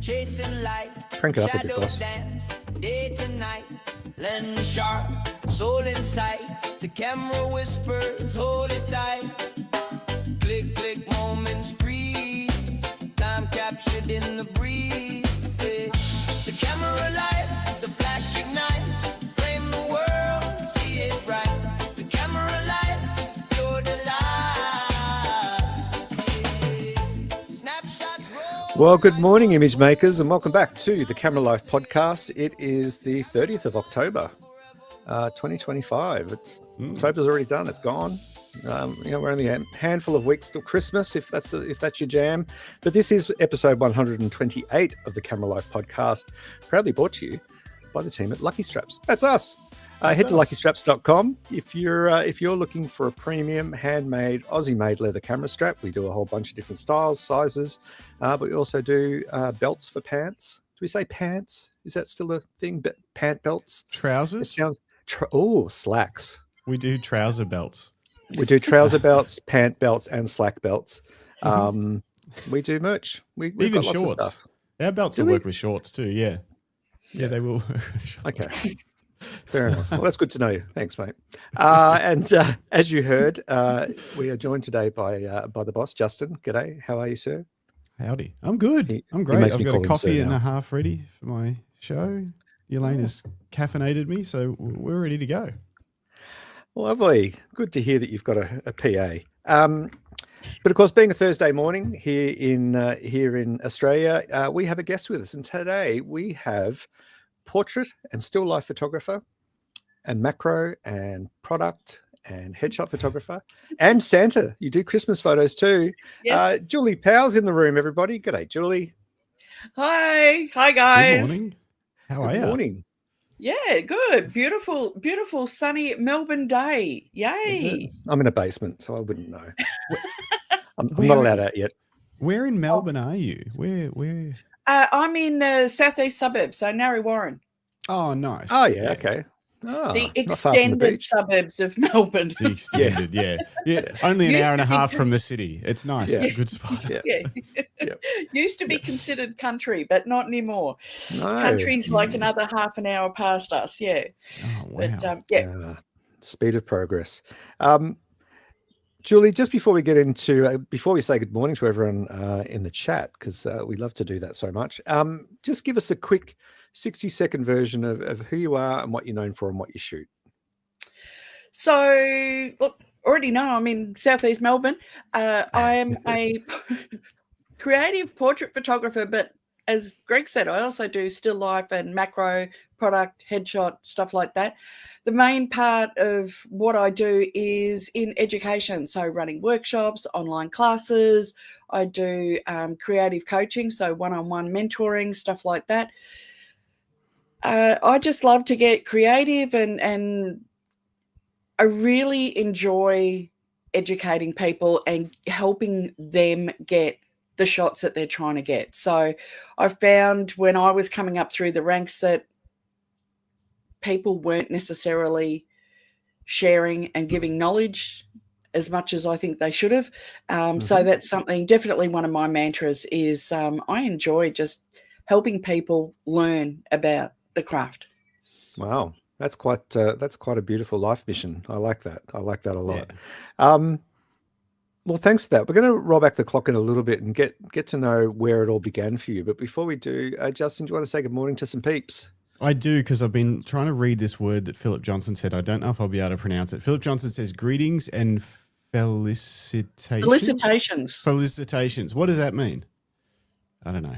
chasing light, crank it up a bit, boss. dance, day to night, lens sharp, soul in sight. The camera whispers, hold it tight. Click, click, moments freeze. Time captured in the breeze. Yeah. The camera light, the flash ignites. Frame the world, see it right. The camera light, you're the light. Yeah. Snapshots roll. Well, good morning, image makers, and welcome back to the Camera Life podcast. It is the 30th of October, 2025. October's already done. It's gone. We're only a handful of weeks till Christmas, if that's your jam. But this is episode 128 of the Camera Life podcast, proudly brought to you by the team at Lucky Straps. That's us. Head to luckystraps.com if you're looking for a premium handmade Aussie-made leather camera strap. We do a whole bunch of different styles, sizes, but we also do belts for pants. Do we say pants? Is that still a thing? Pant belts? Trousers? It sounds slacks. We do trouser belts. We do trouser belts, pant belts, and slack belts. We do merch. We've Even got lots shorts. of stuff. Our belts will work with shorts too. Yeah, they will. Okay. Fair enough. Well, that's good to know. Thanks, mate. And as you heard, we are joined today by the boss, Justin. G'day. How are you, sir? Howdy. I'm good. I'm great. makes I've me got call a him coffee sir and now. a half ready for my show. Elaine has caffeinated me, so we're ready to go. Lovely. Good to hear that you've got a PA. But of course, being a Thursday morning here in Australia, we have a guest with us, and today we have portrait and still life photographer, and macro and product and headshot photographer, and Santa. You do Christmas photos too. Yes. Julie Powell's in the room. Everybody, g'day, Julie. Hi Good guys. morning. How are Good you? morning. Yeah, good. Beautiful sunny Melbourne day. Is Yay. it? I'm in a basement, so I wouldn't know. I'm not allowed out yet. Where in Melbourne are you? Where? I'm in the southeast suburbs, so Narre Warren, Oh, nice. Oh yeah, okay. Oh, the not far from the extended beach. suburbs of Melbourne. The extended, yeah. Only an Used hour and a to be half con- from the city. It's nice. Yeah. It's a good spot. Yeah. Yeah. Yep. Used to be considered country, but not anymore. No. Country's like another half an hour past us. Yeah. Oh, wow. But yeah. Speed of progress. Julie, just before we get into, before we say good morning to everyone in the chat, because we love to do that so much, just give us a quick 60-second version of who you are and what you're known for and what you shoot. So, look, already know I'm in southeast Melbourne. I am a creative portrait photographer, but as Greg said, I also do still life and macro, product, headshot, stuff like that. The main part of what I do is in education, so running workshops, online classes. I do creative coaching, so one-on-one mentoring, stuff like that. I just love to get creative and I really enjoy educating people and helping them get the shots that they're trying to get. So I found when I was coming up through the ranks that people weren't necessarily sharing and giving knowledge as much as I think they should have. So that's something, definitely one of my mantras is I enjoy just helping people learn about the craft. Wow. That's quite a beautiful life mission. I like that. I like that a lot. Yeah. Well, thanks for that. We're going to roll back the clock in a little bit and get to know where it all began for you. But before we do, Justin, do you want to say good morning to some peeps? I do, because I've been trying to read this word that Philip Johnson said. I don't know if I'll be able to pronounce it. Philip Johnson says greetings and felicitations. Felicitations. What does that mean? I don't know.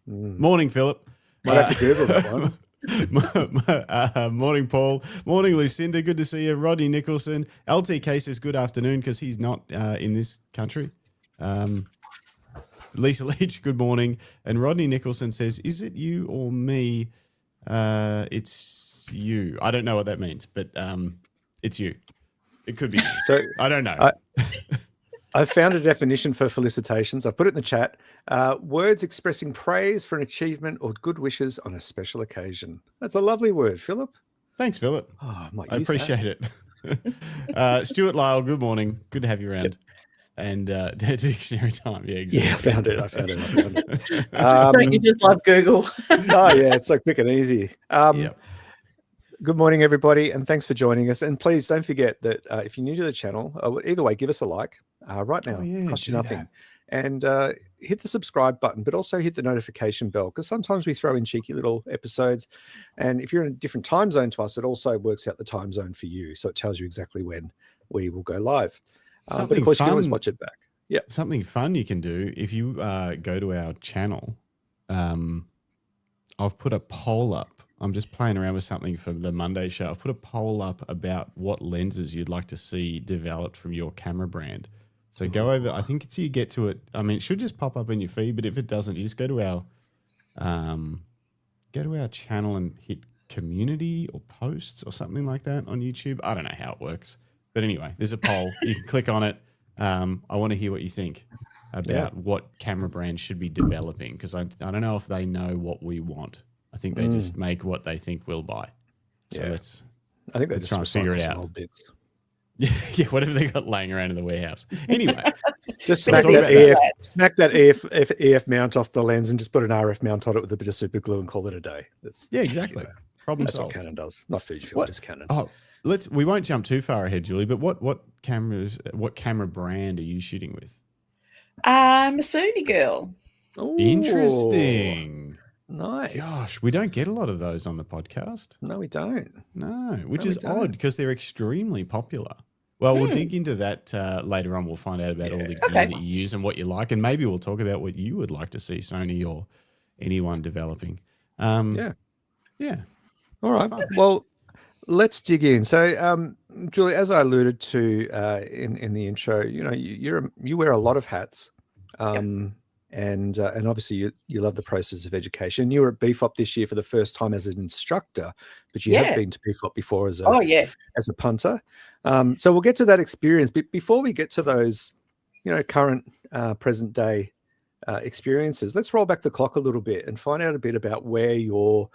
Morning, Philip. Might have to Google that one. Morning, Paul. Morning, Lucinda. Good to see you. Rodney Nicholson. LTK says good afternoon because he's not in this country. Lisa Leach, good morning. And Rodney Nicholson says, is it you or me? It's you. I don't know what that means, but it's you. It could be me. So I don't know. I found a definition for felicitations. I've put it in the chat. Words expressing praise for an achievement or good wishes on a special occasion. That's a lovely word, Philip. Thanks, Philip. Oh, I appreciate it. Stuart Lyle, good morning. Good to have you around. and dictionary time. Yeah, exactly. Yeah, I found it. Don't you just love Google? Oh yeah, it's so quick and easy. Yep. Good morning, everybody, and thanks for joining us. And please don't forget that if you're new to the channel, either way, give us a like right now. Costs you nothing. And hit the subscribe button, but also hit the notification bell, because sometimes we throw in cheeky little episodes. And if you're in a different time zone to us, it also works out the time zone for you. So it tells you exactly when we will go live. But of course, you can always watch it back. Yeah. Something fun you can do if you go to our channel. I've put a poll up. I'm just playing around with something for the Monday show. I've put a poll up about what lenses you'd like to see developed from your camera brand. So go over, I think it's you get to it. I mean, it should just pop up in your feed, but if it doesn't, you just go to our channel and hit community or posts or something like that on YouTube. I don't know how it works. But anyway, there's a poll. You can click on it. I want to hear what you think about what camera brands should be developing, because I don't know if they know what we want. I think they just make what they think we'll buy. So I think they're trying to figure it out. Old bits. Yeah, whatever they got laying around in the warehouse. Anyway, just smack that EF mount off the lens and just put an RF mount on it with a bit of super glue and call it a day. Exactly. Problem That's solved. What Canon does, not Fujifilm, just Canon. Oh, we won't jump too far ahead, Julie. But what camera brand are you shooting with? I'm a Sony girl. Ooh, interesting. Nice. Gosh, we don't get a lot of those on the podcast. No, we don't. No, which is odd because they're extremely popular. Well, we'll dig into that later on. We'll find out about all the gear that you use and what you like, and maybe we'll talk about what you would like to see Sony or anyone developing. Yeah. All right. Well, let's dig in. So, Julie, as I alluded to in the intro, you wear a lot of hats. And obviously you love the process of education. You were at BFOP this year for the first time as an instructor, but you have been to BFOP before as a punter. So we'll get to that experience. But before we get to those, current present day experiences, let's roll back the clock a little bit and find out a bit about where your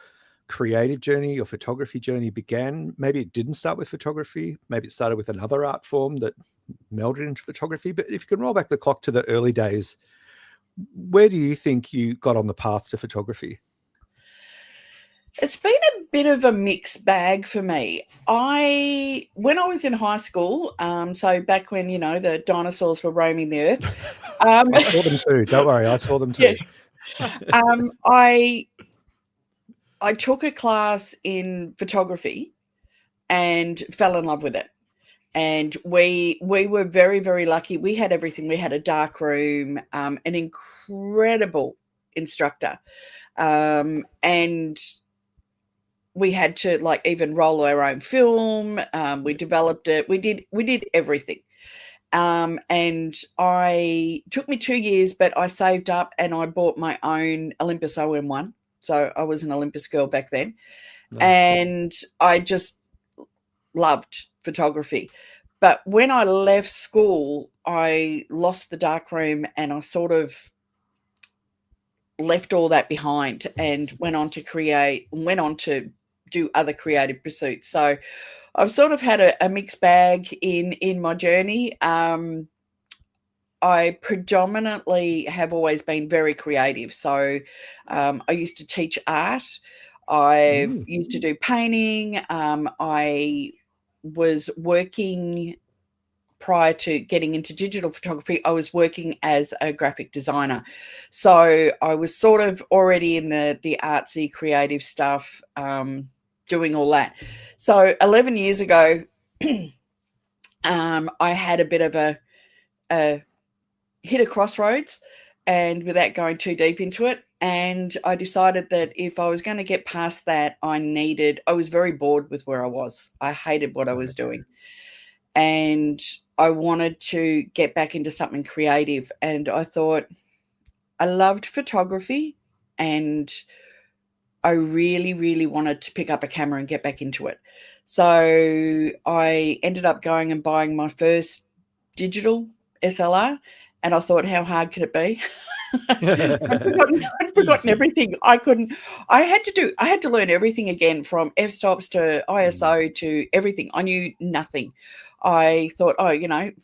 creative journey, your photography journey began. Maybe it didn't start with photography. Maybe it started with another art form that melded into photography. But if you can roll back the clock to the early days, where do you think you got on the path to photography? It's been a bit of a mixed bag for me. When I was in high school, so back when, the dinosaurs were roaming the earth. I saw them too. Don't worry, I saw them too. I took a class in photography and fell in love with it. And we were very, very lucky. We had everything. We had a dark room, an incredible instructor. And we had to even roll our own film. We developed it. We did everything. And took me 2 years, but I saved up and I bought my own Olympus OM1. So I was an Olympus girl back then. Nice. And I just loved photography. But when I left school, I lost the darkroom and I sort of left all that behind and went on to do other creative pursuits. So I've sort of had a mixed bag in my journey. I predominantly have always been very creative. So I used to teach art. I used to do painting. I was working prior to getting into digital photography. I was working as a graphic designer. So I was sort of already in the artsy creative stuff, doing all that. So 11 years ago, I had a bit of a hit a crossroads, and without going too deep into it. And I decided that if I was going to get past that, I was very bored with where I was. I hated what I was doing. And I wanted to get back into something creative. And I thought I loved photography and I really, really wanted to pick up a camera and get back into it. So I ended up going and buying my first digital SLR And I thought, how hard could it be? I'd forgotten everything. I had to learn everything again, from f-stops to ISO to everything. I knew nothing. I thought,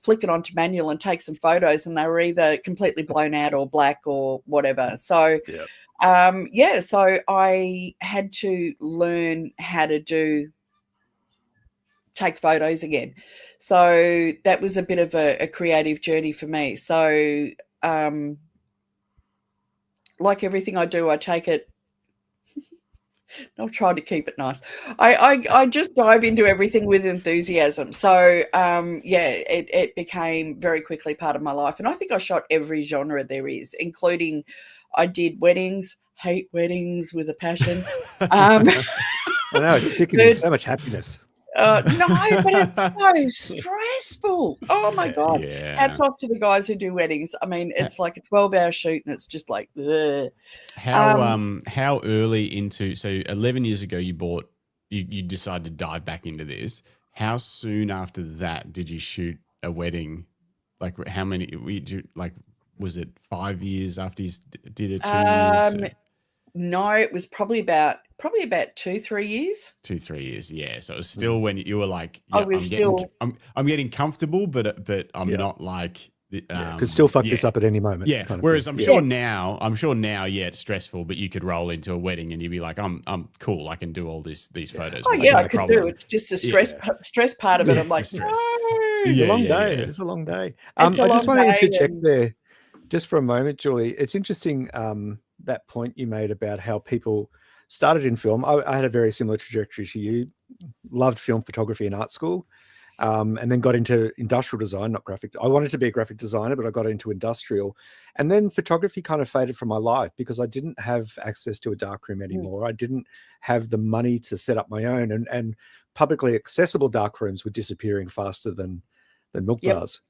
flick it onto manual and take some photos, and they were either completely blown out or black or whatever. So, so I had to learn how to take photos again. So that was a bit of a creative journey for me. So, like everything I do, I take it. I'll try to keep it nice. I just dive into everything with enthusiasm. So, it became very quickly part of my life. And I think I shot every genre there is, including I did weddings, hate weddings with a passion. I know, it's sickening, so much happiness. No, but it's so stressful. Oh my God. Yeah. Hats off to the guys who do weddings. I mean, it's like a 12-hour shoot, and it's just like, ugh. How early into, so 11 years ago you decided to dive back into this. How soon after that did you shoot a wedding? Like how many, was it 5 years after you did it, 2 years? No, it was probably about 2-3 years. 2-3 years, yeah. So it was still when you were like, I'm getting comfortable, but I'm not like, could still fuck this up at any moment. Yeah. Kind of Whereas thing. I'm sure now, it's stressful, but you could roll into a wedding and you'd be like, I'm cool. I can do all these photos. Oh yeah, I could do. It's just the stress part of it. I'm like, stress. No. It's a long day. It's a long day. I just want to interject there just for a moment, Julie. It's interesting that point you made about how people started in film. I had a very similar trajectory to you. Loved film photography in art school, and then got into industrial design, not graphic. I wanted to be a graphic designer, but I got into industrial. And then photography kind of faded from my life because I didn't have access to a darkroom anymore. I didn't have the money to set up my own, and publicly accessible darkrooms were disappearing faster than milk bars,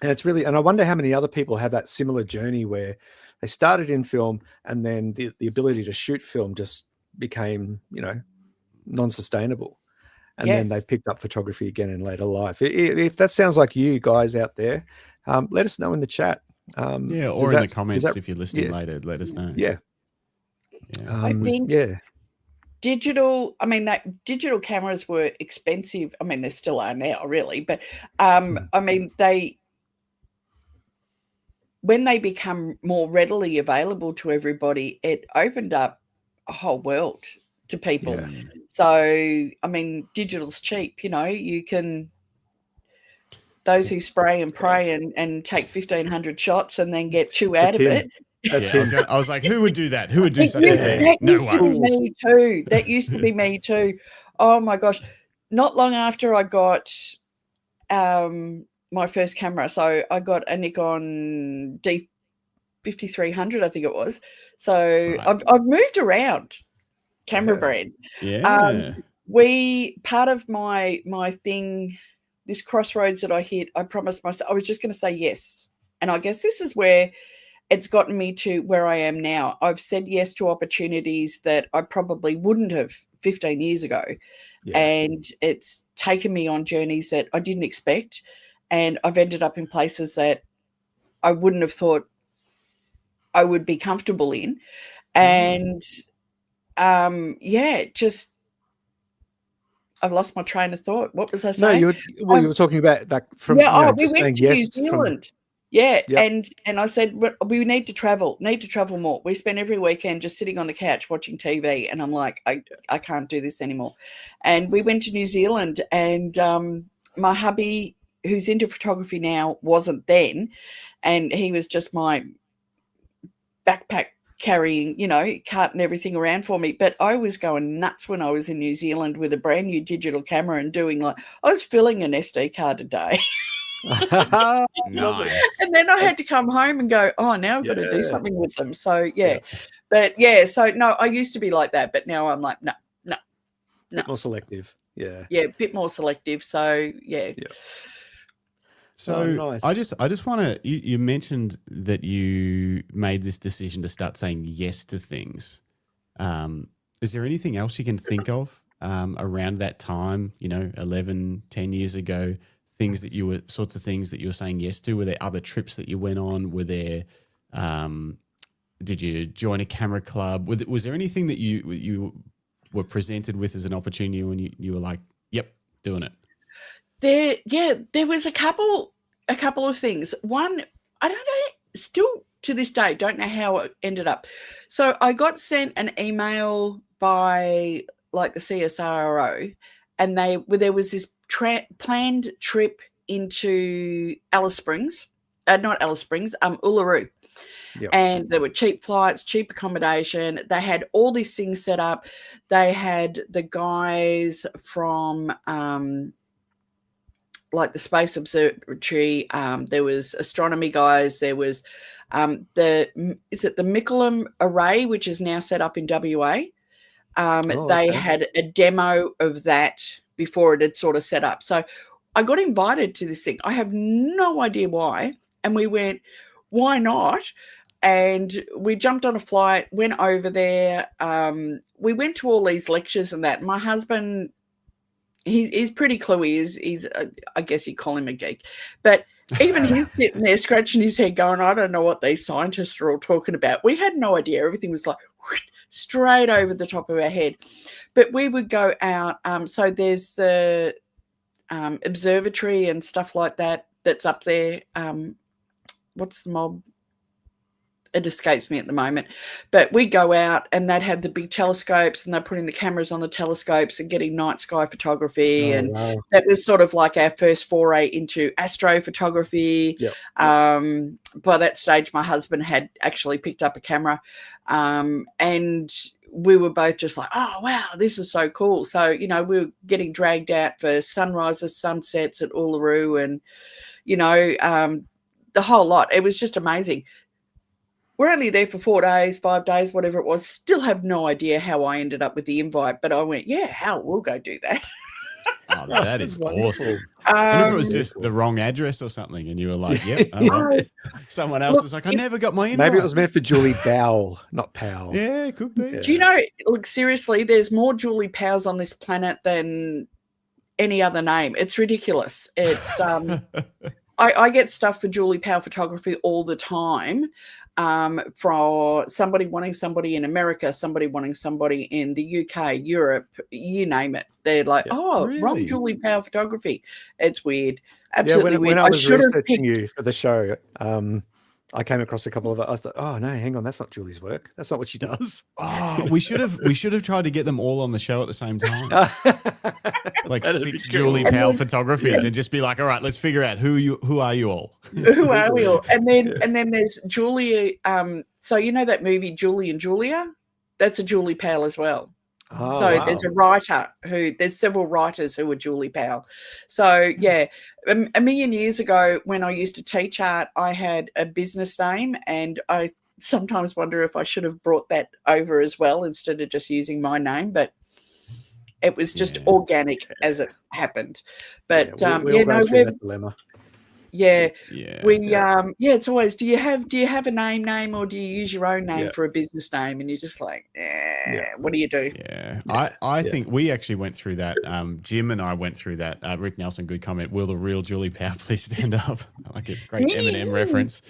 And it's really, and I wonder how many other people have that similar journey where they started in film and then the ability to shoot film just became, non-sustainable. And then they've picked up photography again in later life. If that sounds like you guys out there, let us know in the chat. Or in the comments if you're listening later, let us know. Yeah. I think digital cameras were expensive. I mean, they still are now, really. But, when they become more readily available to everybody, it opened up a whole world to people. Yeah. So, I mean, digital's cheap, you can, those who spray and pray and take 1,500 shots and then get 2 out of it. I was like, who would do that? Who would do such a thing? No one. Me too. That used to be me too. Oh my gosh. Not long after I got my first camera. So I got a Nikon D5300, I think it was. So I've moved around camera brands. Yeah. Part of my thing, this crossroads that I hit, I promised myself I was just going to say yes. And I guess this is where it's gotten me to where I am now. I've said yes to opportunities that I probably wouldn't have 15 years ago. Yeah. And it's taken me on journeys that I didn't expect. And I've ended up in places that I wouldn't have thought I would be comfortable in. And, just I've lost my train of thought. What was I saying? No, you were talking about that from we went to New Zealand. And I said, we need to travel more. We spend every weekend just sitting on the couch watching TV. And I'm like, I can't do this anymore. And we went to New Zealand, and my hubby, who's into photography now, wasn't then. And he was just my backpack carrying, carting everything around for me. But I was going nuts when I was in New Zealand with a brand new digital camera and doing I was filling an SD card a day. Nice. And then I had to come home and go, now I've got to do something with them. So, But, so, no, I used to be like that. But now I'm like, no. Bit more selective. Yeah. Yeah, a bit more selective. So, yeah. So nice. I just want to, you mentioned that you made this decision to start saying yes to things. Is there anything else you can think of around that time, 11, 10 years ago, things that you were saying yes to? Were there other trips that you went on? Were there, did you join a camera club? Was there anything that you were presented with as an opportunity when you were like, yep, doing it? There was a couple of things. One, I don't know, still to this day, don't know how it ended up. So I got sent an email by like the CSIRO, and there was this planned trip into Alice Springs, not Alice Springs, Uluru. Yep. And there were cheap flights, cheap accommodation. They had all these things set up. They had the guys from like the Space Observatory. There was astronomy guys. There was the Mickleham Array, which is now set up in WA. They had a demo of that before it had sort of set up. So I got invited to this thing. I have no idea why. And we went, why not? And we jumped on a flight, went over there. We went to all these lectures and that. My husband, he's pretty cluey. He's I guess you'd call him a geek. But even he's sitting there scratching his head going, I don't know what these scientists are all talking about. We had no idea. Everything was like straight over the top of our head. But we would go out. So there's the observatory and stuff like that that's up there. What's the mob? It escapes me at the moment. But we go out and they'd have the big telescopes and they're putting the cameras on the telescopes and getting night sky photography. Wow. That was sort of like our first foray into astrophotography. Yep. By that stage, my husband had actually picked up a camera, and we were both just like, oh, wow, this is so cool. So, we were getting dragged out for sunrises, sunsets at Uluru and, the whole lot. It was just amazing. We're only there for 4 days, 5 days, whatever it was. Still have no idea how I ended up with the invite, but I went, yeah, hell, we'll go do that. Oh, that is awesome. I wonder if it was just the wrong address or something, and you were like, yep. Someone else is like, I never got my invite. Maybe it was meant for Julie Powell, not Powell. Yeah, it could be. Yeah. Do you know, look, seriously, there's more Julie Powells on this planet than any other name. It's ridiculous. It's I get stuff for Julie Powell photography all the time, for somebody wanting somebody in America, somebody wanting somebody in the UK, Europe, you name it. They're like, really? Wrong Julie Powell photography. It's weird. Absolutely weird. When I was researching you for the show, I came across a couple of. I thought, oh no, hang on, that's not Julie's work. That's not what she does. Oh, we should have tried to get them all on the show at the same time, like 6 Julie Powell photographers, and just be like, all right, let's figure out who are you all? Who are we all? And then there's Julie. So that movie Julie and Julia, that's a Julie Powell as well. Oh, so wow. There's several writers who were Julie Powell. So yeah, a million years ago when I used to teach art, I had a business name, and I sometimes wonder if I should have brought that over as well instead of just using my name, but it was just organic as it happened. But we'll go through that dilemma. It's always, do you have a name or do you use your own name for a business name? And you're just like, what do you do? I think we actually went through that. Jim and I went through that. Rick Nelson, good comment. Will the real Julie Powell please stand up? I like it. Great Eminem reference.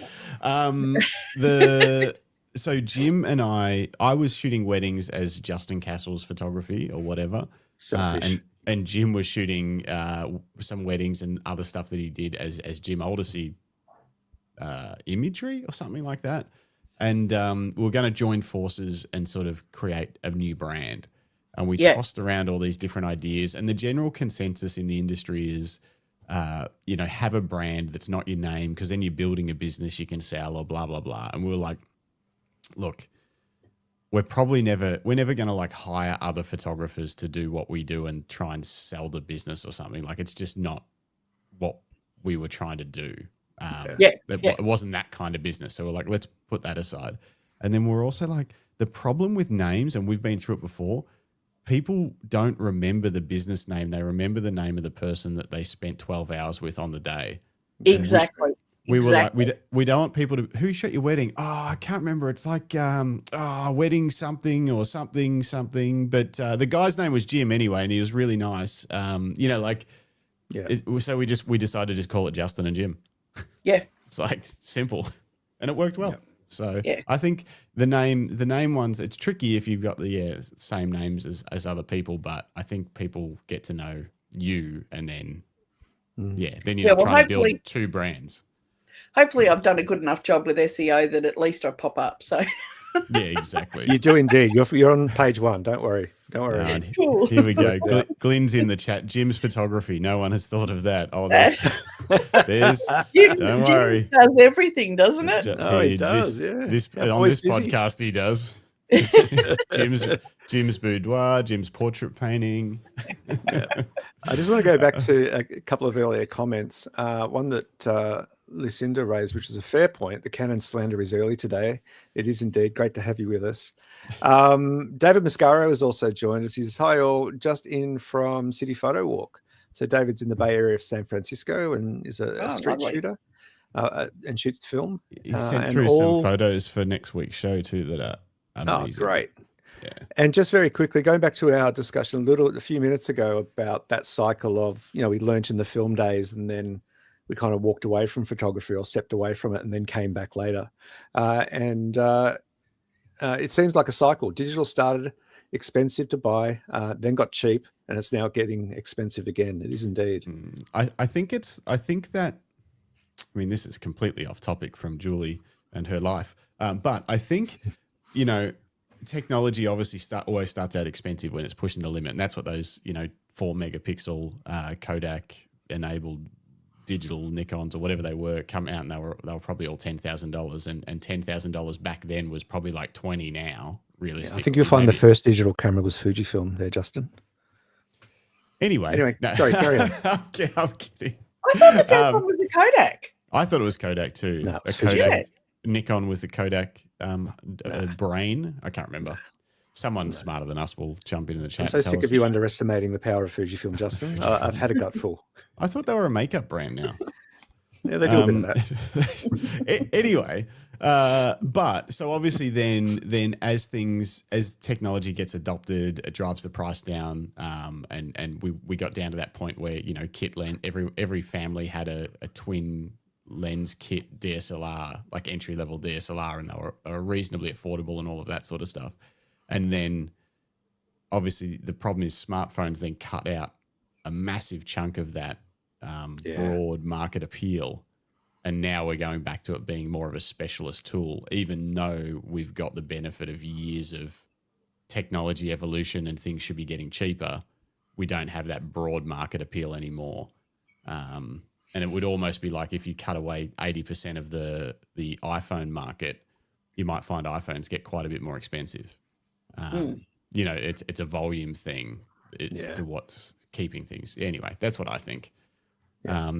So Jim and I was shooting weddings as Justin Castle's photography or whatever. Selfish. And Jim was shooting some weddings and other stuff that he did as Jim Aldersey imagery or something like that. And we were going to join forces and sort of create a new brand. And we tossed around all these different ideas. And the general consensus in the industry is, have a brand that's not your name, because then you're building a business you can sell or blah, blah, blah. And we were like, look, we're never going to like hire other photographers to do what we do and try and sell the business or something. Like, it's just not what we were trying to do. It wasn't that kind of business. So we're like, let's put that aside. And then we're also like, the problem with names, and we've been through it before, people don't remember the business name. They remember the name of the person that they spent 12 hours with on the day. Exactly. We were like, we don't want people to, who shot your wedding? Oh, I can't remember. It's like wedding something or something. But the guy's name was Jim anyway, and he was really nice. Yeah. So we decided to just call it Justin and Jim. Yeah. It's like simple, and it worked well. Yep. So Yeah. I think the name ones, it's tricky if you've got the same names as other people, but I think people get to know you, and then then you're not trying to build two brands. Hopefully I've done a good enough job with SEO that at least I pop up. So Yeah, exactly. You do indeed. You're on page 1. Don't worry. Don't worry. cool. Here we go. Glenn's in the chat. Jim's photography. No one has thought of that. Oh, there's don't worry. Jim does everything, doesn't it? He does. On this podcast, he does. Jim's boudoir, Jim's portrait painting. I just want to go back to a couple of earlier comments. One that Lucinda raised, which is a fair point. The Canon slander is early today. It is indeed great to have you with us. David Mascaro has also joined us. He says, hi all, just in from City Photo Walk. So David's in the Bay Area of San Francisco and is a street shooter and shoots film. He sent through some photos for next week's show too that are amazing. Great. Yeah. And just very quickly, going back to our discussion a few minutes ago about that cycle of, we learnt in the film days and then we kind of walked away from photography or stepped away from it and then came back later. It seems like a cycle. Digital started expensive to buy, then got cheap, and it's now getting expensive again. It is indeed. I think that, this is completely off topic from Julie and her life. But I think, technology obviously always starts out expensive when it's pushing the limit. And that's what those, 4 megapixel Kodak enabled digital Nikons or whatever they were come out, and they were probably all $10,000, and $10,000 back then was probably like 20 now, realistically. I think you'll find the first digital camera was Fujifilm there, Justin. Anyway, no. Sorry, carry on. I'm kidding. I thought the first one was a Kodak. I thought it was Kodak too. No, a Kodak Nikon with the Kodak brain. I can't remember. Someone smarter than us will jump in the chat. I'm so sick of you underestimating the power of Fujifilm, Justin. I've had a gutful. I thought they were a makeup brand now. Yeah, they do a bit of that. Anyway, but so obviously then as technology gets adopted, it drives the price down, and we got down to that point where kit lens, every family had a twin lens kit DSLR, like entry level DSLR, and they were reasonably affordable and all of that sort of stuff. And then obviously the problem is smartphones then cut out a massive chunk of that broad market appeal. And now we're going back to it being more of a specialist tool, even though we've got the benefit of years of technology evolution and things should be getting cheaper. We don't have that broad market appeal anymore. And it would almost be like if you cut away 80% of the iPhone market, you might find iPhones get quite a bit more expensive. It's a volume thing. It's to what's keeping things. Anyway, that's what I think. Yeah.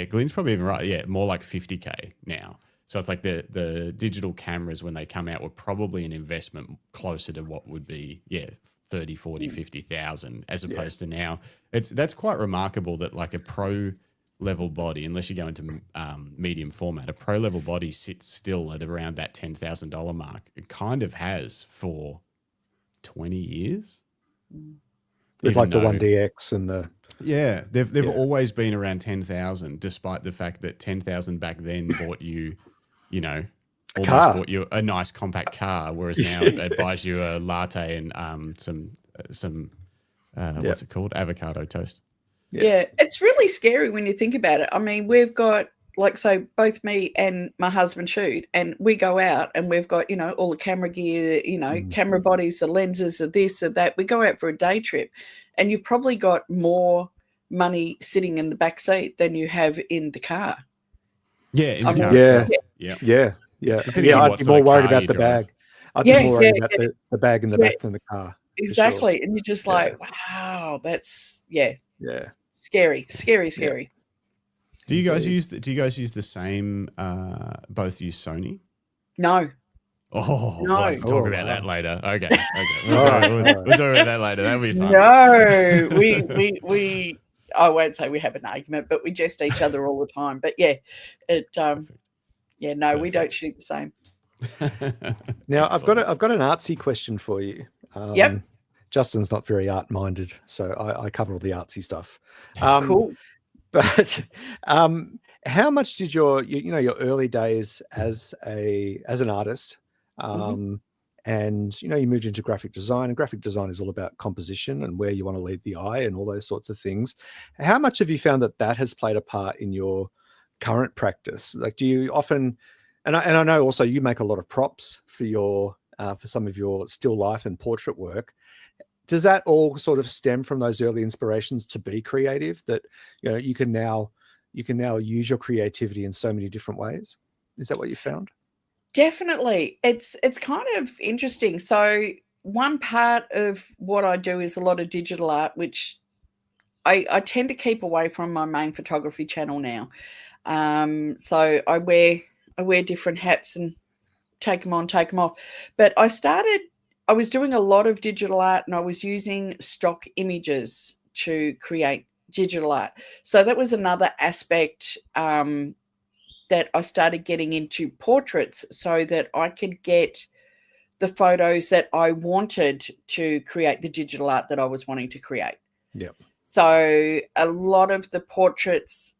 Glenn's probably even right. Yeah, more like 50K now. So it's like the digital cameras when they come out were probably an investment closer to what would be 30, 40, 50,000 as opposed to now. That's quite remarkable that like a pro level body, unless you go into medium format, a pro level body sits still at around that $10,000 mark. It kind of has for 20 years. With like the 1DX and the... Yeah, they've always been around 10,000, despite the fact that 10,000 back then bought you, bought you a nice compact car, whereas now it buys you a latte and some what's it called? Avocado toast. Yeah, it's really scary when you think about it. I mean, we've got, both me and my husband shoot, and we go out and we've got, all the camera gear, camera bodies, the lenses, the this, or that. We go out for a day trip, and you've probably got more money sitting in the back seat than you have in the car. Yeah, in the car itself. Yeah. I'd be more worried about the bag. I'd be more worried about the bag in the back than the car. Exactly. Sure. And you're just like, wow, that's scary. Do you guys use the same both use Sony? No. Oh, no. We'll have to talk about that later. Okay. We'll talk about that later. That'll be fun. No, we I won't say we have an argument, but we jest each other all the time. But we don't shoot the same. Now I've got an artsy question for you. Justin's not very art minded, so I cover all the artsy stuff. Cool. But how much did your early days as an artist, and you moved into graphic design, and graphic design is all about composition and where you want to lead the eye and all those sorts of things. How much have you found that has played a part in your current practice? Like, do you often, and I know also you make a lot of props for your for some of your still life and portrait work. Does that all sort of stem from those early inspirations to be creative, that you can now use your creativity in so many different ways? Is that what you found? Definitely. It's kind of interesting. So one part of what I do is a lot of digital art, which I tend to keep away from my main photography channel now. So I wear different hats and take them on, take them off. But I was doing a lot of digital art, and I was using stock images to create digital art. So that was another aspect that I started getting into portraits, so that I could get the photos that I wanted to create the digital art that I was wanting to create. Yeah. So a lot of the portraits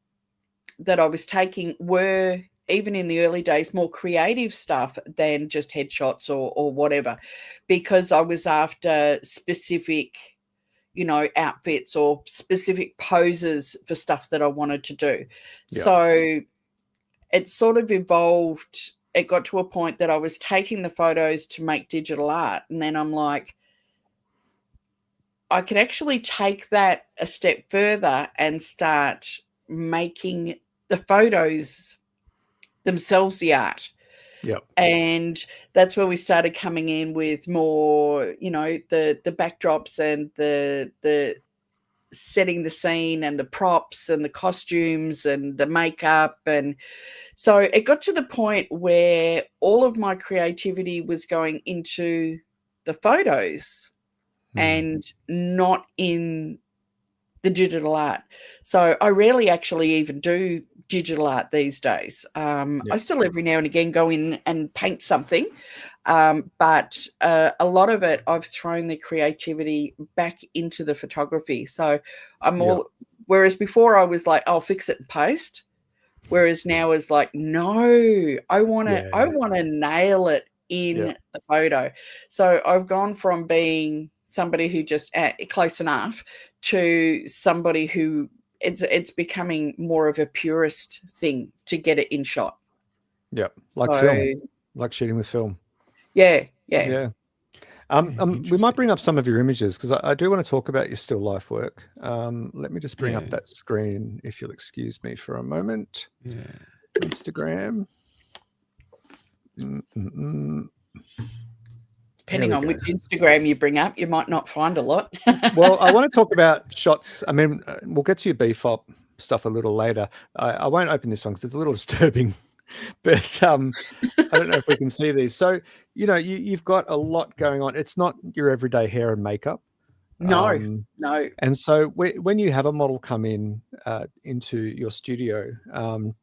that I was taking were, even in the early days, more creative stuff than just headshots or whatever, because I was after specific, outfits or specific poses for stuff that I wanted to do. Yeah. So it sort of evolved. It got to a point that I was taking the photos to make digital art. And then I'm like, I can actually take that a step further and start making the photos themselves the art. Yep. And that's where we started coming in with more, the backdrops and the setting the scene and the props and the costumes and the makeup. And so it got to the point where all of my creativity was going into the photos and not in the digital art. So I rarely actually even do digital art these days. I still every now and again go in and paint something, but a lot of it, I've thrown the creativity back into the photography. So I'm all, whereas before I was like, I'll fix it in post. Whereas now is like, no, I want to nail it in the photo. So I've gone from being somebody who just close enough to somebody who it's becoming more of a purist thing to get it in shot. Yeah, like film, like shooting with film. Yeah. We might bring up some of your images, because I do want to talk about your still life work. Let me just bring up that screen, if you'll excuse me for a moment. Yeah. Instagram. Depending on which Instagram you bring up, you might not find a lot. Well, I want to talk about shots. I mean, we'll get to your BFOP stuff a little later. I won't open this one because it's a little disturbing, but I don't know if we can see these. So, you've got a lot going on. It's not your everyday hair and makeup. No. And so when you have a model come in into your studio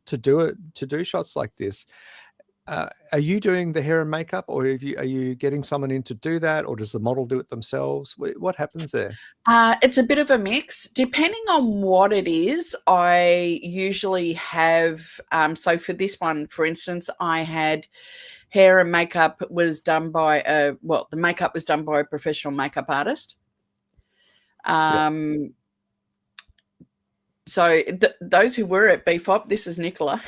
to do shots like this, are you doing the hair and makeup, or are you getting someone in to do that, or does the model do it themselves? What happens there? It's a bit of a mix. Depending on what it is, I usually have, so for this one, for instance, I had hair and makeup was done by the makeup was done by a professional makeup artist. So those who were at BFOP, this is Nicola.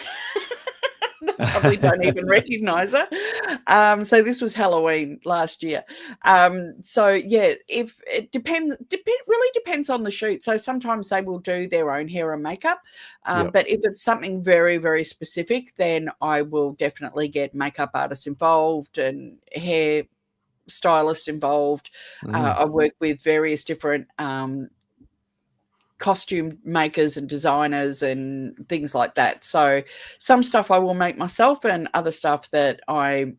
Probably don't even recognize her. So this was Halloween last year. If it really depends on the shoot. So sometimes they will do their own hair and makeup, but if it's something very, very specific, then I will definitely get makeup artists involved and hair stylists involved. I work with various different costume makers and designers and things like that. So some stuff I will make myself, and other stuff that I'm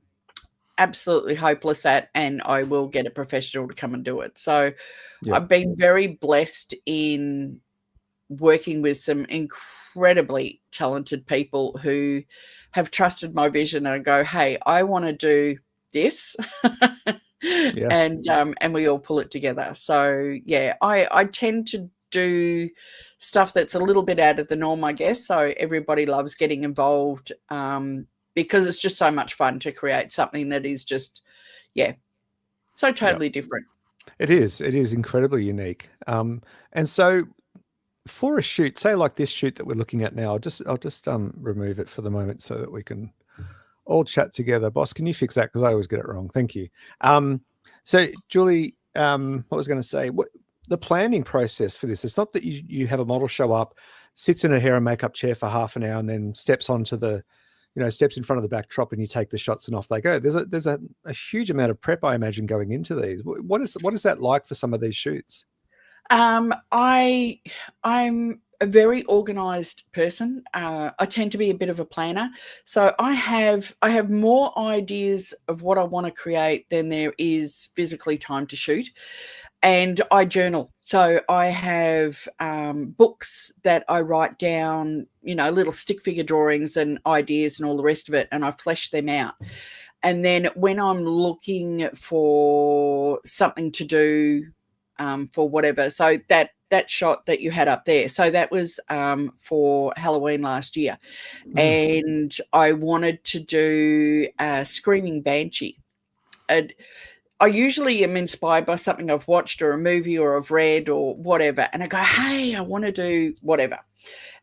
absolutely hopeless at, and I will get a professional to come and do it. So I've been very blessed in working with some incredibly talented people who have trusted my vision and go, hey, I want to do this. And we all pull it together. So I tend to do stuff that's a little bit out of the norm, I guess. So everybody loves getting involved because it's just so much fun to create something that is just, so totally different. It is incredibly unique. And so for a shoot, say like this shoot that we're looking at now, I'll just remove it for the moment so that we can all chat together. Boss, can you fix that? Because I always get it wrong. Thank you. So Julie, what was I going to say? The planning process for this, it's not that you have a model show up, sits in a hair and makeup chair for half an hour and then steps onto the, steps in front of the backdrop and you take the shots and off they go. There's a huge amount of prep, I imagine, going into these. What is that like for some of these shoots? I'm a very organized person. I tend to be a bit of a planner. So I have more ideas of what I want to create than there is physically time to shoot. And I journal. So I have books that I write down, little stick figure drawings and ideas and all the rest of it, and I flesh them out. And then when I'm looking for something to do for whatever, so that shot that you had up there, so that was for Halloween last year, and I wanted to do a screaming banshee. I usually am inspired by something I've watched or a movie or I've read or whatever, and I go, hey, I want to do whatever.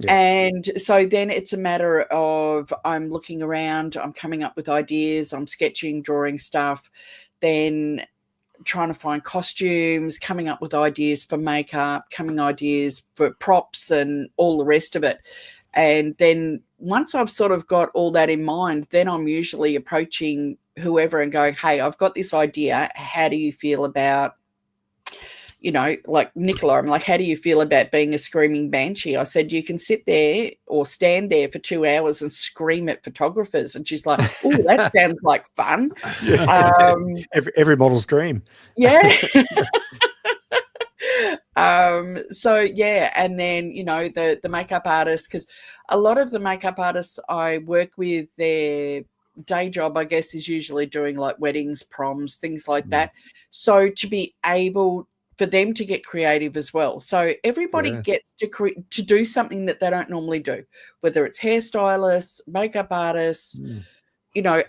Yeah. And so then it's a matter of I'm looking around, I'm coming up with ideas, I'm sketching, drawing stuff, then trying to find costumes, coming up with ideas for makeup, ideas for props and all the rest of it. And then once I've sort of got all that in mind, then I'm usually approaching whoever and going, hey, I've got this idea. How do you feel about, like Nicola, I'm like, how do you feel about being a screaming banshee? I said, you can sit there or stand there for 2 hours and scream at photographers. And she's like, oh, that sounds like fun. Every model's dream. Yeah. So yeah, and then the makeup artists, because a lot of the makeup artists I work with, their day job, I guess, is usually doing like weddings, proms, things like that. So to be able for them to get creative as well. So everybody gets to do something that they don't normally do, whether it's hairstylists, makeup artists,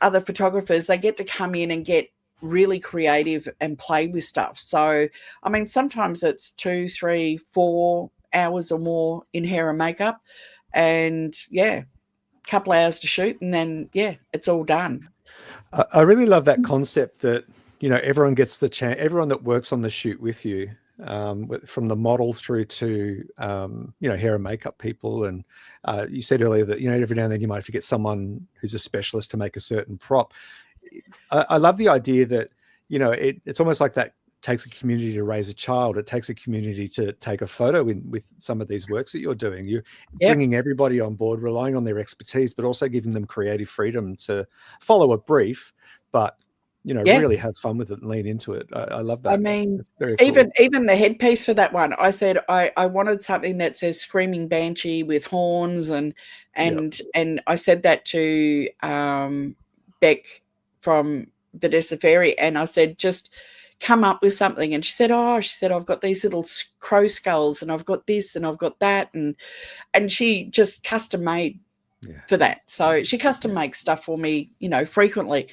other photographers. They get to come in and get really creative and play with stuff. So I mean, sometimes it's 2, 3, 4 hours or more in hair and makeup, and a couple hours to shoot, and then it's all done. I really love that concept that everyone gets the chance, everyone that works on the shoot with you, from the model through to hair and makeup people. And you said earlier that every now and then you might forget someone who's a specialist to make a certain prop. I love the idea that, it's almost like that takes a community to raise a child. It takes a community to take a photo with some of these works that you're doing. You're bringing everybody on board, relying on their expertise, but also giving them creative freedom to follow a brief, but, really have fun with it and lean into it. I love that. I mean, very cool. even the headpiece for that one, I said I wanted something that says screaming banshee with horns, and I said that to Beck from Vanessa Ferry, and I said, just come up with something. And she said, I've got these little crow skulls, and I've got this, and I've got that, and she just custom made for that. So she custom makes stuff for me, frequently.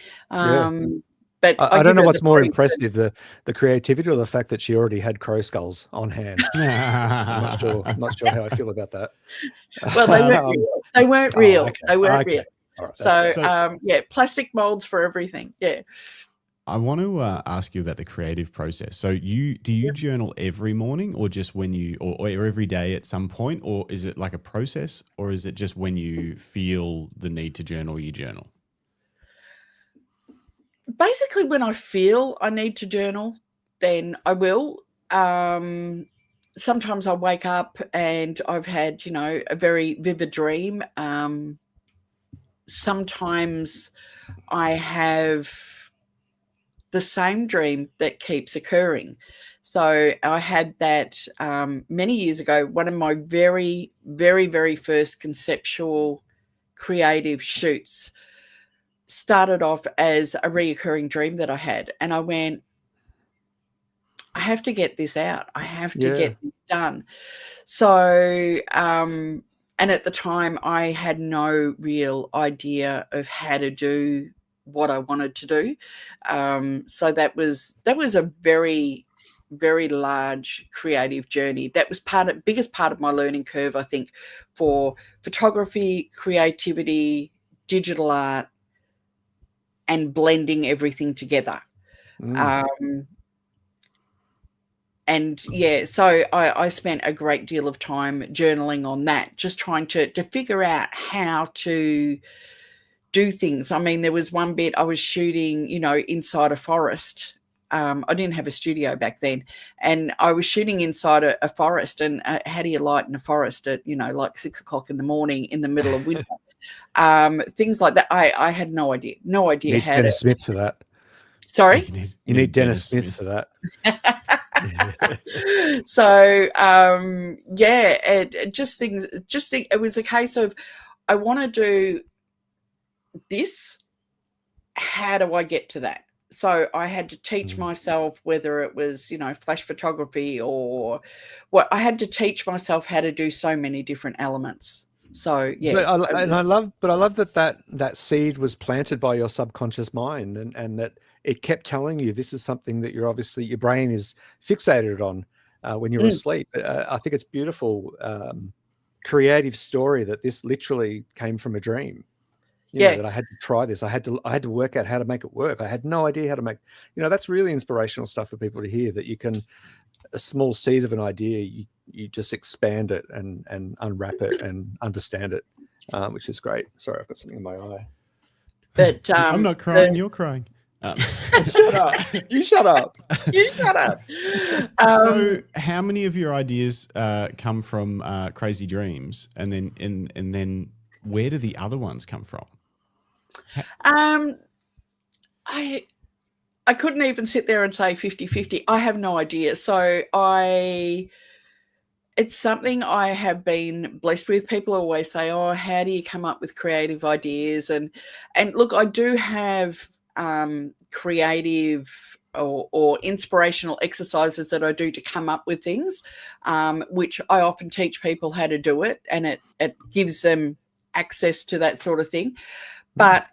But I don't know what's more impressive, the creativity or the fact that she already had crow skulls on hand. I'm not sure how I feel about that. Well, they weren't real. Okay. They weren't real. All right, so plastic molds for everything. Yeah. I want to ask you about the creative process. So do you journal every morning, or just when you, or every day at some point, or is it like a process, or is it just when you feel the need to journal, you journal? Basically, when I feel I need to journal, then I will. Sometimes I wake up and I've had, a very vivid dream. Sometimes I have the same dream that keeps occurring. So I had that many years ago. One of my very, very, very first conceptual creative shoots started off as a reoccurring dream that I had. And I went, I have to get this out. I have to get this done. So, and at the time, I had no real idea of how to do what I wanted to do. So that was a very, very large creative journey. That was biggest part of my learning curve, I think, for photography, creativity, digital art, and blending everything together. And yeah, so I spent a great deal of time journaling on that, just trying to figure out how to do things. I mean, there was one bit I was shooting, inside a forest. I didn't have a studio back then, and I was shooting inside a forest. And how do you light in a forest at like 6 o'clock in the morning in the middle of winter? Things like that. I had no idea how Dennis Smith for that. Sorry, you need Dennis Smith for that. So it was a case of, I want to do this, how do I get to that? So I had to teach myself, whether it was flash photography or what, I had to teach myself how to do so many different elements. So yeah, but I love that seed was planted by your subconscious mind, and that it kept telling you this is something that your brain is fixated on when you're asleep. I think it's beautiful, creative story that this literally came from a dream. That I had to try this. I had to work out how to make it work. I had no idea how to make. That's really inspirational stuff for people to hear. That you can, a small seed of an idea, you just expand it and unwrap it and understand it, which is great. Sorry, I've got something in my eye. But I'm not crying. You're crying. Shut up! You shut up! You shut up! So, how many of your ideas come from crazy dreams, and then where do the other ones come from? I couldn't even sit there and say 50-50. I have no idea. So it's something I have been blessed with. People always say, "Oh, how do you come up with creative ideas?" And look, I do have creative or inspirational exercises that I do to come up with things, which I often teach people how to do it, and it gives them access to that sort of thing. But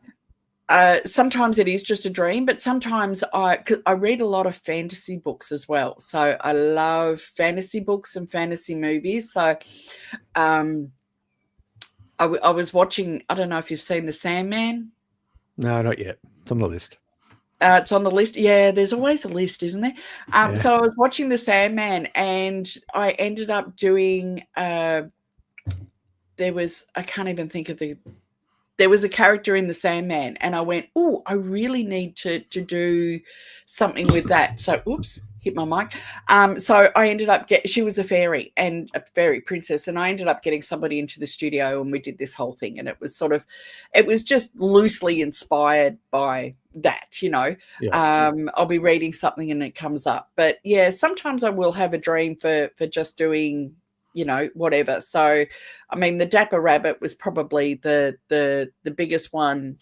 sometimes it is just a dream, but sometimes I read a lot of fantasy books as well. So I love fantasy books and fantasy movies. So I was watching, I don't know if you've seen The Sandman. No, not yet. It's on the list. It's on the list. Yeah, there's always a list, isn't there? So I was watching The Sandman, and I ended up doing there was a character in The Sandman, and I went, oh, I really need to do something with that. So, oops, hit my mic. So I ended up she was a fairy princess, and I ended up getting somebody into the studio, and we did this whole thing, and it was just loosely inspired by that, Yeah. I'll be reading something and it comes up. But yeah, sometimes I will have a dream for just doing whatever. So, I mean, the Dapper Rabbit was probably the biggest one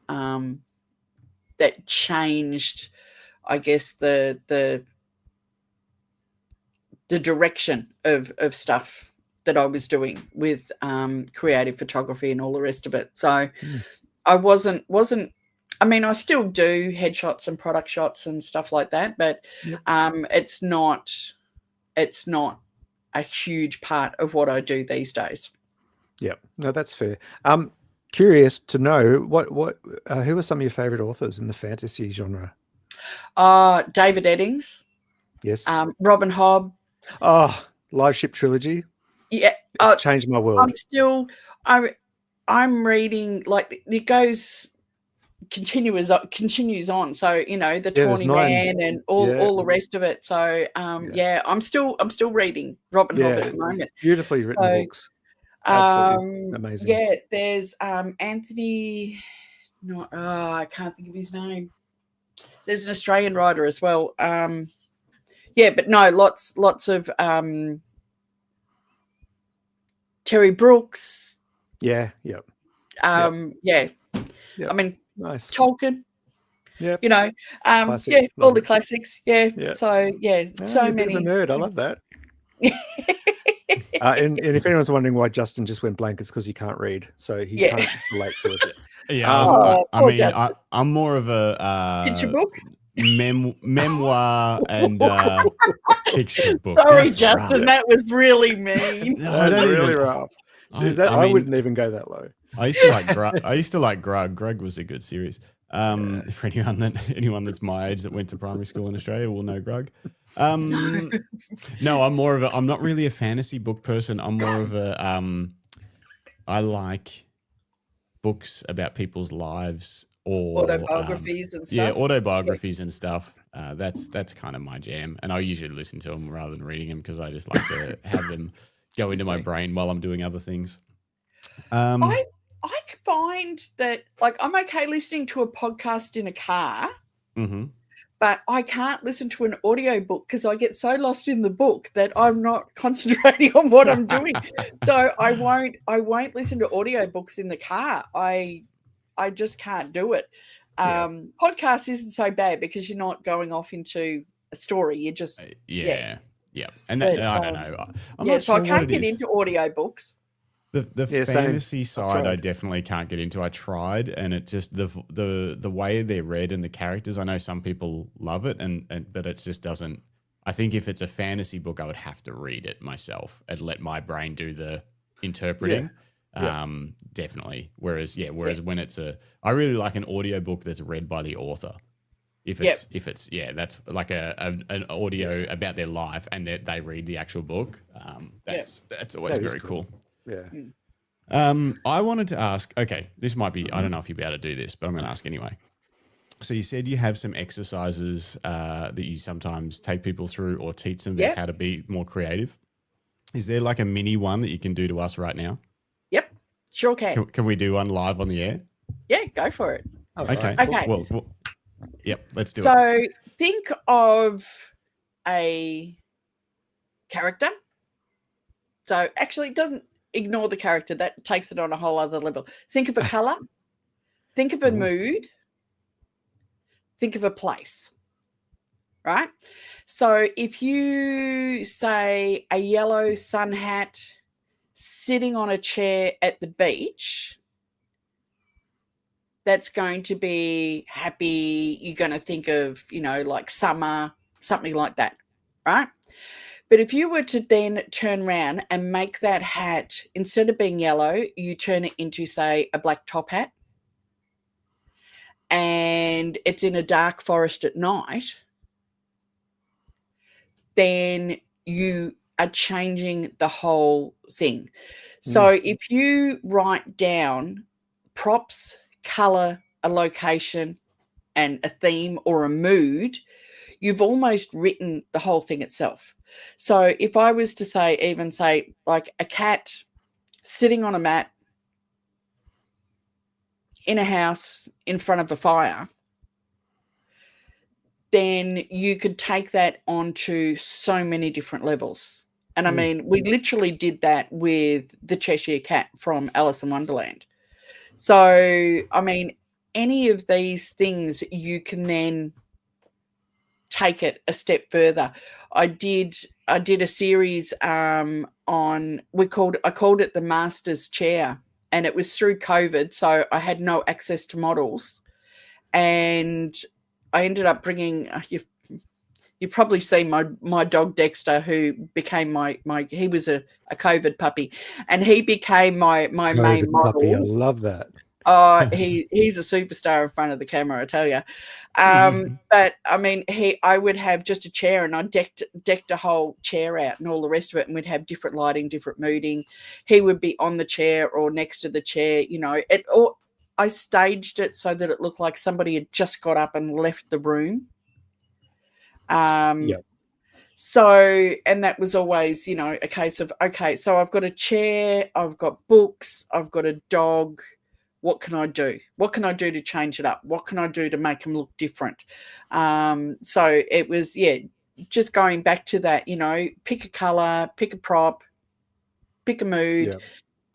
that changed, I guess, the direction of stuff that I was doing with creative photography and all the rest of it. So I wasn't. I mean, I still do headshots and product shots and stuff like that, but it's not a huge part of what I do these days. Yeah, no, that's fair. Curious to know who are some of your favorite authors in the fantasy genre? David Eddings. Yes. Robin Hobb. Oh, Live Ship Trilogy. Yeah. It changed my world. I'm reading, like, it continues on. So, the Tawny Man and all the rest of it. So I'm still reading Robin Hobb at the moment. Beautifully written books. Absolutely amazing. Yeah, there's Anthony. No, I can't think of his name. There's an Australian writer as well. But no, lots of Terry Brooks. Yeah. I mean, nice. Tolkien. Yeah. All the classics. Yeah. So so many. Bit of a nerd. I love that. And if anyone's wondering why Justin just went blank, it's because he can't read, so he Yeah. can't relate to us. Yeah, Oh, I poor mean, Justin. I'm more of a Picture book. memoir and picture book. Sorry, That's Justin, rough. that was really mean. No, I That's don't really even. rough. I I mean, wouldn't even go that low. I used to like Grug. Grug was a good series. For anyone that's my age that went to primary school in Australia will know Grug. No, I'm not really a fantasy book person. I'm more of a I like books about people's lives or Autobiographies and stuff. Yeah, autobiographies and stuff. That's kind of my jam, and I usually listen to them rather than reading them because I just like to have them go into my brain while I'm doing other things. I find that, like, I'm okay listening to a podcast in a car, but I can't listen to an audiobook because I get so lost in the book that I'm not concentrating on what I'm doing. So I won't listen to audiobooks in the car. I just can't do it. Podcast isn't so bad because you're not going off into a story. You just yeah. And that, I don't know. I'm not so sure I can't what it get is. into audiobooks. The Yeah, fantasy same. side I definitely can't get into. I tried, and it just the way they're read and the characters. I know some people love it, but it just doesn't. I think if it's a fantasy book, I would have to read it myself and let my brain do the interpreting. Definitely. Whereas when it's I really like an audiobook that's read by the author. If it's that's like an audio about their life and they read the actual book. That's always very cool. Yeah. I wanted to ask, okay, this might be, I don't know if you'll be able to do this, but I'm going to ask anyway. So you said you have some exercises that you sometimes take people through or teach them about how to be more creative. Is there like a mini one that you can do to us right now? Yep, sure can. Can we do one live on the air? Yeah, go for it. Okay. Well, yep, let's do it. So think of a character. So actually it doesn't ignore the character. That takes it on a whole other level. Think of a color. Think of a mood. Think of a place. Right? So if you say a yellow sun hat sitting on a chair at the beach, that's going to be happy. You're going to think of, like summer, something like that, right? But if you were to then turn around and make that hat, instead of being yellow, you turn it into, say, a black top hat, and it's in a dark forest at night, then you are changing the whole thing. So if you write down props, color, a location, and a theme or a mood, you've almost written the whole thing itself. So if I was to say like a cat sitting on a mat in a house in front of a fire, then you could take that onto so many different levels. And I mean, we literally did that with the Cheshire Cat from Alice in Wonderland. So, I mean, any of these things you can then take it a step further. I did a series on I called it the Master's Chair, and it was through COVID, so I had no access to models, and I ended up bringing you probably see my dog Dexter, who became he was a COVID puppy, and he became my COVID main model. Puppy, I love that. Oh, he's a superstar in front of the camera, I tell you. But I mean, I would have just a chair, and I decked a whole chair out and all the rest of it, and we'd have different lighting, different mooding. He would be on the chair or next to the chair, I staged it so that it looked like somebody had just got up and left the room. So, and that was always, a case of, okay, so I've got a chair, I've got books, I've got a dog. What can I do? What can I do to change it up? What can I do to make them look different? So it was, just going back to that, pick a color, pick a prop, pick a mood,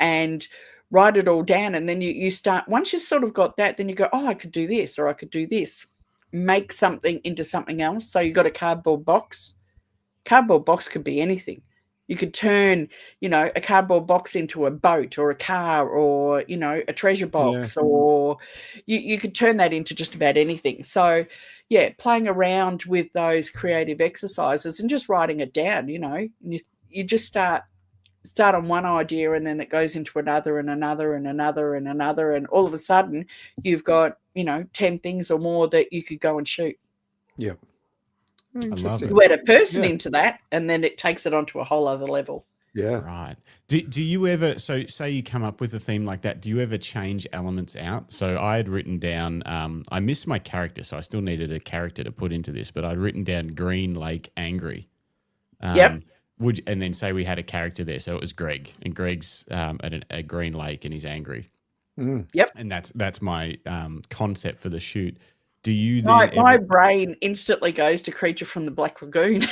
and write it all down. And then you start, once you've sort of got that, then you go, oh, I could do this, or I could do this. Make something into something else. So you got a cardboard box. Cardboard box could be anything. You could turn, a cardboard box into a boat or a car or, a treasure box, or you could turn that into just about anything. So, yeah, playing around with those creative exercises and just writing it down, and you just start on one idea, and then it goes into another and another and another and another, and all of a sudden you've got 10 things or more that you could go and shoot. Yeah, interesting. You add a person into that, and then it takes it onto a whole other level. Yeah, right. Do you ever, so say you come up with a theme like that, do you ever change elements out? So I had written down, I missed my character, so I still needed a character to put into this, but I'd written down Green Lake Angry. Yep. And then say we had a character there, so it was Greg, and Greg's at a green lake and he's angry. Yep. And that's my concept for the shoot. Do you then my brain instantly goes to Creature from the Black Lagoon.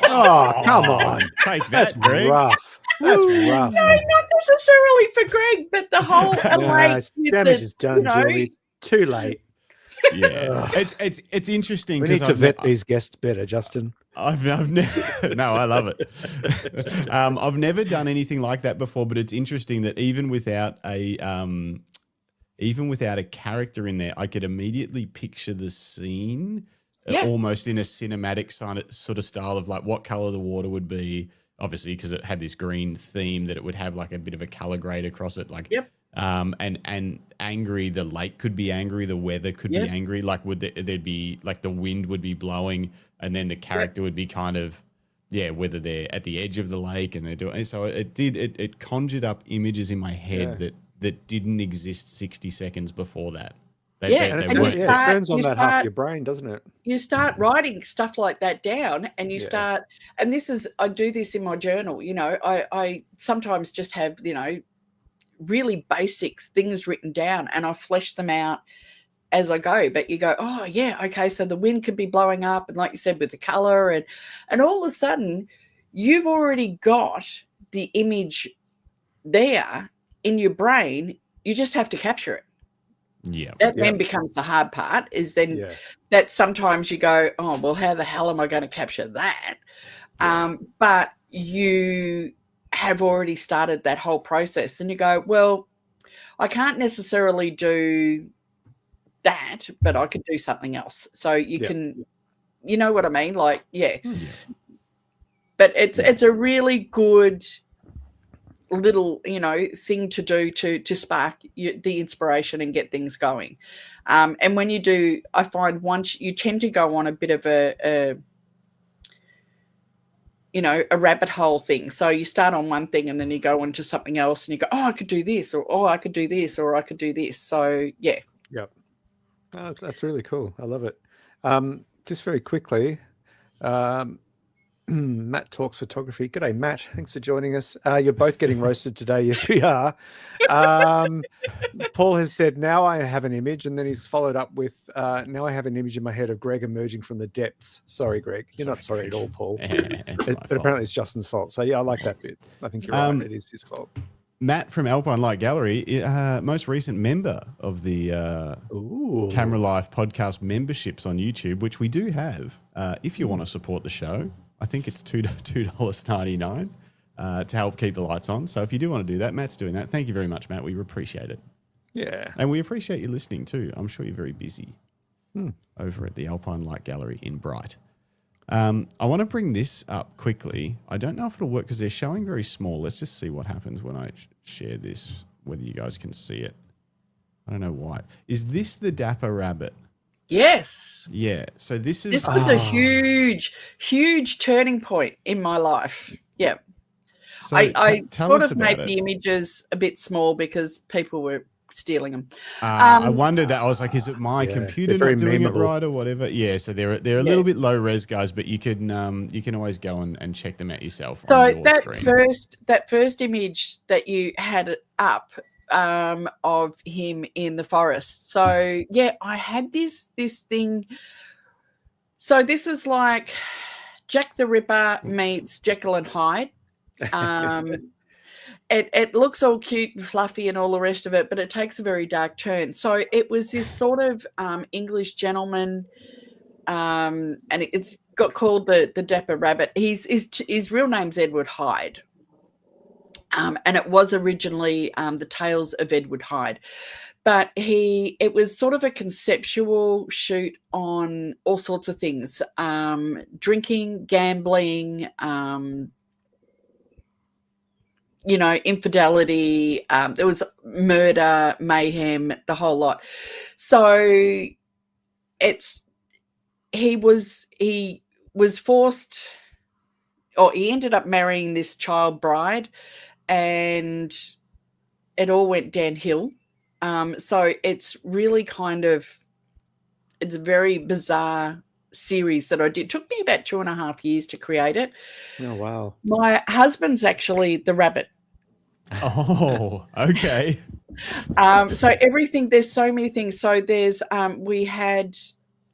Oh, come on. Take that, That's Greg. rough. That's rough. No, not necessarily for Greg, but the whole damage is done, Julie. Too late. Yeah, it's interesting. We need to vet these guests better, Justin. I've never. No, I love it. I've never done anything like that before, but it's interesting that even without a character in there, I could immediately picture the scene almost in a cinematic sort of style of like what color the water would be. Obviously, because it had this green theme, that it would have like a bit of a color grade across it, like. Yep. And angry, the lake could be angry, the weather could be angry, like there'd be like the wind would be blowing, and then the character would be kind of whether they're at the edge of the lake and they're doing, so it conjured up images in my head that didn't exist 60 seconds before that. It turns on that half of your brain, doesn't it? You start writing stuff like that down, and you start, and I do this in my journal, I sometimes just have, really basic things written down, and I flesh them out as I go. But you go, oh yeah, okay, so the wind could be blowing up, and like you said, with the color, and all of a sudden you've already got the image there in your brain. You just have to capture it. That then becomes the hard part, is then that sometimes you go, oh well, how the hell am I going to capture that? But you have already started that whole process, and you go, well, I can't necessarily do that, but I could do something else. So you can, you know what I mean? Like, but it's a really good little, thing to do to spark the inspiration and get things going. And when you do, I find once you tend to go on a bit of a rabbit hole thing. So you start on one thing and then you go into something else, and you go, oh, I could do this, or oh, I could do this, or I could do this. So Yep. Oh, that's really cool. I love it. Just very quickly, Matt Talks Photography. G'day, Matt. Thanks for joining us. You're both getting roasted today. Yes, we are. Paul has said, now I have an image, and then he's followed up with, now I have an image in my head of Greg emerging from the depths. Sorry, Greg. You're not sorry at all, Paul. But apparently it's Justin's fault. So, yeah, I like that bit. I think you're right. It is his fault. Matt from Alpine Light Gallery, most recent member of the CreativeLive podcast memberships on YouTube, which we do have. If you want to support the show, I think it's $2.99 to help keep the lights on. So if you do want to do that, Matt's doing that. Thank you very much, Matt. We appreciate it. Yeah. And we appreciate you listening too. I'm sure you're very busy over at the Alpine Light Gallery in Bright. I want to bring this up quickly. I don't know if it'll work because they're showing very small. Let's just see what happens when I share this, whether you guys can see it. I don't know why. Is this the Dapper Rabbit? Yes. Yeah. So this was a huge turning point in my life. Yeah. So I sort of made the images a bit small because people were stealing them. I wondered that. I was like, is it my computer not doing it right or whatever? Yeah. So they're a little bit low res, guys, but you can always go and check them out yourself. So on your screen. that first image that you had up of him in the forest. So yeah, I had this thing. So this is like Jack the Ripper meets Jekyll and Hyde. It looks all cute and fluffy and all the rest of it, but it takes a very dark turn. So it was this sort of English gentleman, and it's got called the Dapper Rabbit. His real name's Edward Hyde. And it was originally the Tales of Edward Hyde. But it was sort of a conceptual shoot on all sorts of things, drinking, gambling, infidelity. There was murder, mayhem, the whole lot. So he was forced, or he ended up marrying this child bride, and it all went downhill. So it's really it's a very bizarre series that I did. It took me about 2.5 years to create it. Oh, wow. My husband's actually the rabbit. Oh, okay. So everything, there's so many things. So there's,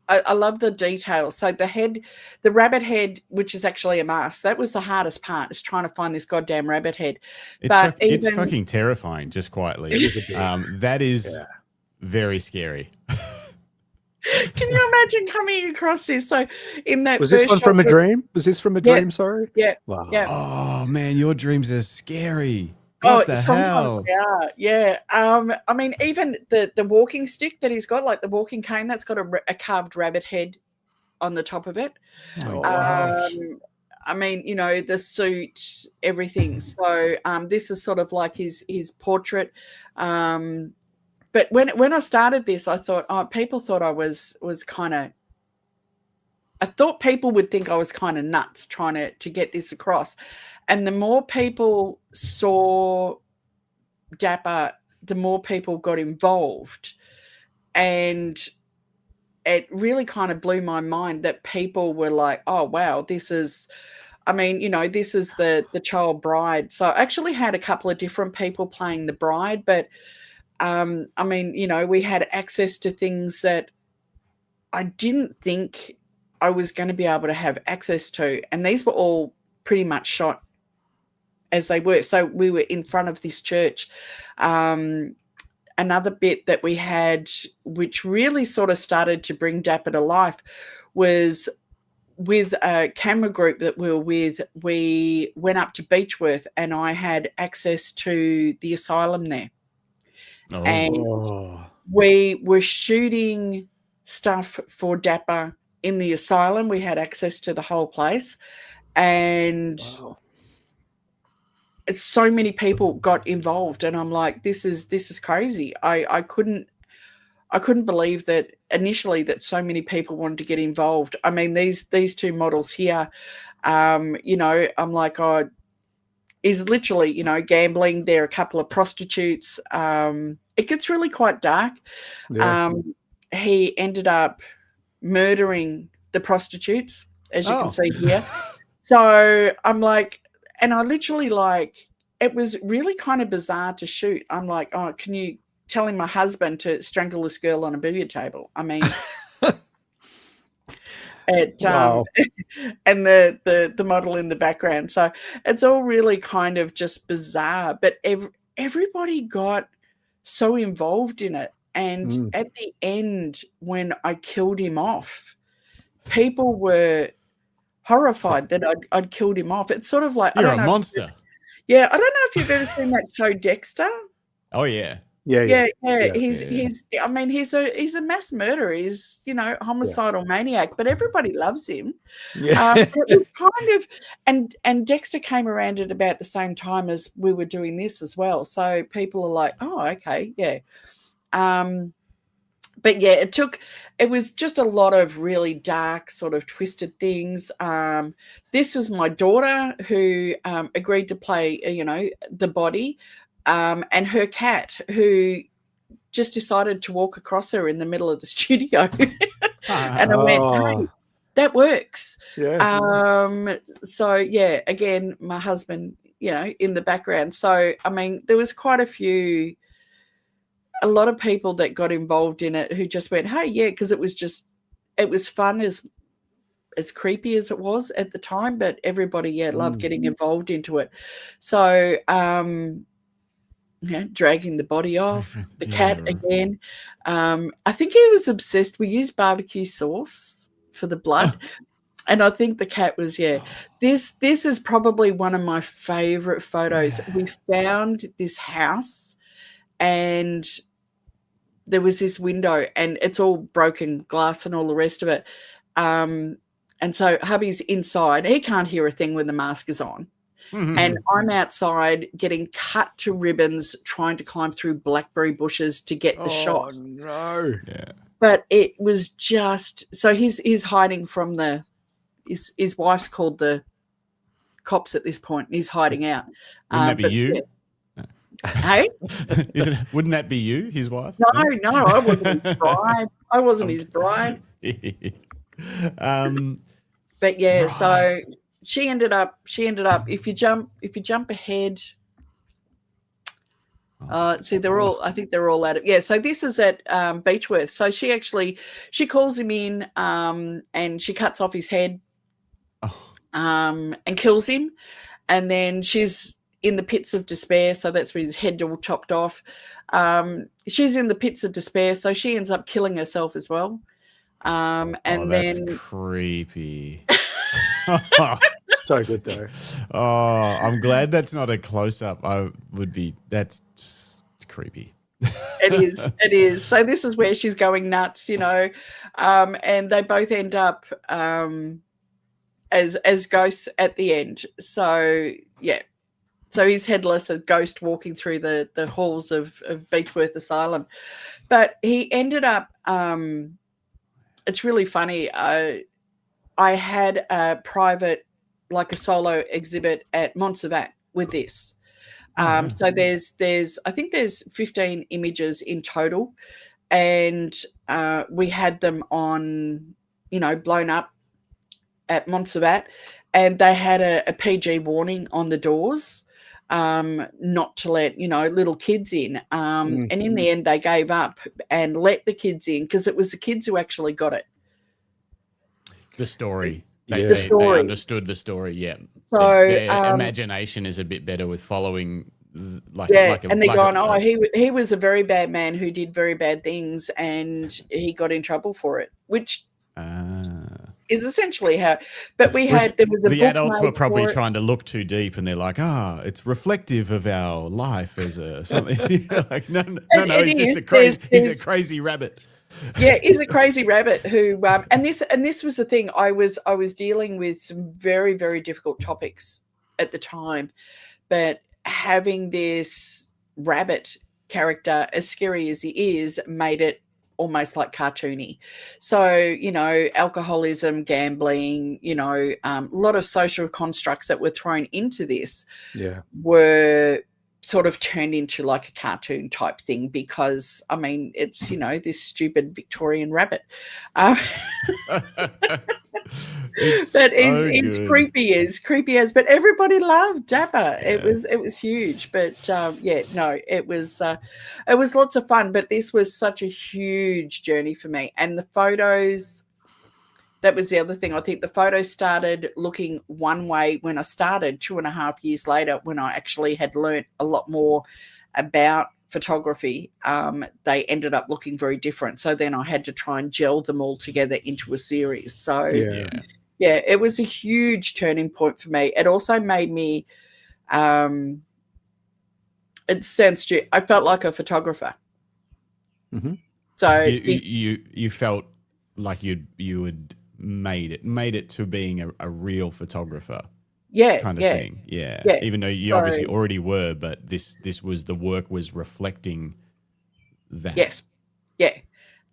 I love the details. So the rabbit head, which is actually a mask, that was the hardest part, is trying to find this goddamn rabbit head. It's fucking terrifying, just quietly. That is very scary. Can you imagine coming across this? So in that was this one from a dream? Was this from a dream? Yes. Sorry. Yeah. Wow. Yeah. Oh man, your dreams are scary. What the hell? Yeah. I mean, even the walking stick that he's got, like the walking cane, that's got a carved rabbit head on the top of it. Oh, I mean, the suit, everything. So this is sort of like his portrait. But when I started this, I thought, people thought I was kind of. I thought people would think I was kind of nuts trying to get this across. And the more people saw Dapper, the more people got involved. And it really kind of blew my mind that people were like, oh, wow, this is the child bride. So I actually had a couple of different people playing the bride, but we had access to things that I didn't think I was going to be able to have access to. And these were all pretty much shot as they were. So we were in front of this church. Another bit that we had, which really sort of started to bring Dapper to life, was with a camera group that we were with. We went up to Beechworth and I had access to the asylum there. Oh. And we were shooting stuff for Dapper in the asylum. We had access to the whole place, and so many people got involved. And I'm like, this is crazy. I couldn't believe that initially that so many people wanted to get involved. I mean, these two models here, I'm like, is literally, gambling. There are a couple of prostitutes. It gets really quite dark. Yeah. He ended up murdering the prostitutes, as you can see here. So I'm like, and I literally it was really kind of bizarre to shoot. I'm like, oh, can you tell my husband to strangle this girl on a billiard table? I mean, Wow. and the model in the background. So it's all really kind of just bizarre, but everybody got so involved in it. And at the end, when I killed him off, people were horrified that I'd killed him off. It's sort of like, You're a monster. I don't know if you've ever seen that show Dexter. Oh yeah. Yeah. He's a mass murderer. He's homicidal maniac, but everybody loves him. Yeah. It was kind of, and Dexter came around at about the same time as we were doing this as well. So people are like, oh, okay, yeah. But yeah, it was just a lot of really dark, sort of twisted things. This was my daughter who agreed to play, the body. And her cat, who just decided to walk across her in the middle of the studio. And I went, hey, that works. Yeah. So, yeah, again, my husband, in the background. So, I mean, there was quite a lot of people that got involved in it who just went, hey, yeah, because it was fun, as creepy as it was at the time, but everybody, loved getting involved into it. So, dragging the body off, the cat again. I think he was obsessed. We used barbecue sauce for the blood. And I think the cat was, this is probably one of my favorite photos. We found this house and there was this window and it's all broken glass and all the rest of it. And so hubby's inside. He can't hear a thing when the mask is on. Mm-hmm. And I'm outside getting cut to ribbons trying to climb through blackberry bushes to get the shot. Oh, no. Yeah. But it was just, so he's hiding from his wife's called the cops at this point. And he's hiding out. Wouldn't that be you? Yeah. Hey? Wouldn't that be you, his wife? No, I wasn't his bride. I wasn't his bride. But yeah, right. So she ended up. If you jump ahead, see, they're all. I think they're all at it. Yeah. So this is at Beechworth. So she calls him in, and she cuts off his head, and kills him, and then she's in the pits of despair. So that's where his head all chopped off. She's in the pits of despair, so she ends up killing herself as well. And that's then creepy. So good though. Oh, I'm glad that's not a close up. That's just creepy. It is. So this is where she's going nuts, and they both end up as ghosts at the end. So yeah. So he's headless, a ghost walking through the halls of Beechworth Asylum. But he ended up, it's really funny. I had a private, like a solo exhibit at Montserrat with this. So I think there's 15 images in total. And we had them on, blown up at Montserrat. And they had a PG warning on the doors. Not to let little kids in, and in the end they gave up and let the kids in because it was the kids who actually got it. The story, They understood the story. Yeah, so their imagination is a bit better with following. And they're going, he was a very bad man who did very bad things, and he got in trouble for it, which. Is essentially how, but there was a the book adults were probably for trying to look too deep, and they're like, it's reflective of our life as a something. Like, no, he's just he's a crazy rabbit. Yeah, he's a crazy rabbit who, and this was the thing. I was dealing with some very, very difficult topics at the time, but having this rabbit character, as scary as he is, made it almost like cartoony. So, alcoholism, gambling, a lot of social constructs that were thrown into this were sort of turned into like a cartoon type thing because, it's, this stupid Victorian rabbit. It's creepy as, but everybody loved Dapper. Yeah. It was huge, but it was lots of fun. But this was such a huge journey for me, and the photos. That was the other thing. I think the photos started looking one way when I started 2.5 years later, when I actually had learnt a lot more about photography. They ended up looking very different. So then I had to try and gel them all together into a series. So yeah, it was a huge turning point for me. It also made me, it sounds stupid, I felt like a photographer. Mm-hmm. So you felt like you had made it to being a real photographer. Yeah. Kind of thing. Yeah. Even though you obviously already were, but this was, the work was reflecting that. Yes. Yeah.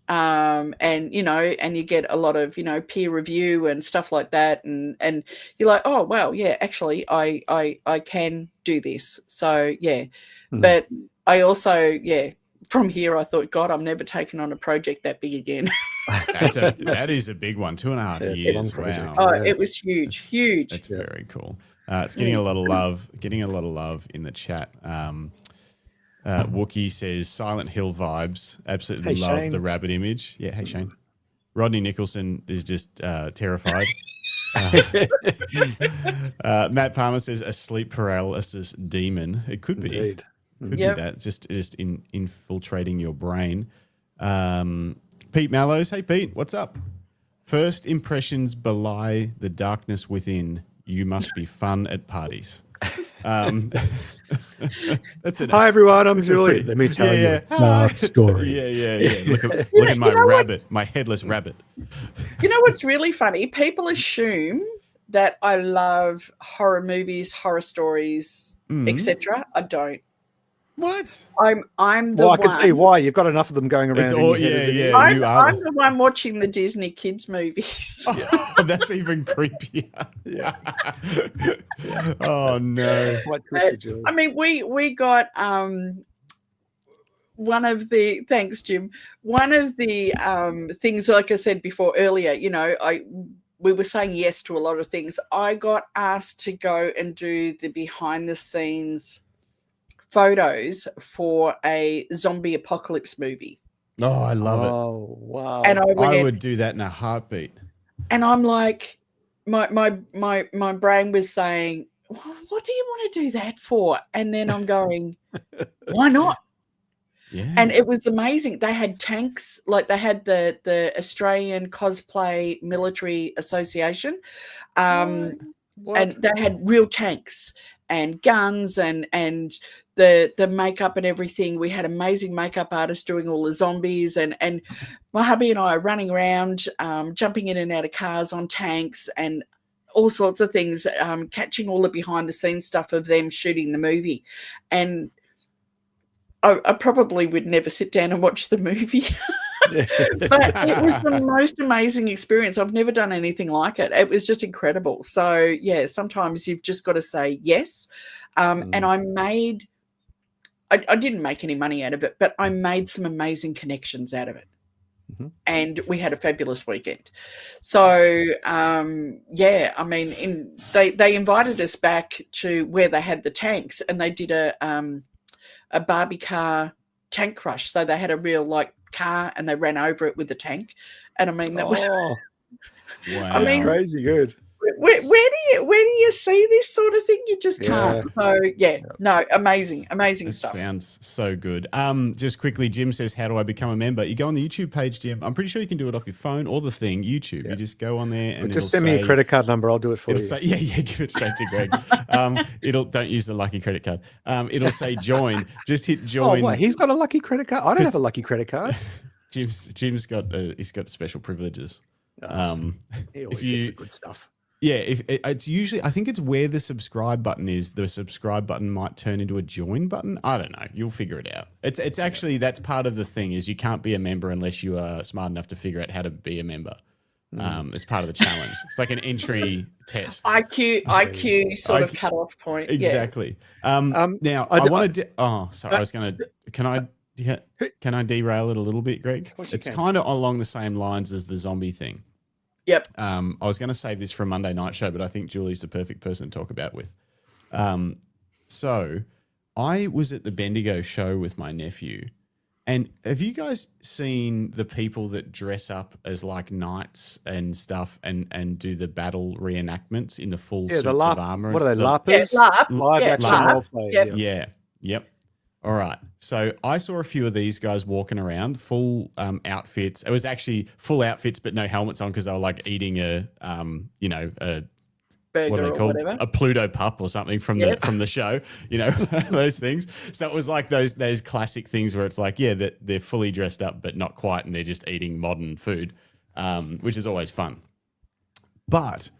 And you get a lot of peer review and stuff like that, and you're like, oh wow, yeah, actually I can do this. So but I also from here I thought, God, I'm never taking on a project that big again. That is a big one. 2.5 years. Wow. Oh, it was huge. That's very cool. It's getting a lot of love. In the chat. Wookie says Silent Hill vibes. Absolutely love Shane. The rabbit image. Yeah, hey Shane. Rodney Nicholson is just terrified. Matt Palmer says a sleep paralysis demon. It could be. Indeed. Could be that. Just infiltrating your brain. Pete Mallows. Hey Pete, what's up? First impressions belie the darkness within. You must be fun at parties. That's it. Hi everyone, I'm Julie. Let me tell you a dark story. Yeah. Look at my rabbit, my headless rabbit. You know what's really funny? People assume that I love horror movies, horror stories, etc. I don't. What? I'm the Well, I one. can see why. You've got enough of them going around. It's in all- your head yeah, as it is. yeah. I'm the one watching the Disney kids movies. Oh, that's even creepier. Yeah. Oh no. It's quite twisted, Julie. I mean, we got one of the thanks, Jim. One of the things, like I said before earlier, you know, we were saying yes to a lot of things. I got asked to go and do the behind the scenes photos for a zombie apocalypse movie. Oh, I love it. Oh wow. And I would do that in a heartbeat. And I'm like, my brain was saying, what do you want to do that for? And then I'm going, why not? Yeah. And it was amazing. They had tanks, like they had the Australian Cosplay Military Association, What? and they had real tanks and guns and the makeup and everything. We had amazing makeup artists doing all the zombies, and my hubby and I are running around, jumping in and out of cars on tanks and all sorts of things, catching all the behind the scenes stuff of them shooting the movie. And I probably would never sit down and watch the movie. But it was the most amazing experience. I've never done anything like it. It was just incredible. So, yeah, sometimes you've just got to say yes. And I didn't make any money out of it, but I made some amazing connections out of it. Mm-hmm. And we had a fabulous weekend. So, yeah, I mean, they invited us back to where they had the tanks, and they did a Barbie car tank crush. So they had a real car and they ran over it with the tank. And I mean, that was Wow. I mean, crazy good. where do you see this sort of thing? You just can't. So no, amazing It stuff. sounds so good. Just quickly, Jim says, how do I become a member? You go on the YouTube page, Jim. I'm pretty sure you can do it off your phone or the thing, YouTube. You just go on there and Just send me a credit card number. I'll do it for you. Yeah, give it straight to Greg. Don't use the lucky credit card. It'll say join. Just hit join. Oh, wait, he's got a lucky credit card. I don't have a lucky credit card. Jim's got he's got special privileges. He always gets the good stuff. Yeah, it's usually, I think it's where the subscribe button is. The subscribe button might turn into a join button. I don't know. You'll figure it out. It's actually, that's part of the thing, is you can't be a member unless you are smart enough to figure out how to be a member. It's part of the challenge. It's like an entry test. IQ sort of cutoff point. Exactly. Now I want to. Sorry. I was going to. Can I derail it a little bit, Greg? It's kind of along the same lines as the zombie thing. Yep. I was going to save this for a Monday night show, but I think Julie's the perfect person to talk about with. So I was at the Bendigo show with my nephew. And have you guys seen the people that dress up as like knights and stuff and do the battle reenactments in the full suits of armor? What are they, LARPers? Yeah, LARP. Live action LARP. role play. Yep. Yep. All right. So I saw a few of these guys walking around, full outfits. It was actually full outfits, but no helmets on because they were like eating a Burger what are they or called? whatever. A Pluto pup or something from the show, those things. So it was like those classic things where it's like, that they're fully dressed up, but not quite, and they're just eating modern food, which is always fun. But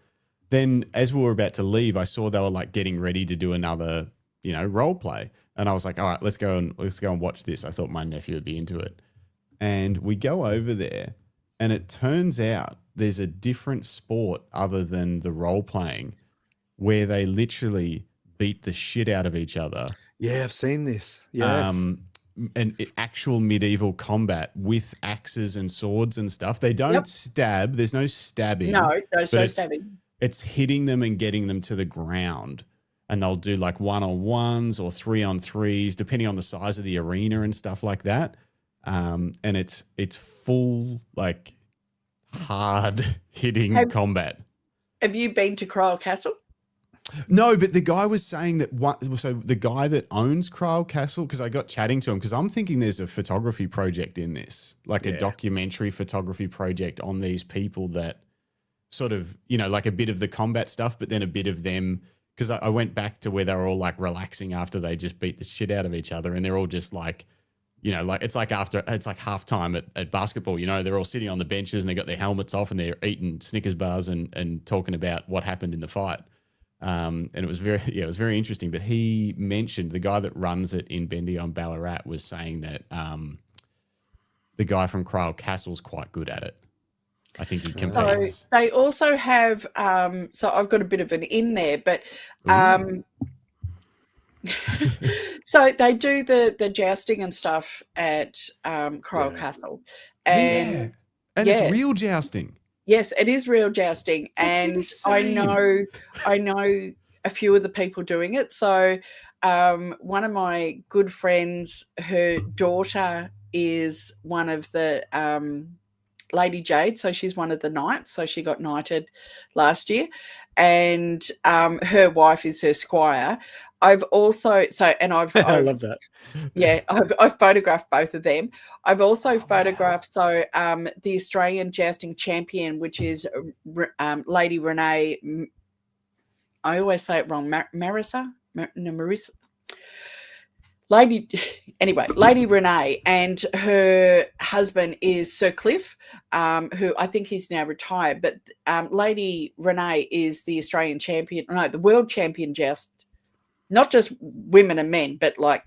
then as we were about to leave, I saw they were like getting ready to do another, role play. And I was like, all right, let's go and watch this. I thought my nephew would be into it. And we go over there, and it turns out there's a different sport other than the role playing where they literally beat the shit out of each other. Yeah, I've seen this. Yes. Actual medieval combat with axes and swords and stuff. They don't stab. There's no stabbing. No stabbing. It's hitting them and getting them to the ground. And they'll do like 1-on-1s or 3-on-3s, depending on the size of the arena and stuff like that. And it's full, like, hard hitting combat. Have you been to Cryle Castle? No, but the guy was saying that so the guy that owns Cryle Castle, because I got chatting to him, because I'm thinking there's a photography project in this, like a documentary photography project on these people that sort of, you know, like a bit of the combat stuff, but then a bit of them, because I went back to where they were all like relaxing after they just beat the shit out of each other, and they're all just like, you know, like it's like halftime at basketball, you know, they're all sitting on the benches and they got their helmets off and they're eating Snickers bars and talking about what happened in the fight. And it was very interesting. But he mentioned the guy that runs it in Bendy on Ballarat was saying that the guy from Cryle Castle's quite good at it. I think he competes. So they also have, so I've got a bit of an in there, but so they do the jousting and stuff at Cryle Castle. And it's real jousting. Yes, it is real jousting. That's and insane. I know a few of the people doing it. So one of my good friends, her daughter is one of the Lady Jade, so she's one of the knights. So she got knighted last year, and her wife is her squire. I've also I love that. Yeah, I've photographed both of them. I've also photographed the Australian jousting champion, which is Lady Renee. I always say it wrong. Marissa. Lady Renee, and her husband is Sir Cliff, who I think he's now retired. But Lady Renee is the Australian champion, the world champion joust, not just women and men, but like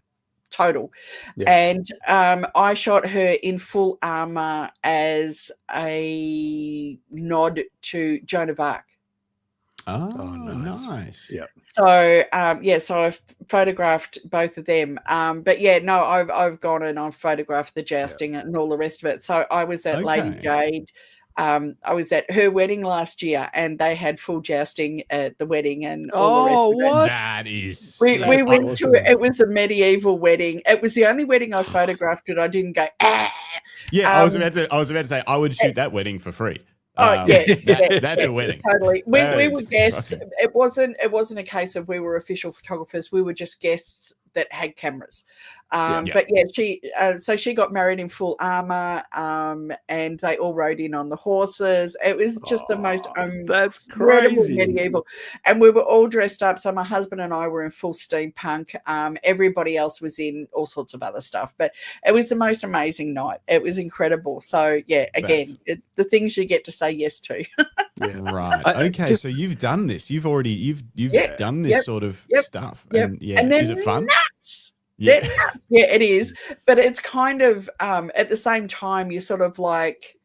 total. Yeah. And I shot her in full armor as a nod to Joan of Arc. Oh, nice. Yeah. So so I've photographed both of them. But yeah, no, I've gone and I've photographed the jousting and all the rest of it. So I was at Lady Jade. I was at her wedding last year, and they had full jousting at the wedding and all the rest of it. What? That is we went to it. It was a medieval wedding. It was the only wedding I photographed that I didn't go, ah. Yeah, I was about to say I would shoot that wedding for free. That's a wedding. Totally. We were guests. It wasn't a case of we were official photographers. We were just guests that had cameras. But she got married in full armor, and they all rode in on the horses. It was just the most that's crazy medieval, and we were all dressed up. So my husband and I were in full steampunk. Everybody else was in all sorts of other stuff, but it was the most amazing night. It was incredible. So the things you get to say yes to. Right. Okay. So you've done this. You've done this sort of stuff. And and then is it fun? Nuts. Yeah, it is. But it's kind of at the same time, you're sort of like,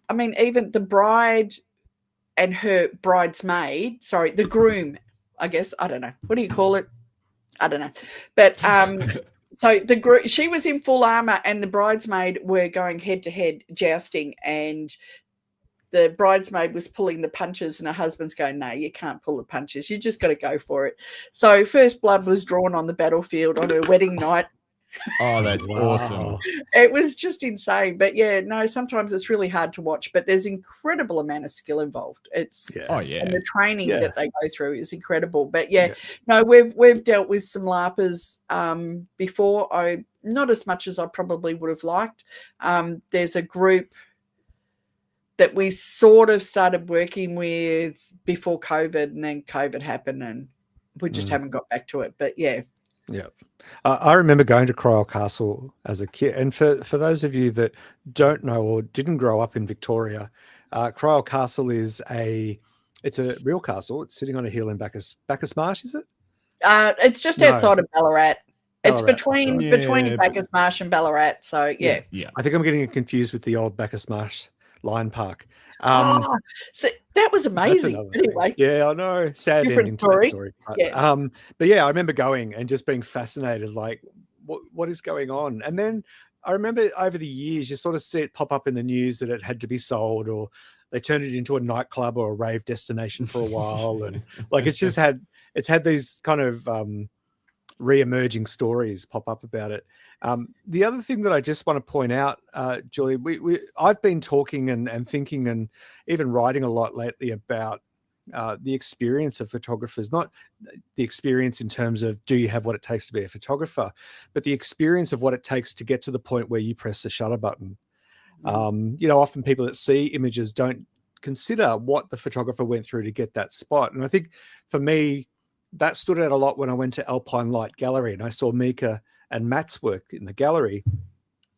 I mean, even the bride and her bridesmaid, the groom, I guess, I don't know. What do you call it? I don't know. But so she was in full armor, and the bridesmaid were going head to head jousting, and the bridesmaid was pulling the punches, and her husband's going, no, you can't pull the punches. You just got to go for it. So first blood was drawn on the battlefield on her wedding night. Oh, that's awesome. It was just insane. But sometimes it's really hard to watch, but there's incredible amount of skill involved. It's and the training that they go through is incredible. But we've dealt with some LARPers before. Not as much as I probably would have liked. There's a group that we sort of started working with before COVID, and then COVID happened, and we just haven't got back to it. But yeah. I remember going to Cryle Castle as a kid, and for those of you that don't know or didn't grow up in Victoria, Cryle Castle is it's a real castle. It's sitting on a hill in Bacchus Marsh, is it? It's just outside of Ballarat. It's between Bacchus Marsh and Ballarat. So yeah. I think I'm getting it confused with the old Bacchus Marsh Lion Park. So that was amazing. Anyway, I know. Sad ending to that story. But I remember going and just being fascinated, like what is going on. And then I remember over the years, you sort of see it pop up in the news that it had to be sold, or they turned it into a nightclub or a rave destination for a while, and like it's had these kind of re-emerging stories pop up about it. The other thing that I just want to point out, Julie, I've been talking and thinking and even writing a lot lately about the experience of photographers, not the experience in terms of do you have what it takes to be a photographer, but the experience of what it takes to get to the point where you press the shutter button. Often people that see images don't consider what the photographer went through to get that spot. And I think for me, that stood out a lot when I went to Alpine Light Gallery and I saw Mika and Matt's work in the gallery.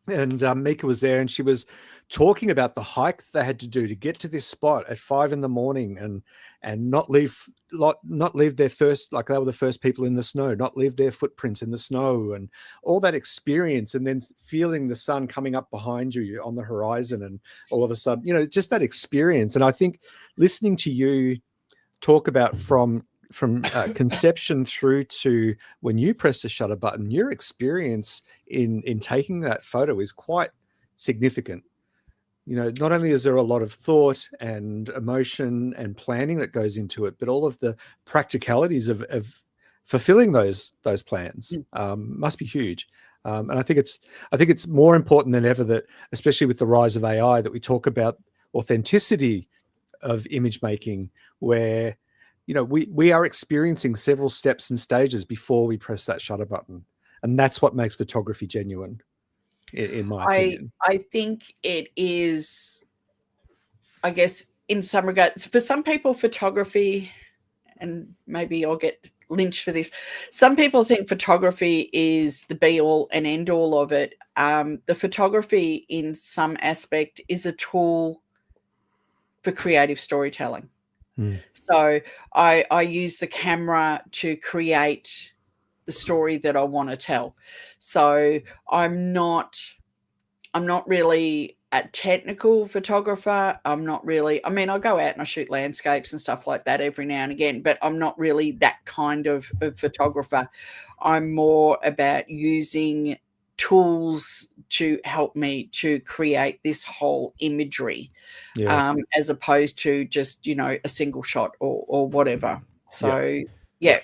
And Mika was there and she was talking about the hike they had to do to get to this spot at 5 a.m. and not leave their first, like they were the first people in the snow, not leave their footprints in the snow, and all that experience, and then feeling the sun coming up behind you on the horizon, and all of a sudden, just that experience. And I think listening to you talk about from conception through to when you press the shutter button, your experience in taking that photo is quite significant. Not only is there a lot of thought and emotion and planning that goes into it, but all of the practicalities of fulfilling those plans must be huge. And I think it's more important than ever that, especially with the rise of AI, that we talk about authenticity of image making, where we are experiencing several steps and stages before we press that shutter button, and that's what makes photography genuine. In my opinion, I think it is, I guess, in some regards, for some people, photography, and maybe I'll get lynched for this, some people think photography is the be all and end all of it. The photography in some aspect is a tool for creative storytelling. So I use the camera to create the story that I want to tell. So I'm not really a technical photographer. I go out and I shoot landscapes and stuff like that every now and again, but I'm not really that kind of photographer. I'm more about using tools to help me to create this whole imagery, as opposed to just, a single shot or whatever. So, yeah.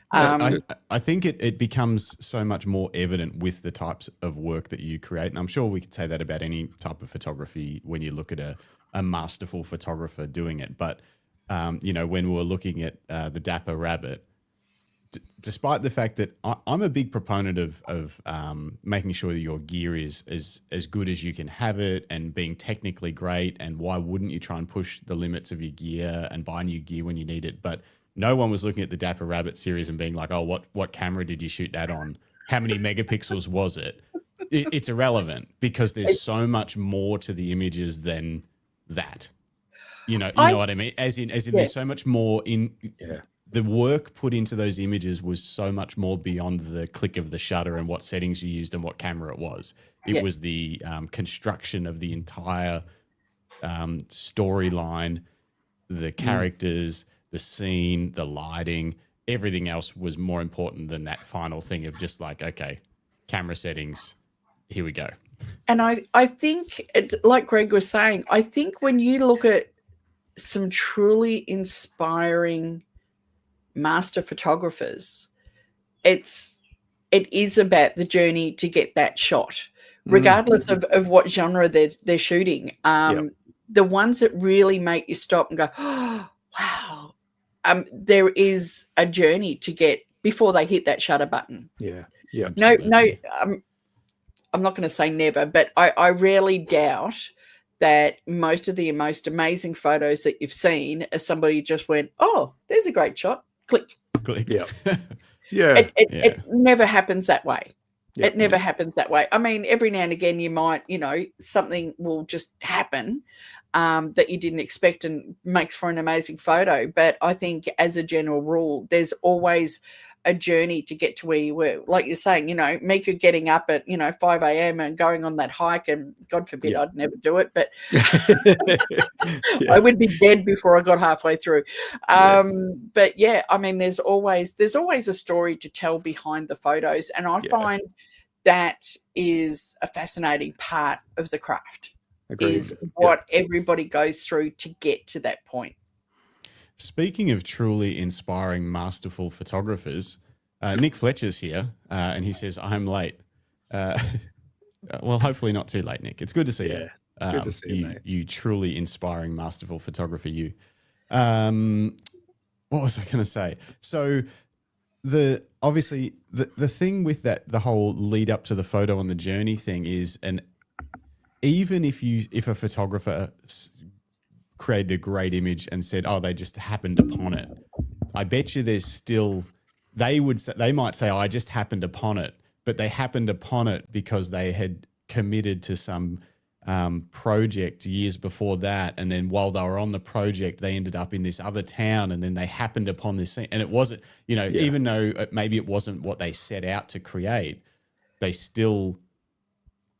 I think it becomes so much more evident with the types of work that you create. And I'm sure we could say that about any type of photography when you look at a masterful photographer doing it. But, when we were looking at the Dapper Rabbit, despite the fact that I'm a big proponent of making sure that your gear is as good as you can have it and being technically great. And why wouldn't you try and push the limits of your gear and buy new gear when you need it? But no one was looking at the Dapper Rabbit series and being like, oh, what camera did you shoot that on? How many megapixels was it? It's irrelevant because there's so much more to the images than that. You know what I mean? As in there's so much more in the work put into those images was so much more beyond the click of the shutter and what settings you used and what camera it was. It was the construction of the entire storyline, the characters, the scene, the lighting, everything else was more important than that final thing of just like, okay, camera settings, here we go. And I think, like Greg was saying, I think when you look at some truly inspiring master photogrophers, it is about the journey to get that shot, regardless of what genre they're shooting. The ones that really make you stop and go, oh, wow. There is a journey to get before they hit that shutter button. Yeah. No, I'm not going to say never, but I rarely doubt that most of the most amazing photos that you've seen as somebody just went, oh, there's a great shot. Click. Yeah. It never happens that way. It never happens that way. I mean, every now and again you might, something will just happen that you didn't expect and makes for an amazing photo. But I think as a general rule, there's always a journey to get to where you were. Like you're saying, Mika getting up at, 5 a.m. and going on that hike, and God forbid I'd never do it, but I would be dead before I got halfway through. But I mean, there's always a story to tell behind the photos. And I find that is a fascinating part of the craft. Agreed. Is what everybody goes through to get to that point. Speaking of truly inspiring, masterful photographers, Nick Fletcher's here, and he says, I'm late. Well, hopefully not too late, Nick. It's good to see you. Good to see you, mate. You truly inspiring, masterful photographer, you. What was I going to say? So the thing with that, the whole lead up to the photo on the journey thing is, and even if a photographer created a great image and said, oh, they just happened upon it, I bet you there's still, they might say, oh, I just happened upon it, but they happened upon it because they had committed to some project years before that, and then while they were on the project they ended up in this other town, and then they happened upon this scene, and it wasn't, even though maybe it wasn't what they set out to create, they still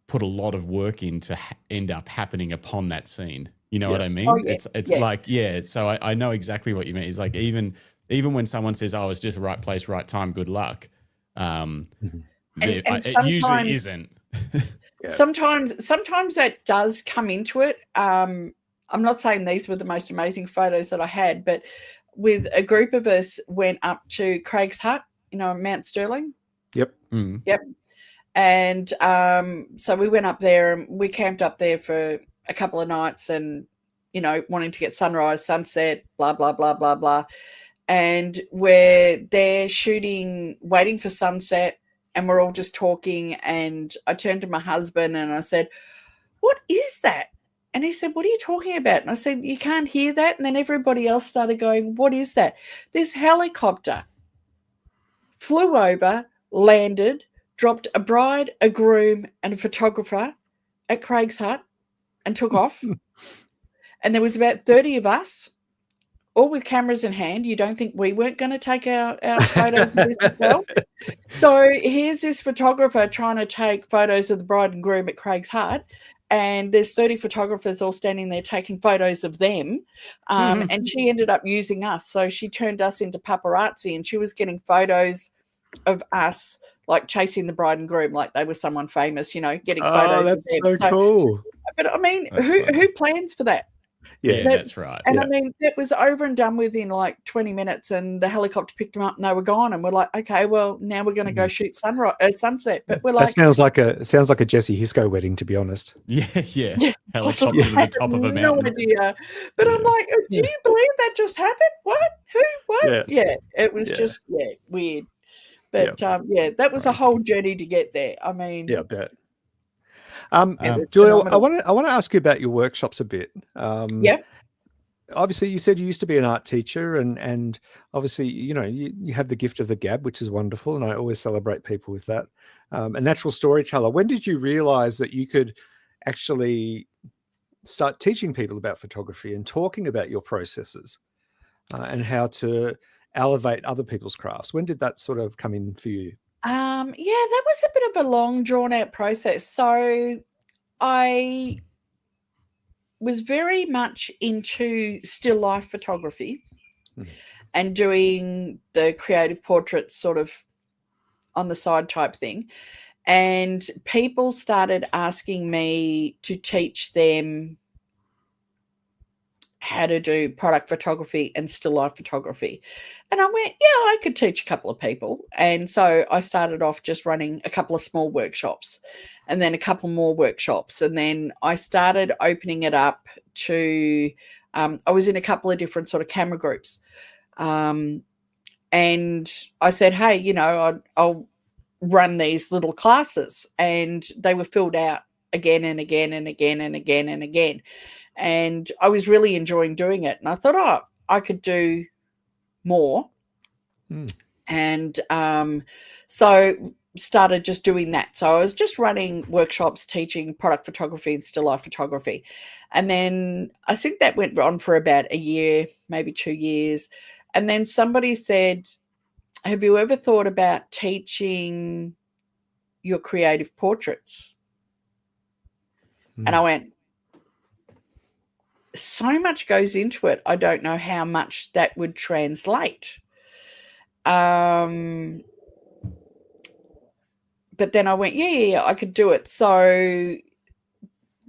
put a lot of work in to end up happening upon that scene. You know what I mean? It's like, so I know exactly what you mean. It's like even when someone says, oh, it's just right place, right time, good luck, it usually isn't. Yeah. Sometimes that does come into it. I'm not saying these were the most amazing photos that I had, but with a group of us went up to Craig's Hut, Mount Sterling. Yep. Mm. Yep. And so we went up there and we camped up there for a couple of nights, and, wanting to get sunrise, sunset, blah, blah, blah, blah, blah. And we're there shooting, waiting for sunset. And we're all just talking, and I turned to my husband and I said, what is that? And he said, what are you talking about? And I said, you can't hear that? And then everybody else started going, what is that? This helicopter flew over, landed, dropped a bride, a groom, and a photographer at Craig's Hut and took off. And there was about 30 of us, all with cameras in hand. You don't think we weren't going to take our photos of this as well? So here's this photographer trying to take photos of the bride and groom at Craig's Hut, and there's 30 photographers all standing there taking photos of them. And she ended up using us. So she turned us into paparazzi, and she was getting photos of us, like chasing the bride and groom like they were someone famous, getting photos. Oh, that's so cool. But I mean, who plans for that? Yeah, that's right. And I mean, that was over and done with in like 20 minutes, and the helicopter picked them up and they were gone. And we're like, okay, well, now we're going to go shoot sunset. But we're like, that sounds like a Jesse Hisco wedding, to be honest. Yeah. Helicopter to the top of a mountain. No idea. But I'm like, do you believe that just happened? What? Who? What? Yeah, it was just weird. But that was a whole journey to get there. I mean, yeah, I bet. Julie, I want to ask you about your workshops a bit. Obviously, you said you used to be an art teacher, and obviously, you have the gift of the gab, which is wonderful, and I always celebrate people with that. A natural storyteller. When did you realize that you could actually start teaching people about photography and talking about your processes and how to elevate other people's crafts? When did that sort of come in for you? That was a bit of a long, drawn-out process. So I was very much into still life photography and doing the creative portraits sort of on the side type thing. And people started asking me to teach them how to do product photography and still life photography. And I went, I could teach a couple of people. And so I started off just running a couple of small workshops, and then a couple more workshops. And then I started opening it up to, I was in a couple of different sort of camera groups. And I said, hey, I'll run these little classes. And they were filled out again and again and again and again and again. And I was really enjoying doing it. And I thought, I could do more. And so started just doing that. So I was just running workshops, teaching product photography and still life photography. And then I think that went on for about a year, maybe 2 years. And then somebody said, have you ever thought about teaching your creative portraits? And I went, so much goes into it. I don't know how much that would translate. But then I went, yeah, I could do it. So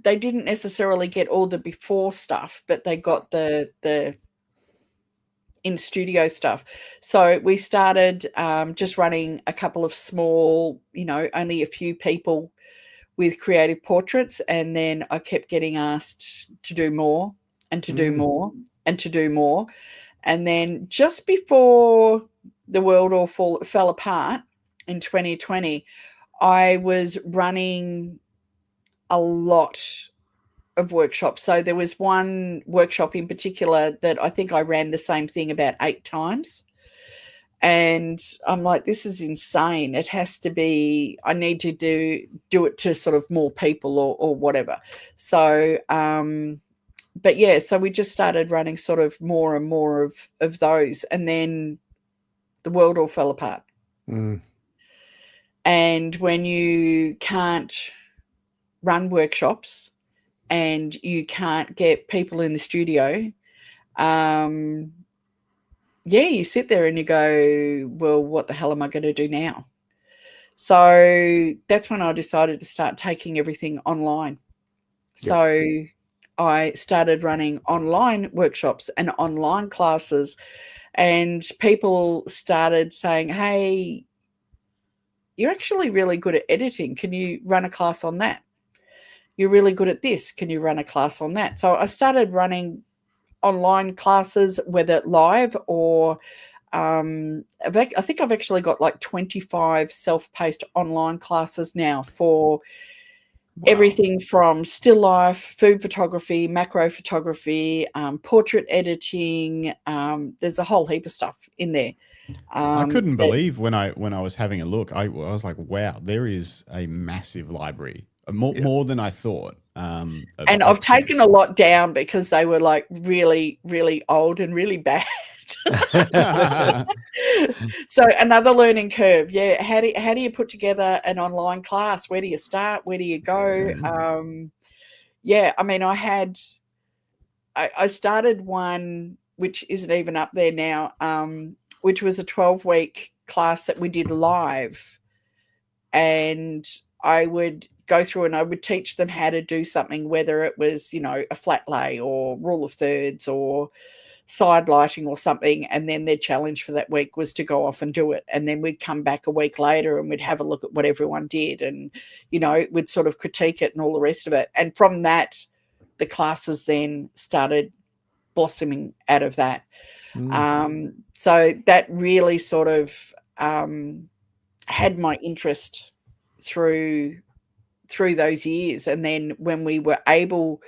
they didn't necessarily get all the before stuff, but they got the in studio stuff. So we started just running a couple of small, only a few people with creative portraits. And then I kept getting asked to do more and to do more and to do more. And then just before the world all fell apart in 2020, I was running a lot of workshops. So there was one workshop in particular that I think I ran the same thing about 8 times. And I'm like, this is insane. It has to be, I need to do it to sort of more people or whatever. So, but yeah, so we just started running sort of more and more of those. And then the world all fell apart. Mm. And when you can't run workshops and you can't get people in the studio, you sit there and you go, well, what the hell am I going to do now? So that's when I decided to start taking everything online. Yep. So I started running online workshops and online classes, and people started saying, hey, you're actually really good at editing. Can you run a class on that? You're really good at this. Can you run a class on that? So I started running online classes, whether live or I think I've actually got like 25 self-paced online classes now for everything from still life, food photography, macro photography, portrait editing. There's a whole heap of stuff in there. I couldn't believe when I was having a look. I was like, wow, there is a massive library, more than I thought. And I've taken a lot down because they were like really, really old and really bad. So another learning curve. Yeah. How do you put together an online class? Where do you start? Where do you go? I mean, I started one, which isn't even up there now, which was a 12-week class that we did live. And I would go through and I would teach them how to do something, whether it was, a flat lay or rule of thirds or side lighting or something. And then their challenge for that week was to go off and do it. And then we'd come back a week later and we'd have a look at what everyone did. And, we'd sort of critique it and all the rest of it. And from that, the classes then started blossoming out of that. So that really sort of had my interest through those years. And then when we were able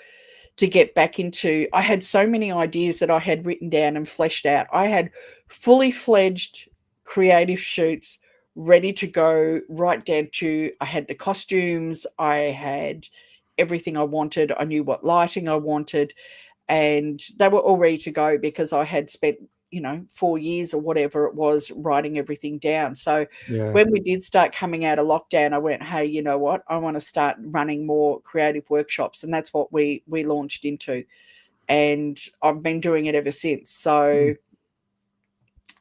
to get back into, I had so many ideas that I had written down and fleshed out. I had fully fledged creative shoots ready to go, right down to, I had the costumes, I had everything I wanted, I knew what lighting I wanted, and they were all ready to go because I had spent 4 years or whatever it was writing everything down. So when we did start coming out of lockdown, I went, hey, you know what? I want to start running more creative workshops. And that's what we launched into. And I've been doing it ever since. So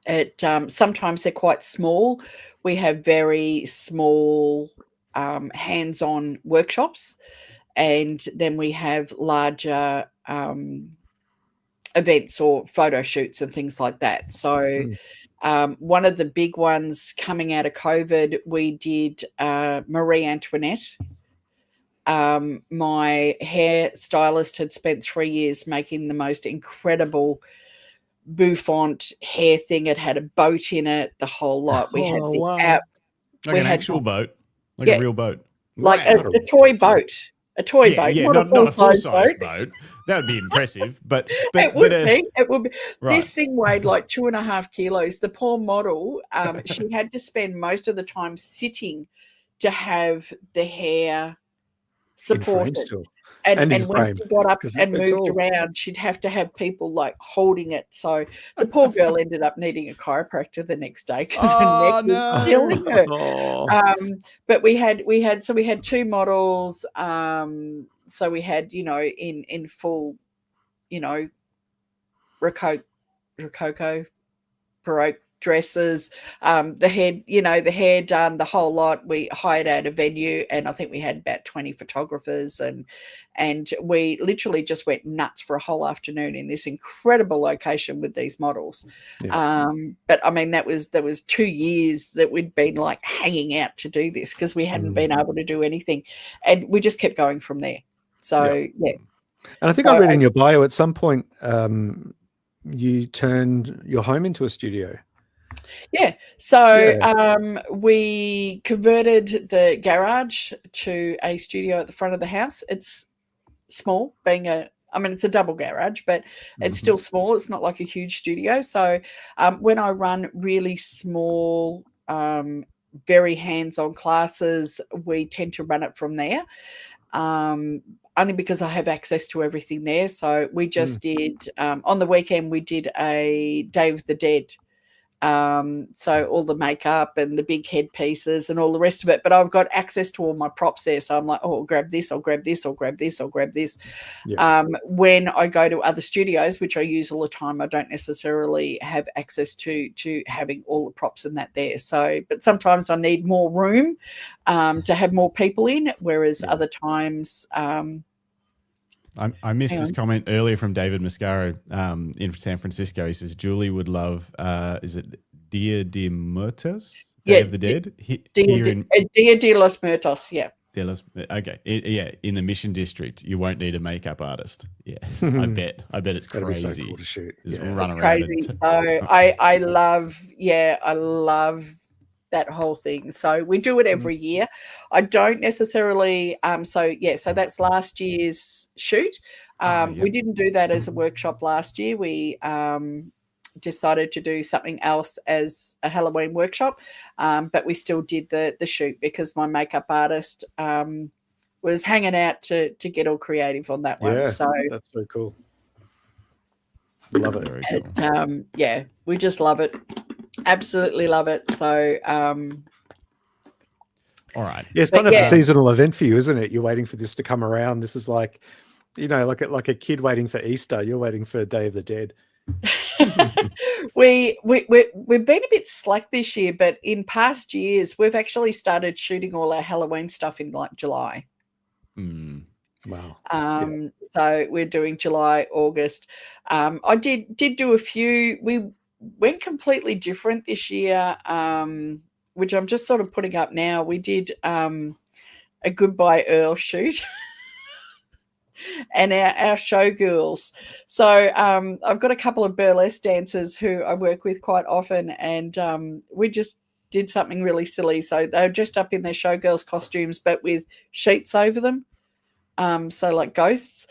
it sometimes they're quite small. We have very small hands-on workshops. And then we have larger events or photo shoots and things like that. So one of the big ones coming out of COVID, we did Marie Antoinette. My hair stylist had spent 3 years making the most incredible bouffant hair thing. It had a boat in it, the whole lot. We had the app. Like an actual boat, like a real boat. Like a toy boat. A toy boat, not a full-size boat. That would be impressive, but it would be. It would be. Right. This thing weighed like 2.5 kilos. The poor model, she had to spend most of the time sitting to have the hair supported. And when she got up and moved around, she'd have to have people like holding it. So the poor girl ended up needing a chiropractor the next day because her neck was killing her. But we had 2 models. So we had, in full, Rococo, Baroque dresses, the hair done, the whole lot. We hired out a venue, and I think we had about 20 photographers, and we literally just went nuts for a whole afternoon in this incredible location with these models. But I mean, that was 2 years that we'd been like hanging out to do this because we hadn't been able to do anything, and we just kept going from there. So and I think I read in your bio at some point you turned your home into a studio. Yeah. So we converted the garage to a studio at the front of the house. It's small, it's a double garage, but it's still small. It's not like a huge studio. So when I run really small, very hands-on classes, we tend to run it from there. Only because I have access to everything there. So we just did, on the weekend, we did a Day of the Dead. So all the makeup and the big headpieces and all the rest of it, but I've got access to all my props there. So I'm like, oh, I'll grab this, I'll grab this, I'll grab this, I'll grab this. Yeah. When I go to other studios, which I use all the time, I don't necessarily have access to having all the props and that there. So, but sometimes I need more room to have more people in, whereas other times I missed this comment earlier from David Mascaro in San Francisco. He says Julie would love, is it Dia de Muertos? Day of the Dead? Dia de los Muertos, yeah. Okay, in the Mission District, you won't need a makeup artist. Yeah, I bet it's crazy. That'd be so cool to shoot. Just run around. Crazy. So I love that whole thing. So we do it every year. I don't necessarily so that's last year's shoot. We didn't do that as a workshop last year. We decided to do something else as a Halloween workshop, but we still did the shoot because my makeup artist was hanging out to get all creative on that one. Yeah, so that's so cool. Love it. Very cool. We just love it. Absolutely love it. So all right. Yeah, it's kind of a seasonal event for you, isn't it? You're waiting for this to come around. This is like, like a kid waiting for Easter. You're waiting for Day of the Dead. We've been a bit slack this year, but in past years we've actually started shooting all our Halloween stuff in like July. Wow. So we're doing July, August. I did do a few. We went completely different this year, which I'm just sort of putting up now. We did a Goodbye Earl shoot. And our showgirls. So I've got a couple of burlesque dancers who I work with quite often, and we just did something really silly. So they were dressed up in their showgirls costumes, but with sheets over them. So like ghosts,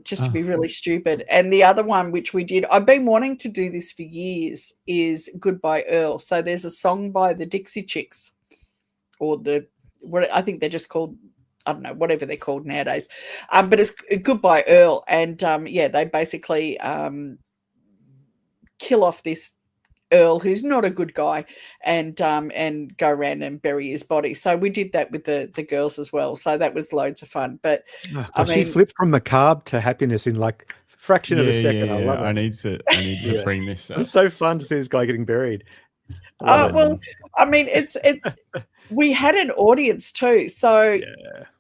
just to be really stupid. And the other one, which we did, I've been wanting to do this for years, is Goodbye Earl. So there's a song by the Dixie Chicks, or what I think they're just called, I don't know, whatever they're called nowadays. But it's Goodbye Earl. And they basically kill off this Earl, who's not a good guy, and go around and bury his body. So we did that with the girls as well. So that was loads of fun. But she flipped from macabre to happiness in like a fraction of a second. Yeah. I love it. I need to bring this up. It's so fun to see this guy getting buried. Well, I mean, it's we had an audience too. So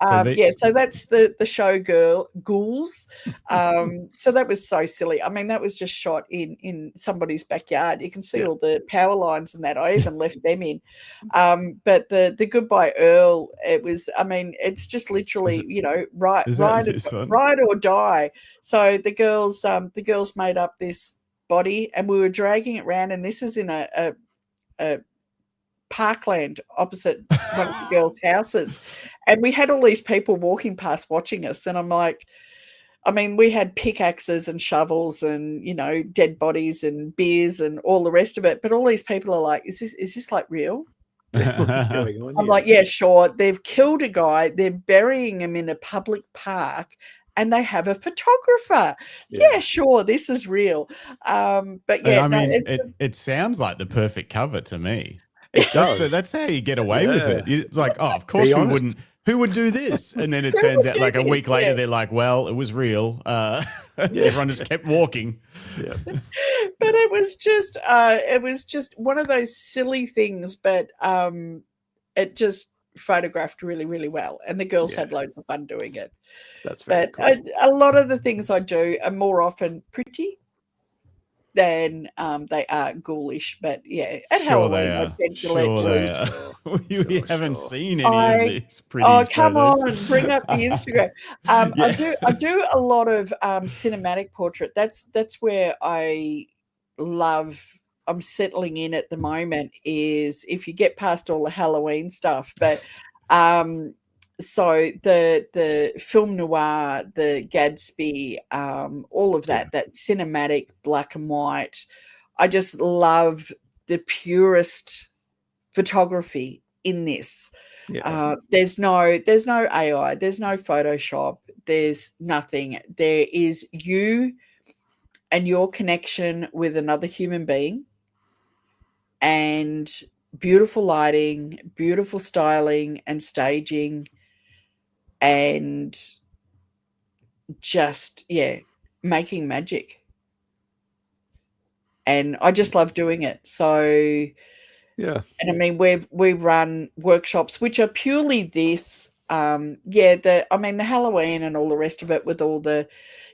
so that's the show ghouls. So that was so silly. I mean, that was just shot in somebody's backyard. You can see all the power lines and that. I even left them in. But the Goodbye Earl, it was, I mean, it's just literally, ride or die. So the girls made up this body, and we were dragging it around, and this is in a parkland opposite one of the girls' houses, and we had all these people walking past watching us, and I'm like, I mean, we had pickaxes and shovels and dead bodies and beers and all the rest of it, but all these people are like, is this like real? What's going on? I'm like, yeah, sure. They've killed a guy, they're burying him in a public park, and they have a photographer. Yeah, sure, this is real. But yeah, I mean, it sounds like the perfect cover to me. It does. That's how you get away with it. It's like, oh, of course we wouldn't. Who would do this? And then it turns out like a week later, they're like, well, it was real. Everyone just kept walking. Yeah. But it was just one of those silly things, but it just photographed really, really well. And the girls had loads of fun doing it. That's very cool. A lot of the things I do are more often pretty. than they are ghoulish. But yeah, at Sure they Halloween, I are. tend to let Sure they loose. are. We haven't seen any of I these oh pretties, come feathers. on, bring up the Instagram. Yeah. I do a lot of cinematic portrait. That's where I love. I'm settling in at the moment. Is if you get past all the Halloween stuff, but so the film noir, the Gadsby, all of that cinematic black and white. I just love the purest photography in this. There's no AI, there's no Photoshop, there's nothing. There is you and your connection with another human being, and beautiful lighting, beautiful styling and staging, and just making magic. And I just love doing it. So Yeah. And I mean, we run workshops which are purely this. The Halloween and all the rest of it, with all the,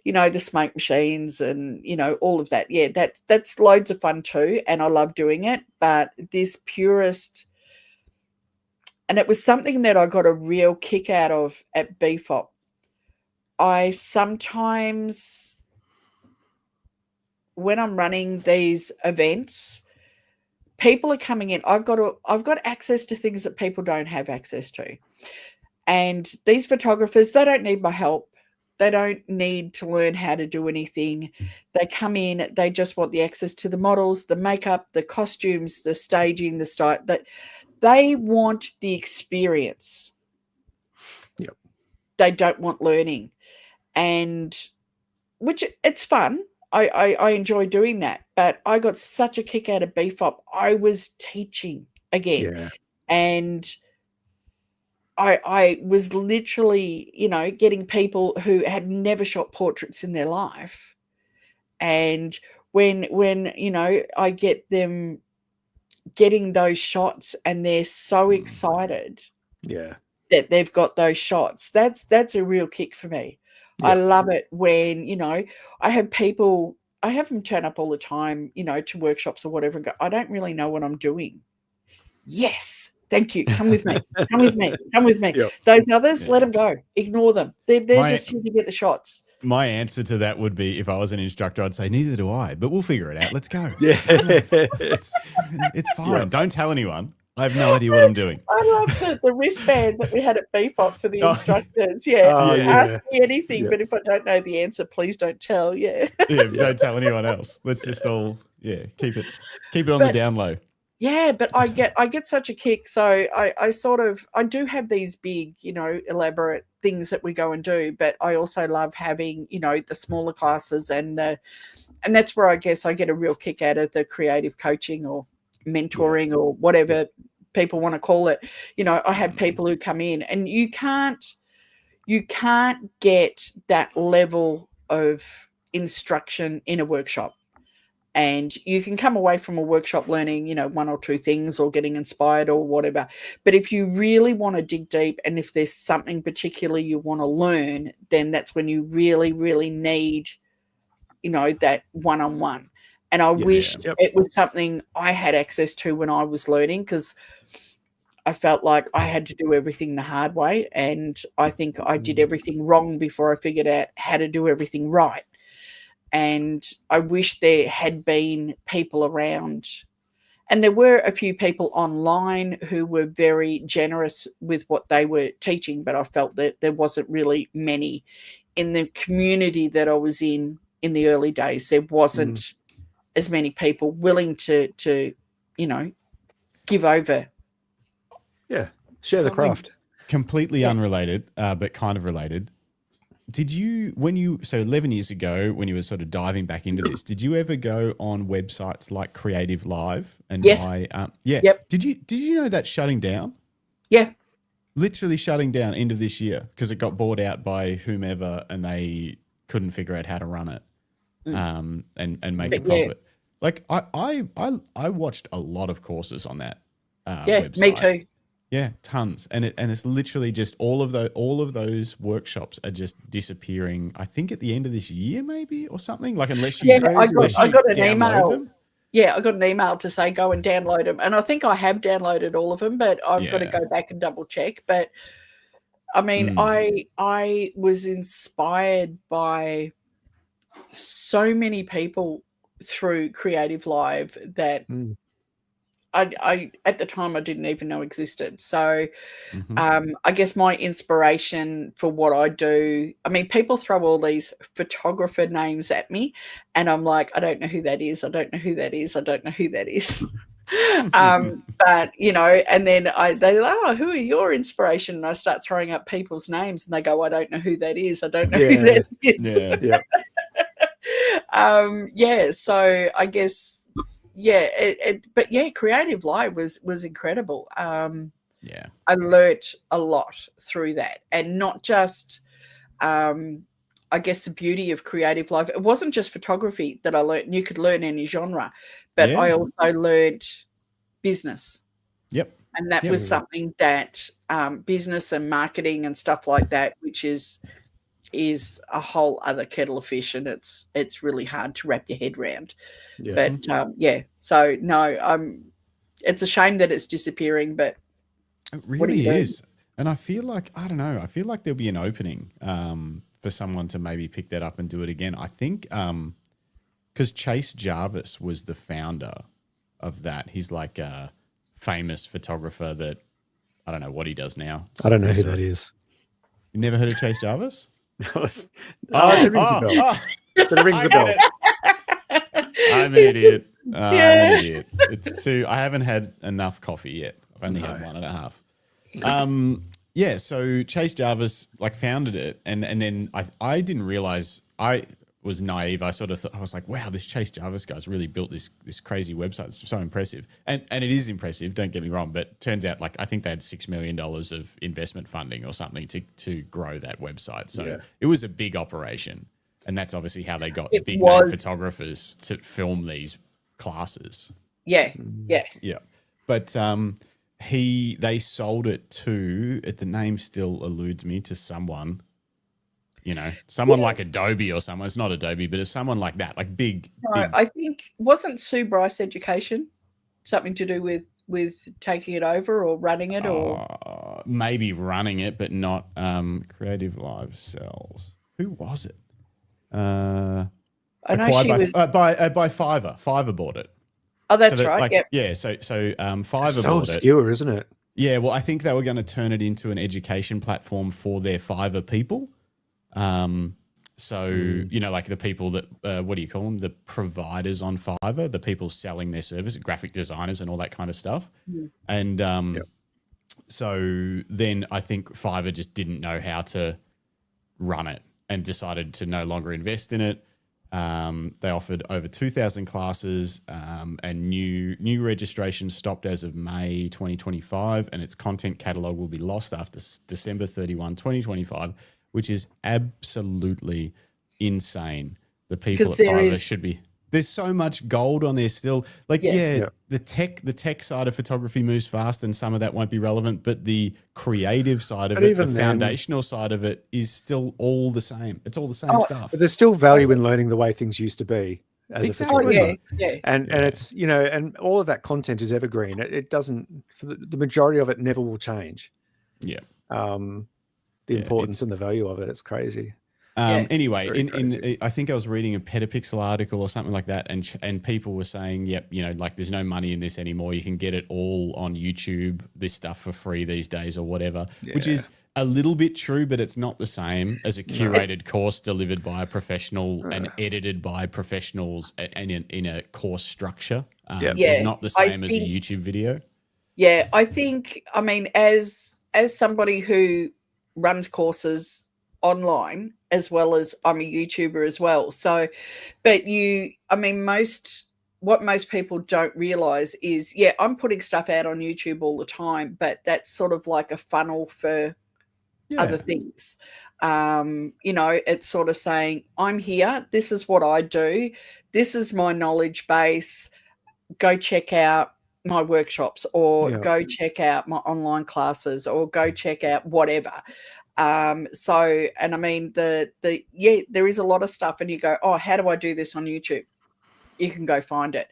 the smoke machines and all of that. Yeah, that's loads of fun too, and I love doing it. But this purest, and it was something that I got a real kick out of at BFOP. I sometimes, when I'm running these events, people are coming in. I've got access to things that people don't have access to. And these photographers, they don't need my help. They don't need to learn how to do anything. They come in, they just want the access to the models, the makeup, the costumes, the staging, the style. That they want the experience. Yep. They don't want learning. And which it's fun. I enjoy doing that, but I got such a kick out of BFOP. I was teaching again, and I was literally, getting people who had never shot portraits in their life, and when I get them getting those shots, and they're so excited, that they've got those shots. That's a real kick for me. I love it when, I have them turn up all the time, to workshops or whatever, and go, I don't really know what I'm doing. Yes. Thank you. Come with me. Come with me. Come with me. Yep. Those others, let them go. Ignore them. They're just here to get the shots. My answer to that would be, if I was an instructor, I'd say, neither do I, but we'll figure it out. Let's go. Yeah. It's fine. Yeah. Don't tell anyone. I have no idea what I'm doing. I love the wristband that we had at BFOP for the instructors. Ask me anything, but if I don't know the answer, please don't tell. Don't tell anyone else. Let's just all keep it on the down low. Yeah, but I get such a kick. So I do have these big, elaborate things that we go and do, but I also love having, the smaller classes, and that's where I guess I get a real kick out of the creative coaching or mentoring or whatever people want to call it. I have people who come in, and you can't get that level of instruction in a workshop. And you can come away from a workshop learning, one or two things or getting inspired or whatever. But if you really want to dig deep, and if there's something particular you want to learn, then that's when you really, really need, that one-on-one. And I wish it was something I had access to when I was learning, because I felt like I had to do everything the hard way. And I think I did everything wrong before I figured out how to do everything right. And I wish there had been people around, and there were a few people online who were very generous with what they were teaching, but I felt that there wasn't really many in the community that I was in the early days. There wasn't as many people willing to give over. Yeah, share the craft. Completely unrelated, but kind of related. Did you, so 11 years ago, when you were sort of diving back into this, did you ever go on websites like CreativeLive and buy? Yep. Did you know that's shutting down? Yeah. Literally shutting down end of this year, because it got bought out by whomever and they couldn't figure out how to run it and make a profit. Like I watched a lot of courses on that website. Me too. Yeah, tons, and it's literally just all of those workshops are just disappearing. I think at the end of this year, maybe, or something. Like unless you Yeah, I got an download email. them. Yeah, I got an email to say go and download them, and I think I have downloaded all of them, but I've got to Yeah. go back and double check. But I mean, I was inspired by so many people through CreativeLive that I at the time I didn't even know existed. So I guess my inspiration for what I do, I mean, people throw all these photographer names at me and I'm like, I don't know who that is. I don't know who that is. I don't know who that is. But you know, and then they're like, oh, who are your inspiration? And I start throwing up people's names and they go, I don't know who that is. I don't know who that is. Yeah. Yeah. So I guess, yeah, but yeah, CreativeLive was incredible. Yeah. I learnt a lot through that, and not just, I guess, the beauty of CreativeLive. It wasn't just photography that I learnt. You could learn any genre, but I also learnt business. Yep. And that was something that business and marketing and stuff like that, which is a whole other kettle of fish, and it's really hard to wrap your head around. Yeah. But so no, it's a shame that it's disappearing, but it really is. And I feel like, I don't know, I feel like there'll be an opening for someone to maybe pick that up and do it again. I think because Chase Jarvis was the founder of that. He's like a famous photographer that, I don't know what he does now. I don't know who that is. You never heard of Chase Jarvis? It rings a bell. But it rings a bell. I'm an idiot. I'm an idiot. It's I haven't had enough coffee yet. I've only had 1.5. Yeah, so Chase Jarvis like founded it, and then I didn't realize, I was naive. I sort of thought, I was like, wow, this Chase Jarvis guy's really built this crazy website. It's so impressive. And it is impressive, don't get me wrong, but turns out like I think they had $6 million of investment funding or something to grow that website. So it was a big operation. And that's obviously how they got big name photographers to film these classes. Yeah. But they sold it to, the name still eludes me, to someone, you know, someone like Adobe or someone. It's not Adobe, but it's someone like that, like big. No, I think, wasn't Sue Bryce Education something to do with taking it over or running it, or maybe running it, but not CreativeLive sells. Who was it? I know she was by Fiverr. Fiverr bought it. Oh, that's right. Like, yep. So Fiverr so bought obscure, isn't it? Yeah, well, I think they were going to turn it into an education platform for their Fiverr people. You know, like the people that, what do you call them? The providers on Fiverr, the people selling their service, graphic designers and all that kind of stuff. And so then I think Fiverr just didn't know how to run it and decided to no longer invest in it. They offered over 2,000 classes, and new registration stopped as of May 2025, and its content catalog will be lost after December 31, 2025, which is absolutely insane. The people at Fiverr should be. There's so much gold on there still. Like, the tech side of photography moves fast, and some of that won't be relevant, but the creative side of it, the foundational side of it is still all the same. It's all the same stuff. But there's still value in learning the way things used to be as a photographer. And it's, you know, and all of that content is evergreen. It doesn't, for the majority of it never will change. Yeah. The importance and the value of it, it's crazy. Anyway, I think I was reading a Petapixel article or something like that, and people were saying, yep, you know, like there's no money in this anymore. You can get it all on YouTube, this stuff for free these days or whatever, which is a little bit true, but it's not the same as a curated course delivered by a professional and edited by professionals and in a course structure. It's not the same as a YouTube video. Yeah, I think, I mean, as somebody who runs courses online, as well as I'm a YouTuber as well. So, but what most people don't realize is, I'm putting stuff out on YouTube all the time, but that's sort of like a funnel for other things. You know, it's sort of saying, I'm here, this is what I do, this is my knowledge base, go check out my workshops, or Yeah. go check out my online classes, or go check out whatever. And I mean, there is a lot of stuff, and you go, oh, how do I do this on YouTube? You can go find it.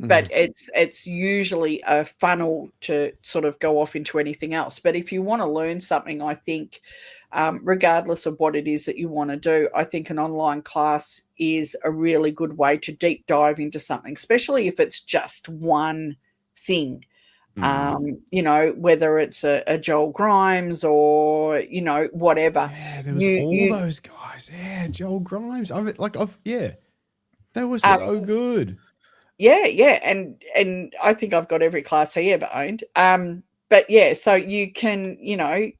But it's usually a funnel to sort of go off into anything else. But if you want to learn something, I think, regardless of what it is that you want to do, I think an online class is a really good way to deep dive into something, especially if it's just one thing. You know, whether it's a Joel Grimes or, you know, whatever. Yeah, there was those guys. Yeah, Joel Grimes. They were so good. Yeah, and I think I've got every class he ever owned. But yeah, so you can, you know,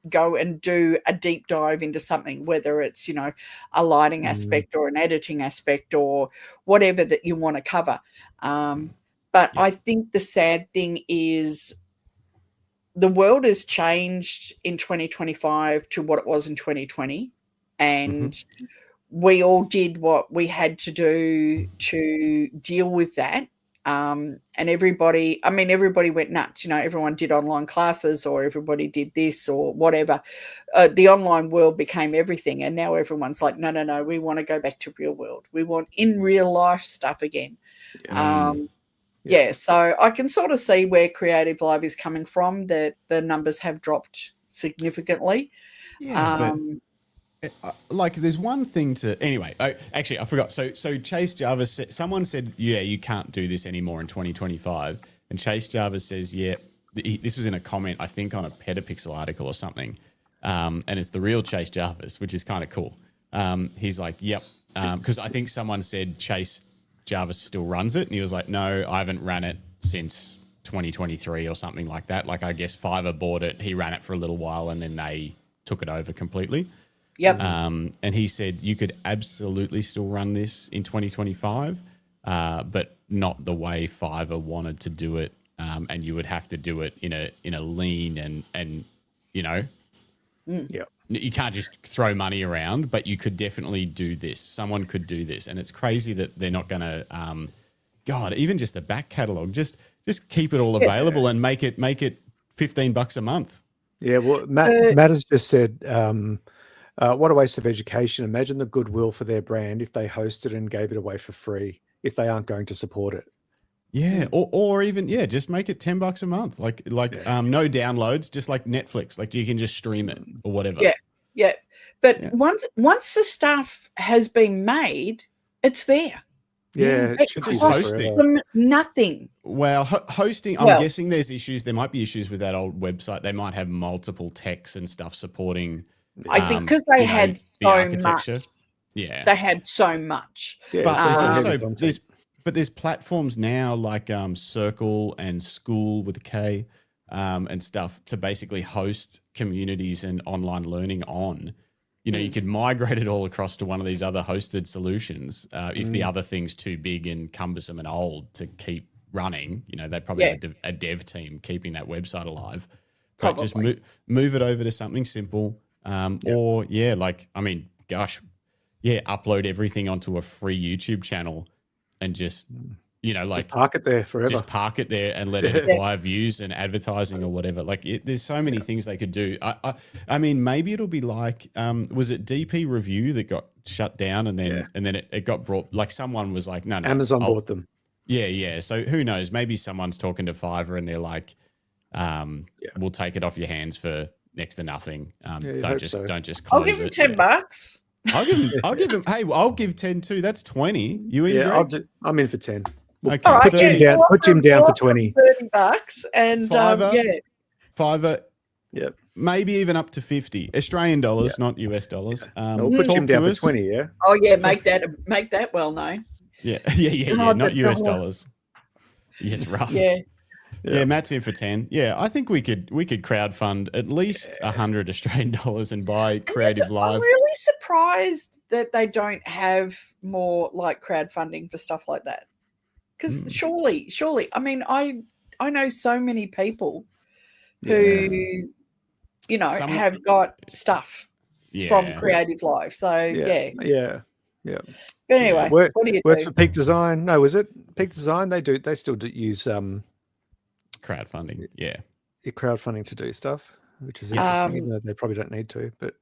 go and do a deep dive into something, whether it's, you know, a lighting aspect or an editing aspect or whatever that you want to cover. But I think the sad thing is the world has changed in 2025 to what it was in 2020, and we all did what we had to do to deal with that. And everybody went nuts. You know, everyone did online classes, or everybody did this or whatever. The online world became everything. And now everyone's like, no, we want to go back to real world. We want in real life stuff again. So I can sort of see where CreativeLive is coming from, that the numbers have dropped significantly. Yeah, like there's one thing to anyway. Actually, I forgot. So Chase Jarvis said, someone said, yeah, you can't do this anymore in 2025, and Chase Jarvis says, yeah, this was in a comment, I think, on a Petapixel article or something, and it's the real Chase Jarvis, which is kind of cool. He's like, yep, because I think someone said Chase Jarvis still runs it, and he was like, no, I haven't ran it since 2023 or something like that. Like, I guess Fiverr bought it, he ran it for a little while, and then they took it over completely. Yep. And he said you could absolutely still run this in 2025, but not the way Fiverr wanted to do it. And you would have to do it in a lean and you know, you can't just throw money around, but you could definitely do this. Someone could do this, and it's crazy that they're not going to. God, even just the back catalog, just keep it all available and make it $15 a month. Yeah, well, Matt has just said. What a waste of education. Imagine the goodwill for their brand if they hosted and gave it away for free, if they aren't going to support it. Yeah, or even, just make it $10 a month. Like no downloads, just like Netflix. Like you can just stream it or whatever. Yeah. But once the stuff has been made, it's there. Yeah, it costs them nothing. Well, hosting, I'm guessing there's issues. There might be issues with that old website. They might have multiple techs and stuff supporting. I think because they had so much. Yeah, they had so much. Yeah, but there's platforms now like Circle and School with a K and stuff to basically host communities and online learning on. You know, you could migrate it all across to one of these other hosted solutions. If the other thing's too big and cumbersome and old to keep running, you know, they probably have a dev team keeping that website alive. So just move it over to something simple. Or upload everything onto a free YouTube channel and just, you know, like just park it there forever. Just park it there and let it acquire views and advertising or whatever. Like there's so many things they could do. I mean, maybe it'll be like, was it DP Review that got shut down and then it got brought, like someone was like, no, Amazon bought them. Yeah. So who knows? Maybe someone's talking to Fiverr and they're like, we'll take it off your hands for next to nothing. Don't just close it. I'll give him $10. I'll give him. Hey, I'll give 10 too. That's 20. You in? Yeah, I'm in for 10. Okay. Put Jim down for 20. $30 and Fiverr. Yep. Maybe even up to 50 Australian dollars, not US dollars. We'll put Jim down for 20. Yeah. Oh yeah, make that well known. Yeah. Not US dollars. Yeah, it's rough. Yeah, Matt's in for 10. Yeah, I think we could crowdfund at least $100 Australian and buy CreativeLive. I'm really surprised that they don't have more like crowdfunding for stuff like that. Because surely, I mean, I know so many people who, you know, have got stuff from CreativeLive. So Yeah. But anyway, Works what do you for do? Peak Design. No, was it Peak Design? They still use Crowdfunding. Yeah. crowdfunding to do stuff, which is Yeah. interesting. Even though they probably don't need to, but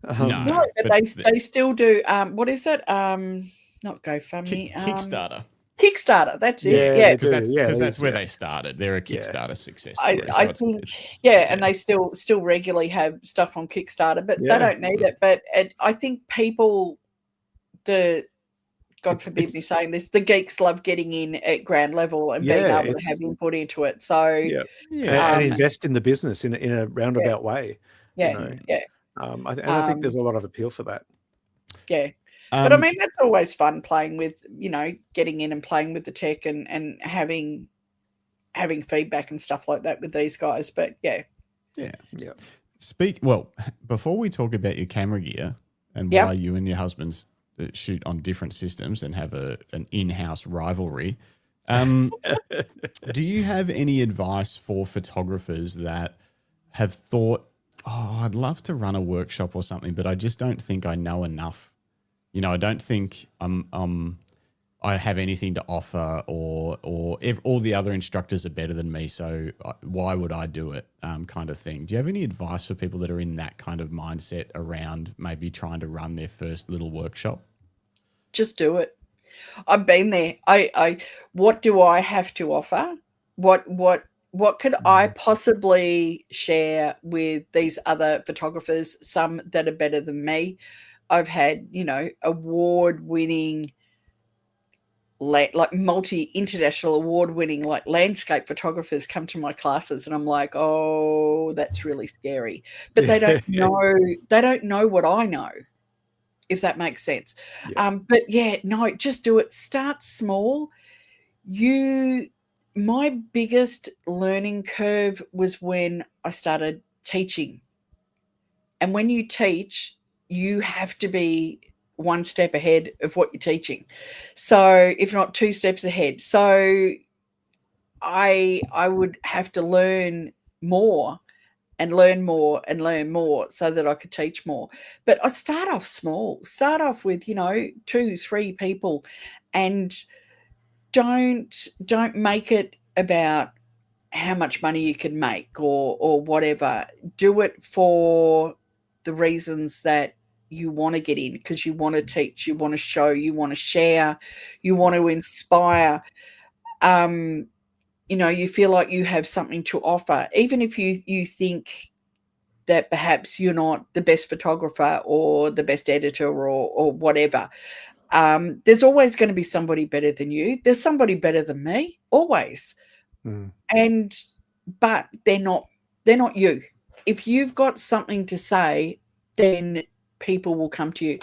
No. No, but but they still do. What is it? Not GoFundMe. Kickstarter. Kickstarter. That's Yeah, it. Yeah, they do. Because Yeah, that's it where is, they started. They're a Kickstarter success I story. So think, it's and they still regularly have stuff on Kickstarter, but they don't need it. But I think people, God forbid me saying this, the geeks love getting in at ground level and being able to have input into it. So and invest in the business in a roundabout way. Yeah, I think there's a lot of appeal for that. Yeah. But I mean, that's always fun playing with, getting in and playing with the tech and having feedback and stuff like that with these guys. But yeah. Before we talk about your camera gear and why you and your husbands shoot on different systems and have an in-house rivalry, do you have any advice for photographers that have thought, I'd love to run a workshop or something, but I just don't think I know enough. I don't think I have anything to offer, or if all the other instructors are better than me, so why would I do it, kind of thing. Do you have any advice for people that are in that kind of mindset around maybe trying to run their first little workshop? Just do it. I've been there. What do I have to offer? What could I possibly share with these other photographers, some that are better than me? I've had, award-winning, like multi-international award-winning, like landscape photographers come to my classes, and I'm like, oh, that's really scary. But they don't know. They don't know what I know, if that makes sense. But just do it. Start small. My biggest learning curve was when I started teaching. And when you teach, you have to be one step ahead of what you're teaching. So if not 2 steps ahead. So I would have to learn more and learn more and learn more so that I could teach more. But I start off small. Start off with, 2, 3 people, and don't make it about how much money you can make or whatever. Do it for the reasons that you want to get in, because you want to teach, you want to show, you want to share, you want to inspire. You feel like you have something to offer, even if you think that perhaps you're not the best photographer or the best editor or whatever. There's always going to be somebody better than you. There's somebody better than me, always. But they're not you. If you've got something to say, then people will come to you,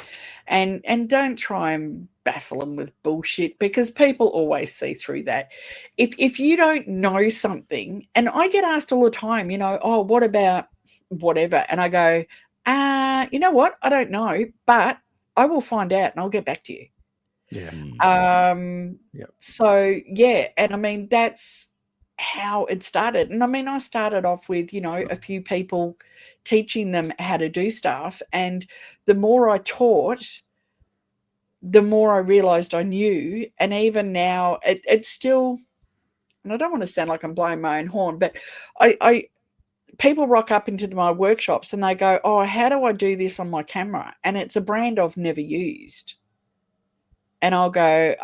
and don't try and baffle them with bullshit, because people always see through that. If you don't know something, and I get asked all the time, what about whatever, and I go, you know what, I don't know, but I will find out and I'll get back to you. So and I mean, that's how it started. And I mean, I started off with a few people, teaching them how to do stuff, and the more I taught, the more I realized I knew. And even now it's still, and I don't want to sound like I'm blowing my own horn, but people rock up into my workshops and they go, how do I do this on my camera? And it's a brand I've never used. And I'll go,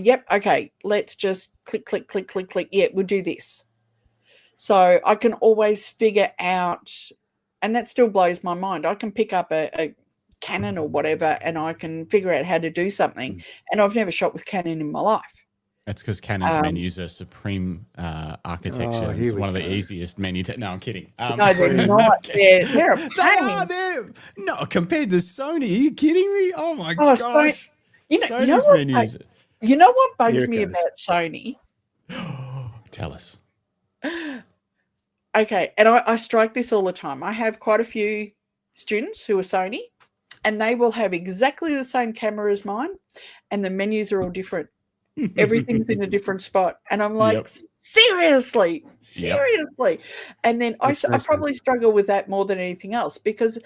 yep, okay, let's just click, click, click, click, click. Yeah, we'll do this. So I can always figure out, and that still blows my mind. I can pick up a Canon or whatever, and I can figure out how to do something. And I've never shot with Canon in my life. That's because Canon's menus are supreme architecture. It's one of the easiest menu. No, I'm kidding. No, they're not. They're a pain. No, compared to Sony. Are you kidding me? Oh my gosh. Sony's menus. You know what bugs me about Sony? Tell us. Okay, and I strike this all the time. I have quite a few students who are Sony, and they will have exactly the same camera as mine, and the menus are all different. Everything's in a different spot. And I'm like, seriously? And then I probably struggle with that more than anything else, because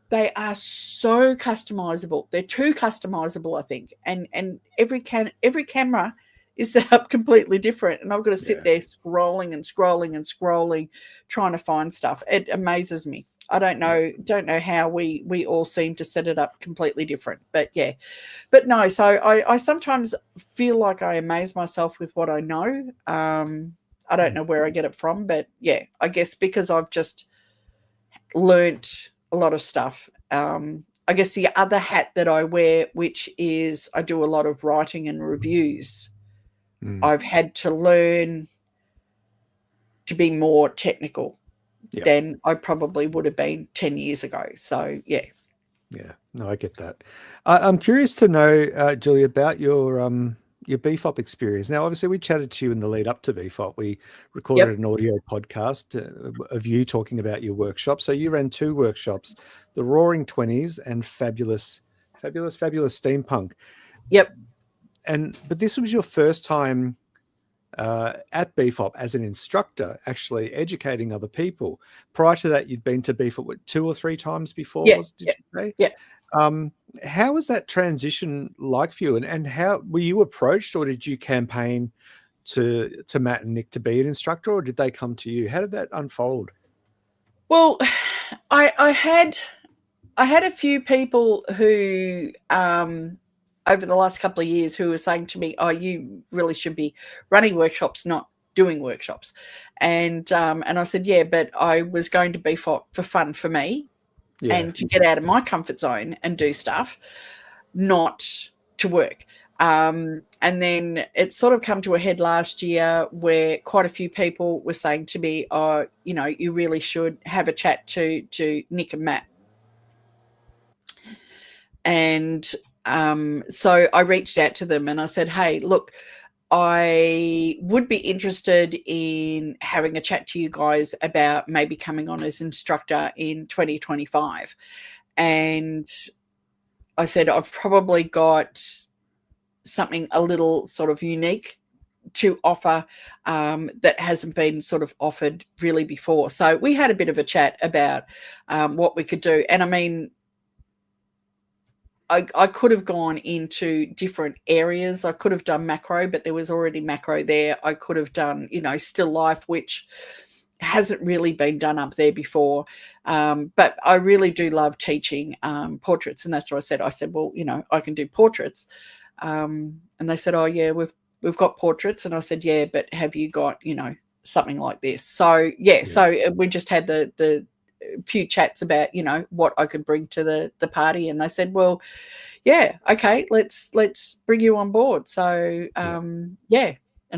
They are so customizable. They're too customizable, I think. And every camera is set up completely different. And I've got to sit there scrolling and scrolling and scrolling, trying to find stuff. It amazes me. I don't know how we all seem to set it up completely different. But yeah. But no, so I sometimes feel like I amaze myself with what I know. I don't know where I get it from, but yeah, I guess because I've just learnt a lot of stuff. I guess the other hat that I wear, which is I do a lot of writing and reviews. I've had to learn to be more technical than I probably would have been 10 years ago. So, yeah. Yeah, no, I get that. I'm curious to know, Julie, about your BFOP experience. Now, obviously, we chatted to you in the lead up to BFOP. We recorded an audio podcast of you talking about your workshop. So you ran 2 workshops, the Roaring 20s and Fabulous Steampunk. Yep. But this was your first time at BFOP as an instructor, actually educating other people. Prior to that, you'd been to BFOP 2 or 3 times before, did you say? Yeah. How was that transition like for you? And how were you approached, or did you campaign to Matt and Nick to be an instructor, or did they come to you? How did that unfold? Well, I had a few people who over the last couple of years who were saying to me, "Oh, you really should be running workshops, not doing workshops." And I said, "Yeah, but I was going to be for fun for me and to get out of my comfort zone and do stuff, not to work." And then it sort of come to a head last year where quite a few people were saying to me, "Oh, you know, you really should have a chat to Nick and Matt." And so I reached out to them and I said, "Hey, look, I would be interested in having a chat to you guys about maybe coming on as instructor in 2025. And I said, I've probably got something a little sort of unique to offer that hasn't been sort of offered really before. So we had a bit of a chat about what we could do. And I mean, I could have gone into different areas. I could have done macro, but there was already macro there. I could have done, you know, still life, which hasn't really been done up there before. But I really do love teaching portraits. And that's what I said. I said, well, you know, I can do portraits. And they said, oh, yeah, we've got portraits. And I said, yeah, but have you got, you know, something like this? So, yeah. So we just had the few chats about, you know, what I could bring to the party, and they said, well, yeah, okay, let's bring you on board. So and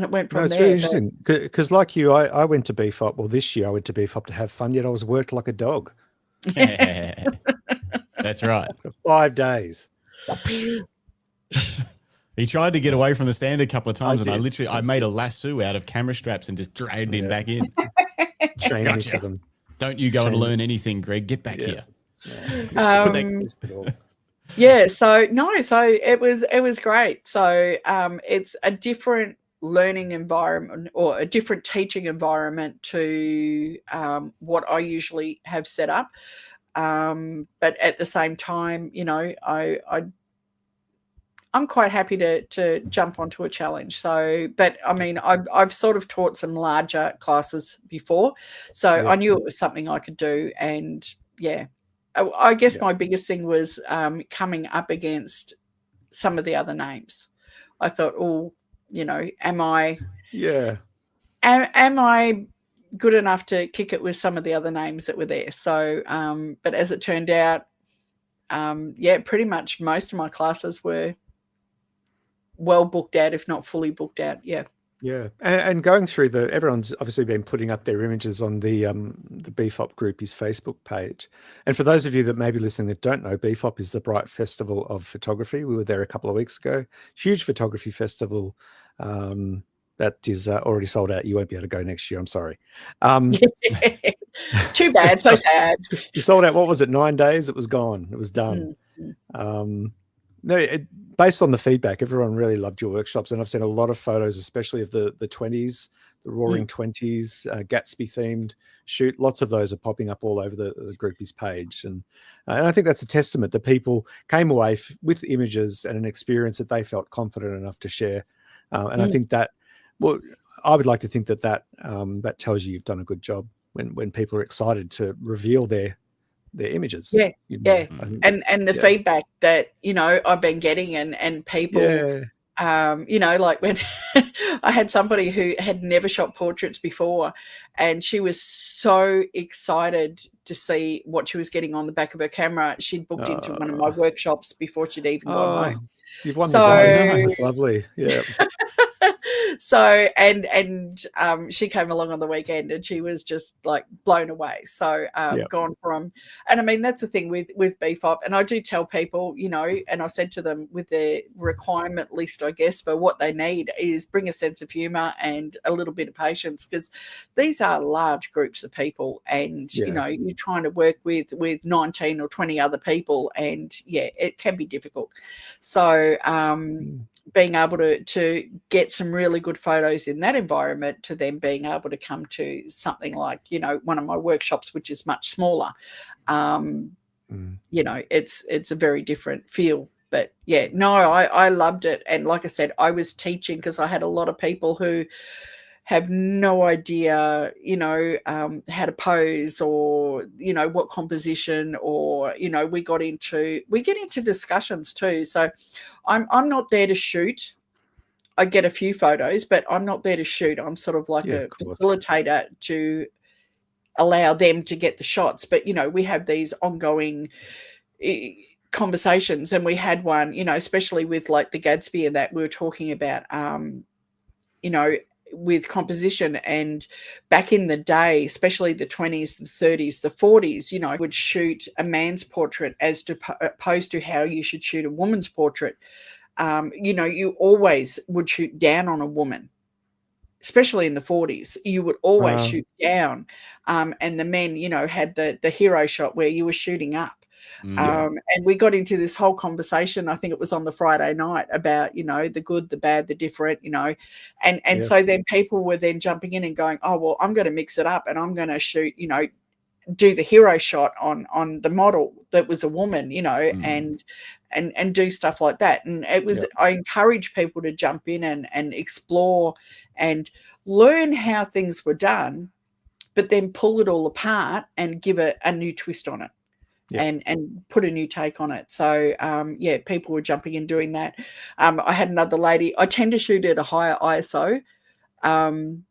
it went from it's there. really interesting because like you, I went to BFOP. Well, this year I went to BFOP to have fun, yet I was worked like a dog. That's right. For 5 days. He tried to get away from the stand a couple of times, and I made a lasso out of camera straps and just dragged him back in. Chained me to them. Don't you go and learn anything, Greg. Get back here. Yeah, so it was great. So it's a different learning environment or a different teaching environment to what I usually have set up. But at the same time, you know, I'm quite happy to jump onto a challenge. So, but I mean, I've sort of taught some larger classes before, so I knew it was something I could do. And yeah, I guess my biggest thing was coming up against some of the other names. I thought, oh, you know, am I good enough to kick it with some of the other names that were there? So, but as it turned out, pretty much most of my classes were well booked out, if not fully booked out. And going through everyone's obviously been putting up their images on the BFOP Groupies Facebook page. And for those of you that may be listening that don't know, BFOP is the Bright Festival of Photography. We were there a couple of weeks ago. Huge photography festival that is already sold out. You won't be able to go next year, I'm sorry. Too bad, so sad. You sold out, what was it, 9 days? It was gone. It was done. Based on the feedback, everyone really loved your workshops, and I've seen a lot of photos, especially of the 20s, the Roaring Twenties, Gatsby themed shoot. Lots of those are popping up all over the groupies page, and I think that's a testament that people came away with images and an experience that they felt confident enough to share. And I think that, well, I would like to think that tells you you've done a good job when people are excited to reveal their images. Yeah, you know, and the feedback that I've been getting, and people. Like when I had somebody who had never shot portraits before, and she was so excited to see what she was getting on the back of her camera. She'd booked into one of my workshops before she'd even gone home. You've won the day. That's lovely. Yeah. So she came along on the weekend, and she was just like blown away. So gone from, and I mean that's the thing with BFOP, and I do tell people, and I said to them with the requirement list, I guess, for what they need is bring a sense of humor and a little bit of patience, because these are large groups of people, and you're trying to work with 19 or 20 other people, and it can be difficult. So being able to get some really good photos in that environment, to then being able to come to something like, one of my workshops, which is much smaller, it's a very different feel. But I loved it. And like I said, I was teaching because I had a lot of people who have no idea, how to pose, or, what composition, or, we get into discussions too. So I'm not there to shoot. I get a few photos, but I'm not there to shoot. I'm sort of like a facilitator to allow them to get the shots. But, we have these ongoing conversations, and we had one, especially with like the Gatsby and that we were talking about, with composition. And back in the day, especially the 20s, the 30s, the 40s, would shoot a man's portrait as opposed to how you should shoot a woman's portrait. You always would shoot down on a woman, especially in the 40s. You would always shoot down. And the men, had the hero shot where you were shooting up. And we got into this whole conversation, I think it was on the Friday night, about, the good, the bad, the different, and so then people were then jumping in and going, oh, well, I'm going to mix it up, and I'm going to shoot, do the hero shot on the model that was a woman, and do stuff like that. And it was, I encourage people to jump in and explore and learn how things were done, but then pull it all apart and give it a new twist on it. And put a new take on it. So, people were jumping in doing that. I had another lady. I tend to shoot at a higher ISO. And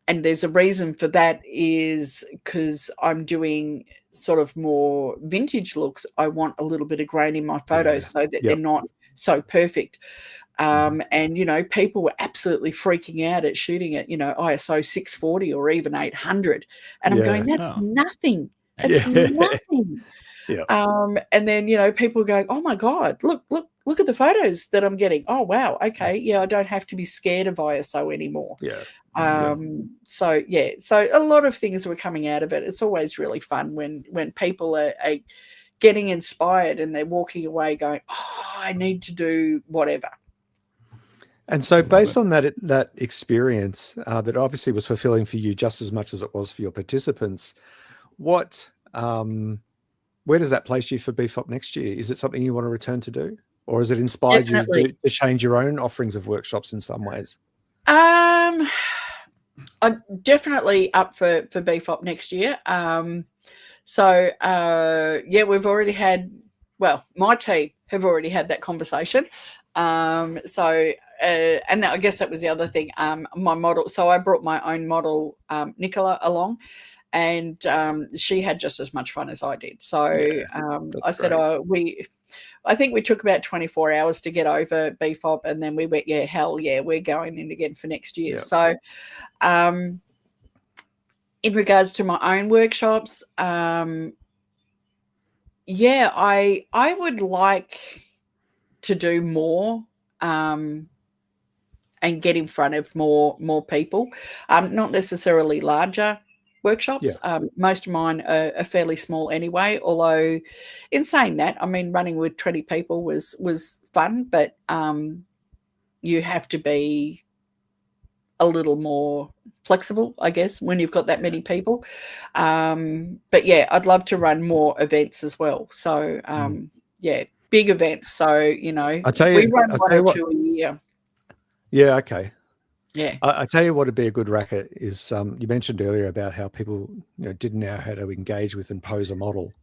there's a reason for that, is because I'm doing sort of more vintage looks. I want a little bit of grain in my photos so that they're not so perfect. And, people were absolutely freaking out at shooting at, ISO 640 or even 800. And I'm going, that's nothing. It's nothing. And then, people going, oh my God, look at the photos that I'm getting. Oh, wow. Okay. I don't have to be scared of ISO anymore. So a lot of things were coming out of it. It's always really fun when people are getting inspired and they're walking away going, oh, I need to do whatever. And so based on that experience, that obviously was fulfilling for you just as much as it was for your participants, where does that place you for BFOP next year? Is it something you want to return to do? Or has it inspired you to change your own offerings of workshops in some ways? I'm definitely up for BFOP next year. We've already had, my team have already had that conversation. And I guess that was the other thing. My model, so I brought my own model, Nicola, along. And she had just as much fun as I did. So I said, I think we took about 24 hours to get over BFOP, and then we went, we're going in again for next year. So in regards to my own workshops, I would like to do more and get in front of more people, not necessarily larger workshops. Most of mine are fairly small anyway, although in saying that, I mean, running with 20 people was fun, but you have to be a little more flexible, I guess, when you've got that many people. But yeah, I'd love to run more events as well. So yeah, big events. So, you know, we run one or two a year. Yeah, okay. Yeah. I tell you what would be a good racket is you mentioned earlier about how people didn't know how to engage with and pose a model.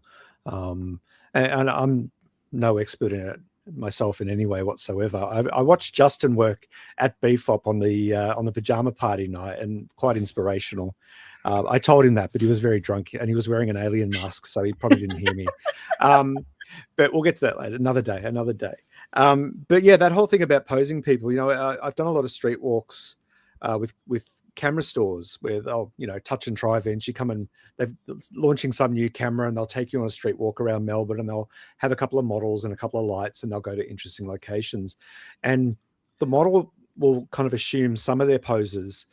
And I'm no expert in it myself in any way whatsoever. I watched Justin work at BFOP on the pajama party night, and quite inspirational. I told him that, but he was very drunk and he was wearing an alien mask, so he probably didn't hear me. But we'll get to that later, another day. But yeah, that whole thing about posing people, I've done a lot of street walks with camera stores where they'll, touch and try events. You come and they're launching some new camera and they'll take you on a street walk around Melbourne and they'll have a couple of models and a couple of lights and they'll go to interesting locations. And the model will kind of assume some of their poses,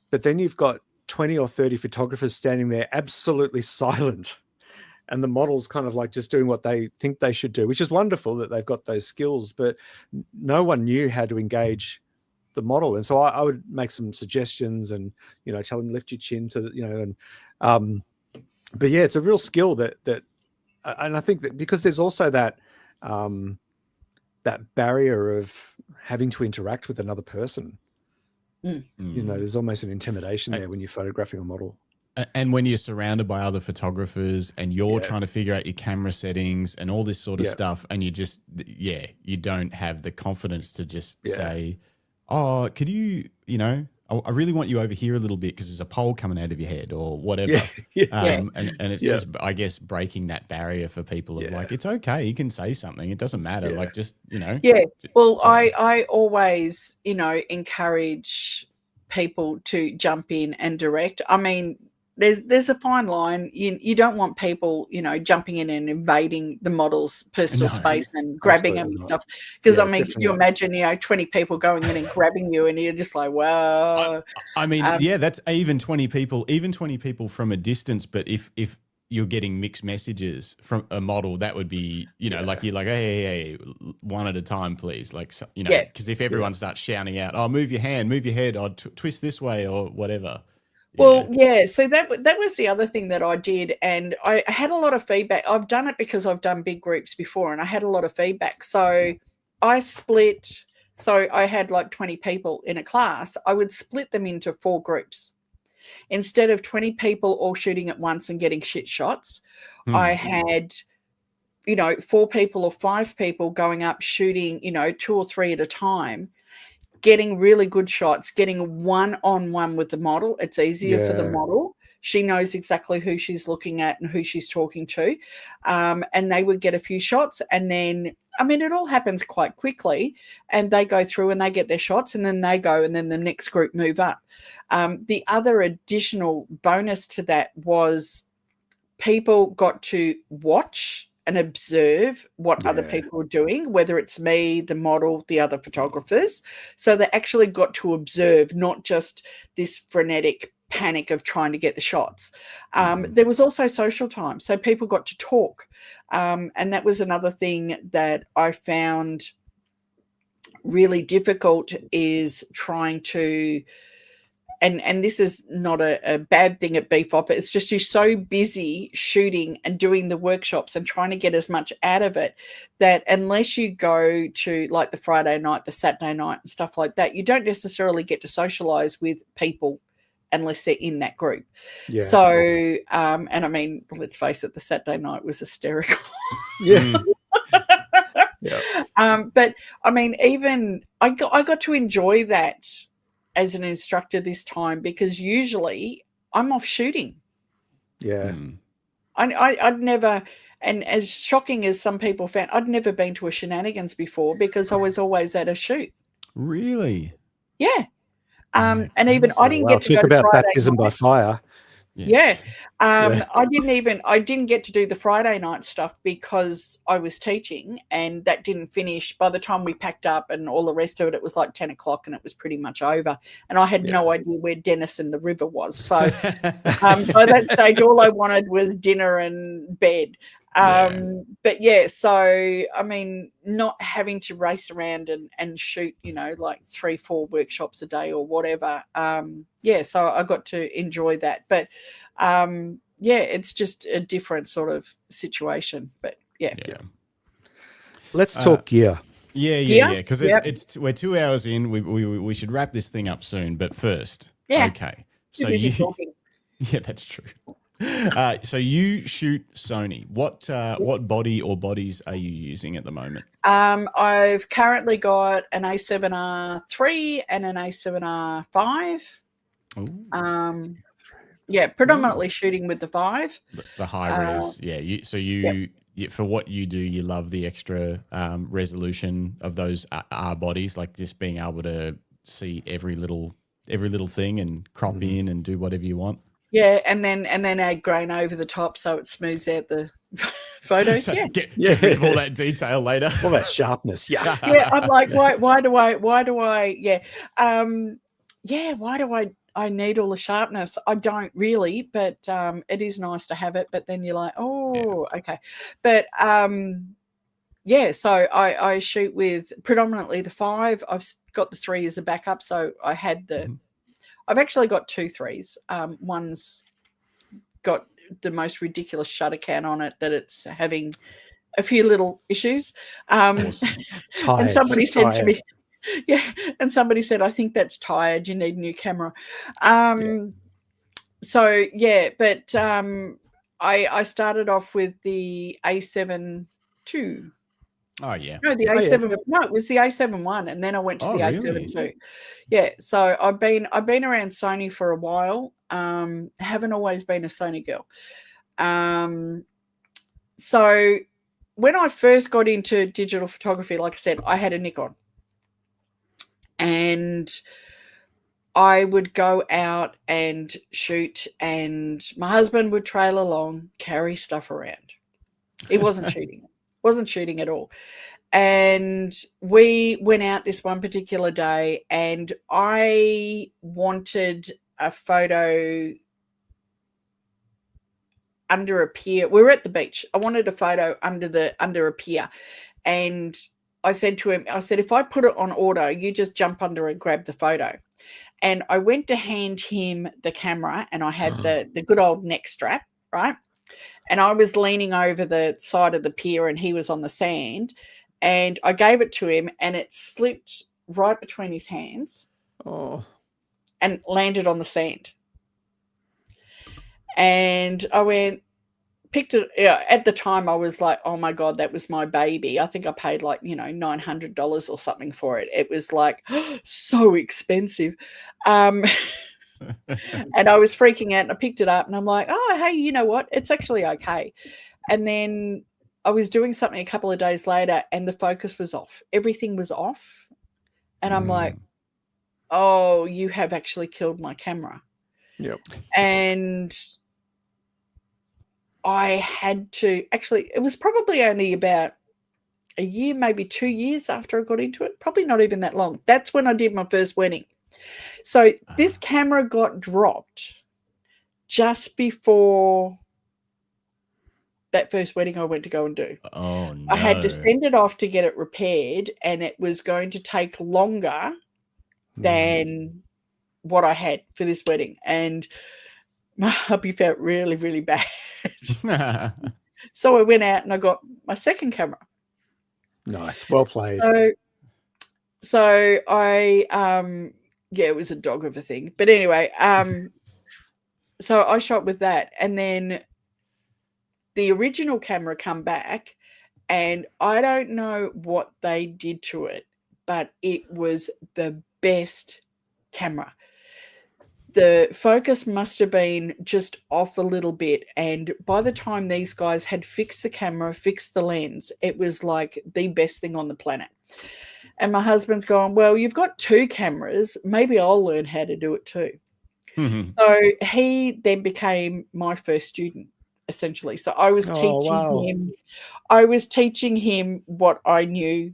but then you've got 20 or 30 photographers standing there absolutely silent. And the model's kind of like just doing what they think they should do, which is wonderful that they've got those skills, but no one knew how to engage the model. And so I would make some suggestions and, tell them lift your chin to, but yeah, it's a real skill that, and I think that because there's also that barrier of having to interact with another person, there's almost an intimidation there when you're photographing a model. And when you're surrounded by other photographers and you're trying to figure out your camera settings and all this sort of stuff, and you just, you don't have the confidence to just say, oh, could you, I really want you over here a little bit because there's a pole coming out of your head or whatever. And it's just, I guess, breaking that barrier for people of like, it's okay, you can say something. It doesn't matter. Like just, Yeah. Well, I always, encourage people to jump in and direct. I mean, there's a fine line. You don't want people, jumping in and invading the model's personal space and grabbing them and stuff. Because you imagine, 20 people going in and grabbing you, and you're just like, wow. I mean, that's even 20 people from a distance. But if you're getting mixed messages from a model, that would be, like you're like, hey, one at a time, please. Like, because if everyone starts shouting out, oh, move your hand, move your head, or twist this way or whatever. Well, so that was the other thing that I did, and I had a lot of feedback. I've done it because I've done big groups before, and I had a lot of feedback. So I split. So I had like 20 people in a class. I would split them into 4 groups. Instead of 20 people all shooting at once and getting shit shots, I had, 4 people or 5 people going up shooting, 2 or 3 at a time, getting really good shots, getting one-on-one with the model. It's easier for the model. She knows exactly who she's looking at and who she's talking to. And they would get a few shots. And then, it all happens quite quickly. And they go through and they get their shots, and then they go, and then the next group move up. The other additional bonus to that was people got to watch and observe what other people are doing, whether it's me, the model, the other photographers. So they actually got to observe, not just this frenetic panic of trying to get the shots. There was also social time. So people got to talk. And that was another thing that I found really difficult, is trying to, and this is not a bad thing at BFOP. It's just you're so busy shooting and doing the workshops and trying to get as much out of it that unless you go to like the Friday night, the Saturday night and stuff like that, you don't necessarily get to socialize with people unless they're in that group. Yeah. So, and let's face it, the Saturday night was hysterical. But even I got to enjoy that as an instructor this time, because usually I'm off shooting. I'd never, and as shocking as some people found, I'd never been to a shenanigans before because I was always at a shoot. Really? Yeah. And even I didn't get to think go about to Friday baptism night. by fire. Yes. I didn't get to do the Friday night stuff because I was teaching, and that didn't finish. By the time we packed up and all the rest of it, it was like 10 o'clock and it was pretty much over. And I had no idea where Dennis and the river was. So by that stage, all I wanted was dinner and bed. But yeah, so I mean, not having to race around and shoot, like 3-4 workshops a day or whatever. So I got to enjoy that. But it's just a different sort of situation. But yeah. Let's talk gear. Yeah. Because we're 2 hours in. We should wrap this thing up soon. But first, okay. So yeah, that's true. So you shoot Sony. What body or bodies are you using at the moment? I've currently got an A7R3 and an A7R5. Predominantly shooting with the 5. The high res, for what you do, you love the extra resolution of those R bodies, like just being able to see every little thing and crop in and do whatever you want. Yeah, and then add grain over the top so it smooths out the photos. So get rid of all that detail later. All that sharpness. Yeah. I'm like, why do I need all the sharpness? I don't really, but it is nice to have it. But then you're like, okay. But so I shoot with predominantly the 5. I've got the 3 as a backup, so I had the. I've actually got 2 3s. One's got the most ridiculous shutter count on it that it's having a few little issues. Awesome. Tired. And somebody said to me, somebody said, I think that's tired. You need a new camera. I started off with the A7 II. Oh yeah. No, the A7. No, it was the A7 I, and then I went to the A7 II. Yeah, so I've been around Sony for a while. Haven't always been a Sony girl. So when I first got into digital photography, like I said, I had a Nikon, and I would go out and shoot, and my husband would trail along, carry stuff around. He wasn't shooting. Wasn't shooting at all. And we went out this one particular day, and I wanted a photo under a pier. We were at the beach. I wanted a photo under a pier. And I said to him, if I put it on auto, you just jump under and grab the photo. And I went to hand him the camera, and I had the good old neck strap, right? And I was leaning over the side of the pier, and he was on the sand, and I gave it to him, and it slipped right between his hands and landed on the sand. And I picked it. At the time I was like, oh my God, that was my baby. I think I paid like, $900 or something for it. It was like so expensive. And I was freaking out, and I picked it up, and I'm like, oh, hey, you know what? It's actually okay. And then I was doing something a couple of days later, and the focus was off. Everything was off. And I'm like, oh, you have actually killed my camera. Yep. And I had to it was probably only about a year, maybe 2 years after I got into it. Probably not even that long. That's when I did my first wedding. So this camera got dropped just before that first wedding I went to go and do. Oh, no. I had to send it off to get it repaired, and it was going to take longer than what I had for this wedding. And my hubby felt really, really bad. So I went out and I got my second camera. Nice. Well played. So I it was a dog of a thing. But anyway, so I shot with that, and then the original camera come back, and I don't know what they did to it, but it was the best camera. The focus must have been just off a little bit, and by the time these guys had fixed the camera, fixed the lens, it was like the best thing on the planet. And my husband's going, well, you've got 2 cameras. Maybe I'll learn how to do it too. Mm-hmm. So he then became my first student, essentially. So I was teaching him what I knew,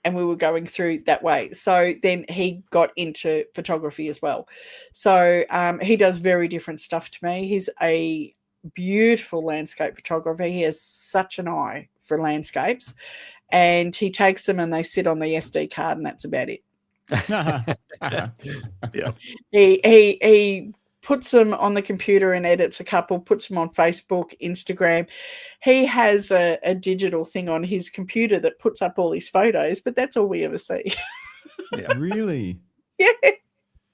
and we were going through that way. So then he got into photography as well. So he does very different stuff to me. He's a beautiful landscape photography. He has such an eye for landscapes, and he takes them and they sit on the SD card, and that's about it. Yeah. He puts them on the computer and edits a couple, puts them on Facebook, Instagram. He has a digital thing on his computer that puts up all his photos, but that's all we ever see. Yeah. Really? Yeah.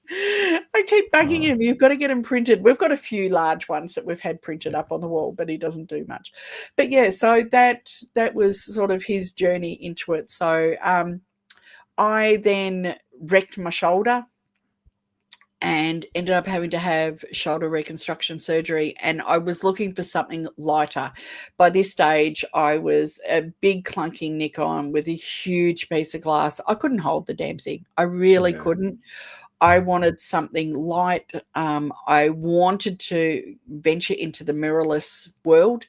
I keep bugging him. You've got to get them printed. We've got a few large ones that we've had printed up on the wall, but he doesn't do much. But yeah, so that was sort of his journey into it. So I then wrecked my shoulder and ended up having to have shoulder reconstruction surgery, and I was looking for something lighter. By this stage, I was a big clunking Nikon with a huge piece of glass. I couldn't hold the damn thing. I really couldn't. I wanted something light. I wanted to venture into the mirrorless world.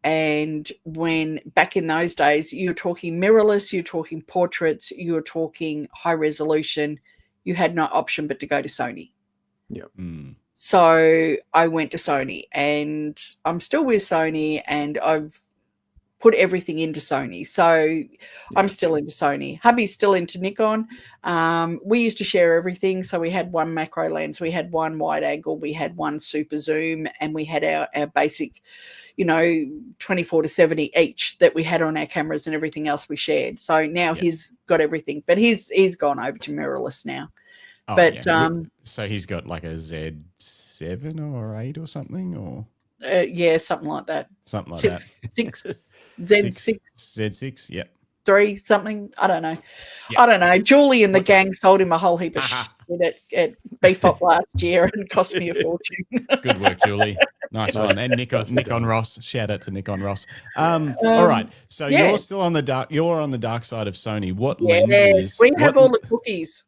And when back in those days, you're talking mirrorless, you're talking portraits, you're talking high resolution, you had no option but to go to Sony. Yep. So I went to Sony, and I'm still with Sony, and I've put everything into Sony. So I'm still into Sony. Hubby's still into Nikon. We used to share everything. So we had one macro lens, we had one wide angle, we had one super zoom, and we had our basic, 24-70 each that we had on our cameras, and everything else we shared. So now he's got everything, but he's gone over to mirrorless now. Oh, but so he's got like a Z7 or 8 or something, or something like that. Something like that. Six Z6. Z6, yeah. 3 something. I don't know. Yeah. I don't know. Julie and the gang sold him a whole heap of shit at BFOP last year and cost me a fortune. Good work, Julie. Nice one. And Nikon Ross. Shout out to Nikon Ross. All right. So you're still on the dark. You're on the dark side of Sony. What lenses? We have all the cookies.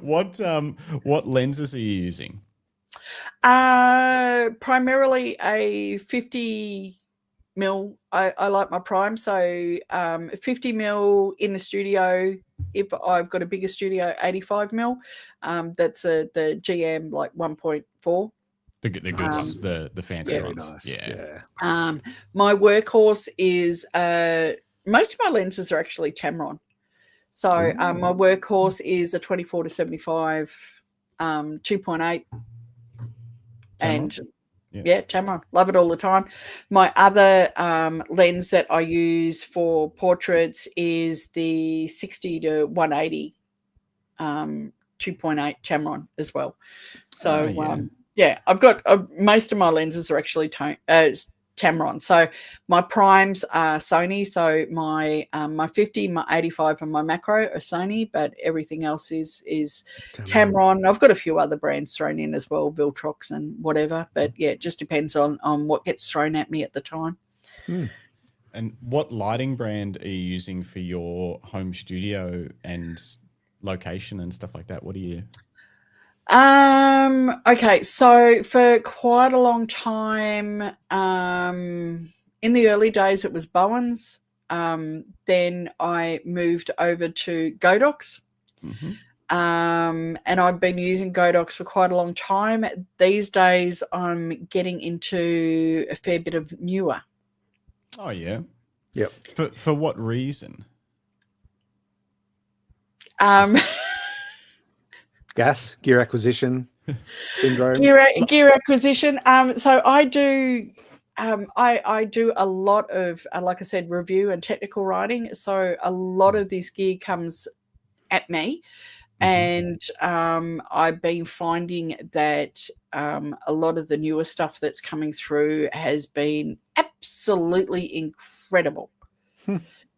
What lenses are you using? Primarily a 50 mil. I like my prime, so 50 mil in the studio. If I've got a bigger studio, 85 mil. That's the GM like 1.4. The good ones, the fancy ones. Nice. Yeah. My workhorse is most of my lenses are actually Tamron. So my workhorse is a 24-75 2.8. And Tamron, love it all the time. My other lens that I use for portraits is the 60-180 2.8 Tamron as well. So I've got most of my lenses are actually Tamron. So my primes are Sony. So my 50, my 85, and my macro are Sony, but everything else is Tamron. I've got a few other brands thrown in as well, Viltrox and whatever. But yeah, it just depends on what gets thrown at me at the time. And what lighting brand are you using for your home studio and location and stuff like that? What do you? Okay, so for quite a long time, in the early days it was Bowen's. Then I moved over to Godox. And I've been using Godox for quite a long time. These days I'm getting into a fair bit of Newer. Oh yeah. Yep. For what reason? Gas, gear acquisition syndrome. Gear acquisition. So I do I do a lot of, like I said, review and technical writing. So a lot of this gear comes at me. And I've been finding that a lot of the newer stuff that's coming through has been absolutely incredible.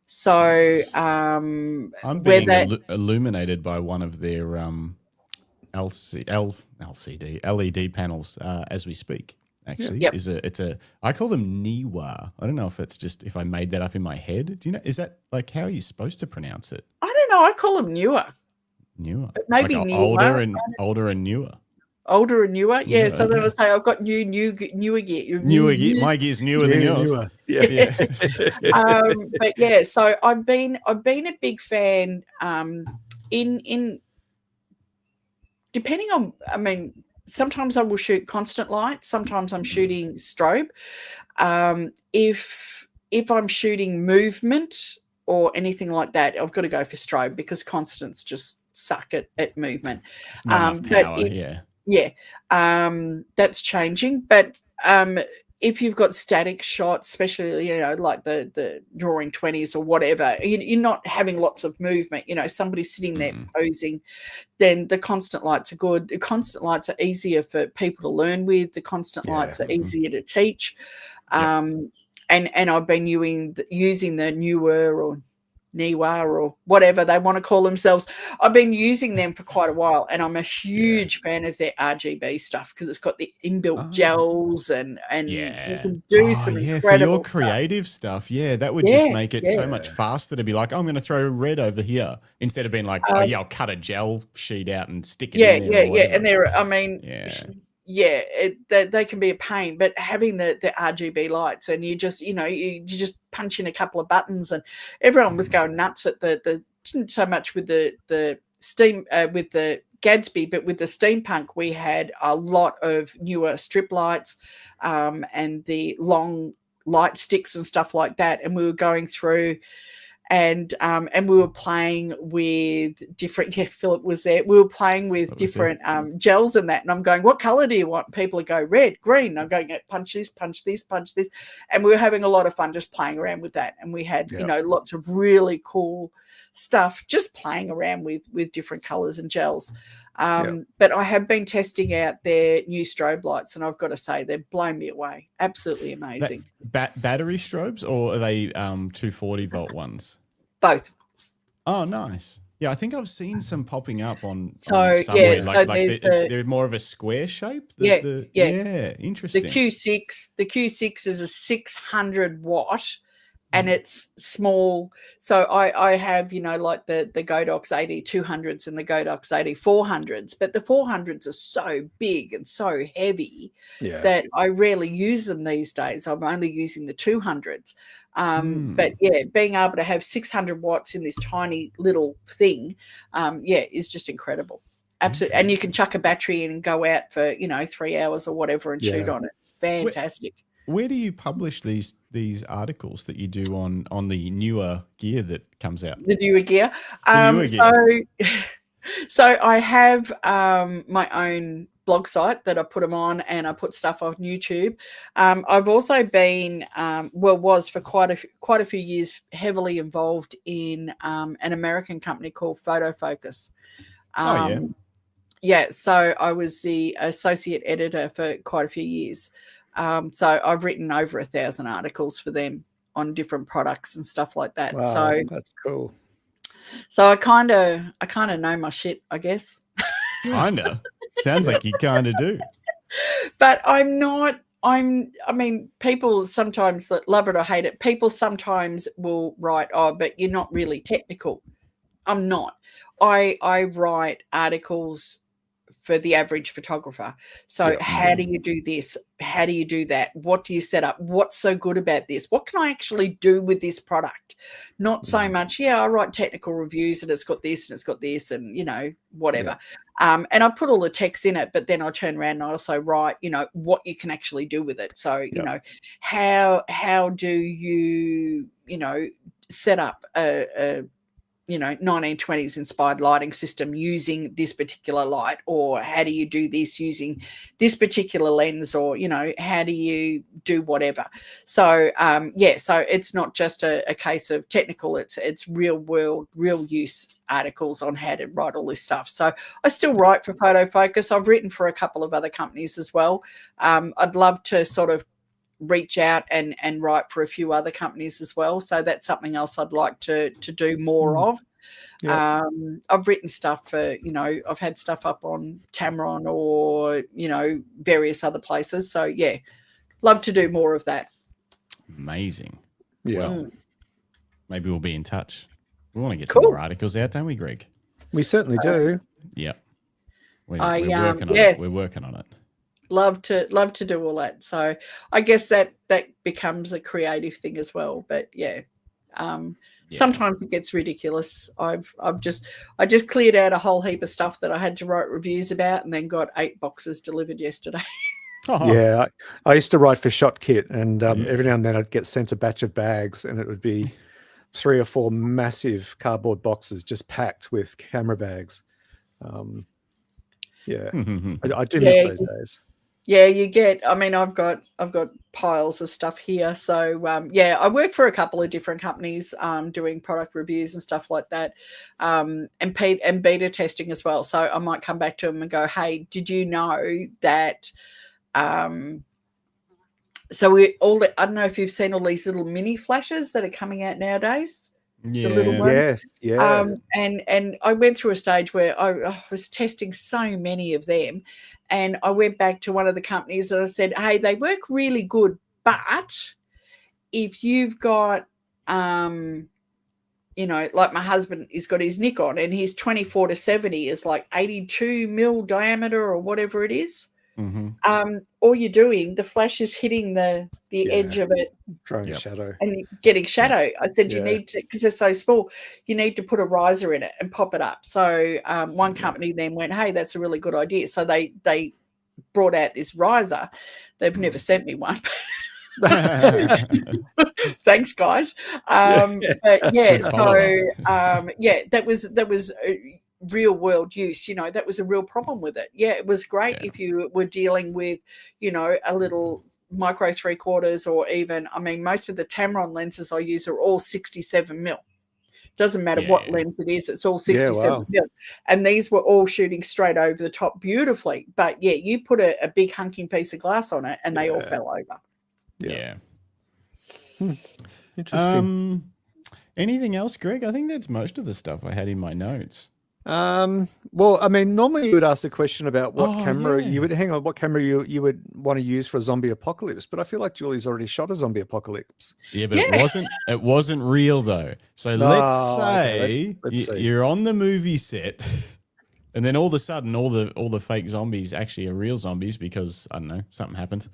So I'm being illuminated by one of their LED panels as we speak. Actually, I call them Niwa. I don't know if I made that up in my head. Do you know? Is that like how are you supposed to pronounce it? I don't know. I call them Newer. Newer, but maybe like newer. older and newer. Older and newer, yeah. So then I say I've got newer gear. Newer gear. My gear's newer than yours. Newer. Yeah. But yeah, so I've been a big fan. In depending on, I mean, sometimes I will shoot constant light. Sometimes I'm shooting strobe. If I'm shooting movement or anything like that, I've got to go for strobe because constants just suck at movement. It's not enough power. That's changing. But if you've got static shots, especially, you know, like the drawing 20s or whatever, you're not having lots of movement, you know, somebody sitting there posing, then the constant lights are good. The constant lights are easier for people to learn with. The constant lights are easier to teach. And I've been using the newer or Niwa or whatever they want to call themselves. I've been using them for quite a while, and I'm a huge fan of their RGB stuff because it's got the inbuilt gels and you can do some incredible for your creative stuff. Yeah, that would just make it so much faster to be like, I'm going to throw red over here instead of being like, I'll cut a gel sheet out and stick it in there. And they're, I mean, they can be a pain, but having the RGB lights and you just, you know, you just punch in a couple of buttons, and everyone was going nuts at the didn't so much with the steam with the Gadsby, but with the steampunk we had a lot of newer strip lights and the long light sticks and stuff like that, and we were going through and we were playing with different Philip was there, we were playing with different gels and that, and I'm going, what color do you want? People are going red, green. I'm going, punch this, and we were having a lot of fun just playing around with that, and we had you know, lots of really cool stuff just playing around with different colors and gels. But I have been testing out their new strobe lights, and I've got to say they've blown me away. Absolutely amazing. Battery strobes, or are they 240 volt ones? Both. Oh, nice. Yeah, I think I've seen some popping up on somewhere. They're more of a square shape. Interesting. The Q6 is a 600 watt. And it's small. So I have, you know, like the Godox 8200s and the Godox 8400s, but the 400s are so big and so heavy that I rarely use them these days. I'm only using the 200s. But being able to have 600 watts in this tiny little thing, is just incredible. Absolutely. And you can chuck a battery in and go out for, you know, 3 hours or whatever and shoot on it. Fantastic. Where do you publish these articles that you do on the newer gear that comes out? The newer gear. So I have my own blog site that I put them on, and I put stuff on YouTube. I've also been, was for quite a few years, heavily involved in an American company called Photo Focus. So I was the associate editor for quite a few years. So I've written over 1,000 articles for them on different products and stuff like that. Wow, so that's cool. So I kind of know my shit, I guess. Kinda. Sounds like you kind of do. But I'm not. I mean, people sometimes love it or hate it. People sometimes will write, but you're not really technical. I'm not. I write articles for the average photographer. So how do you do this? How do you do that? What do you set up? What's so good about this? What can I actually do with this product? Not so much, I write technical reviews and it's got this and it's got this and, you know, whatever. And I put all the text in it, but then I turn around and I also write, you know, what you can actually do with it. So, you know, how do you, you know, set up a 1920s inspired lighting system using this particular light, or how do you do this using this particular lens, or, you know, how do you do whatever? So, so it's not just a case of technical, it's real world, real use articles on how to write all this stuff. So I still write for Photo Focus. I've written for a couple of other companies as well. I'd love to sort of reach out and write for a few other companies as well. So that's something else I'd like to do more of. I've written stuff for, you know, I've had stuff up on Tamron or, you know, various other places. So love to do more of that. Amazing. Well, maybe we'll be in touch. We want to get some more articles out, don't we, Greg? We certainly do. Yeah. We're working on it. We're working on it. Love to do all that. So I guess that becomes a creative thing as well. But Sometimes it gets ridiculous. I just cleared out a whole heap of stuff that I had to write reviews about, and then got 8 boxes delivered yesterday. Yeah, I used to write for Shot Kit, and every now and then I'd get sent a batch of bags, and it would be 3 or 4 massive cardboard boxes just packed with camera bags. I do miss those days. Yeah, you get. I mean, I've got piles of stuff here. So I work for a couple of different companies, doing product reviews and stuff like that, and beta testing as well. So I might come back to them and go, "Hey, did you know that?" So I don't know if you've seen all these little mini flashes that are coming out nowadays. Yeah. The little ones. Yes. Yeah. And I went through a stage where I was testing so many of them, and I went back to one of the companies and I said, "Hey, they work really good, but if you've got, like my husband, he's got his Nikon, and his 24-70 is like 82 mil diameter or whatever it is. All you're doing, the flash is hitting the edge of it, throwing a shadow and getting shadow." I said, "You need to, because they're so small, you need to put a riser in it and pop it up." So one company then went, "Hey, that's a really good idea." So they brought out this riser. They've never sent me one. Thanks, guys. But yeah, so that was real world use. That was a real problem with it. Yeah, it was great if you were dealing with, a little micro 3/4, or even, I mean, most of the Tamron lenses I use are all 67 mil. Doesn't matter what lens it is, it's all 67 mil. And these were all shooting straight over the top beautifully. But yeah, you put a big hunking piece of glass on it and they all fell over. Yeah. Interesting. Anything else, Greg? I think that's most of the stuff I had in my notes. Well, I mean, normally you would ask the question about what camera you would you would want to use for a zombie apocalypse, but I feel like Julie's already shot a zombie apocalypse. Yeah, but it wasn't real though. So let's say you're on the movie set, and then all of a sudden all the fake zombies actually are real zombies because, I don't know, something happened.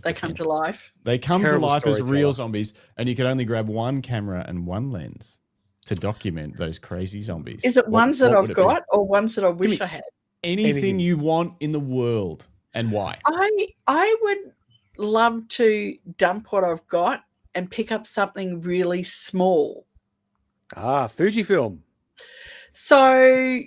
They come to life. They come to life as real zombies, and you can only grab one camera and one lens to document those crazy zombies. Is it ones that I've got or ones that I wish I had? Anything you want in the world, and why? I would love to dump what I've got and pick up something really small. Fujifilm. So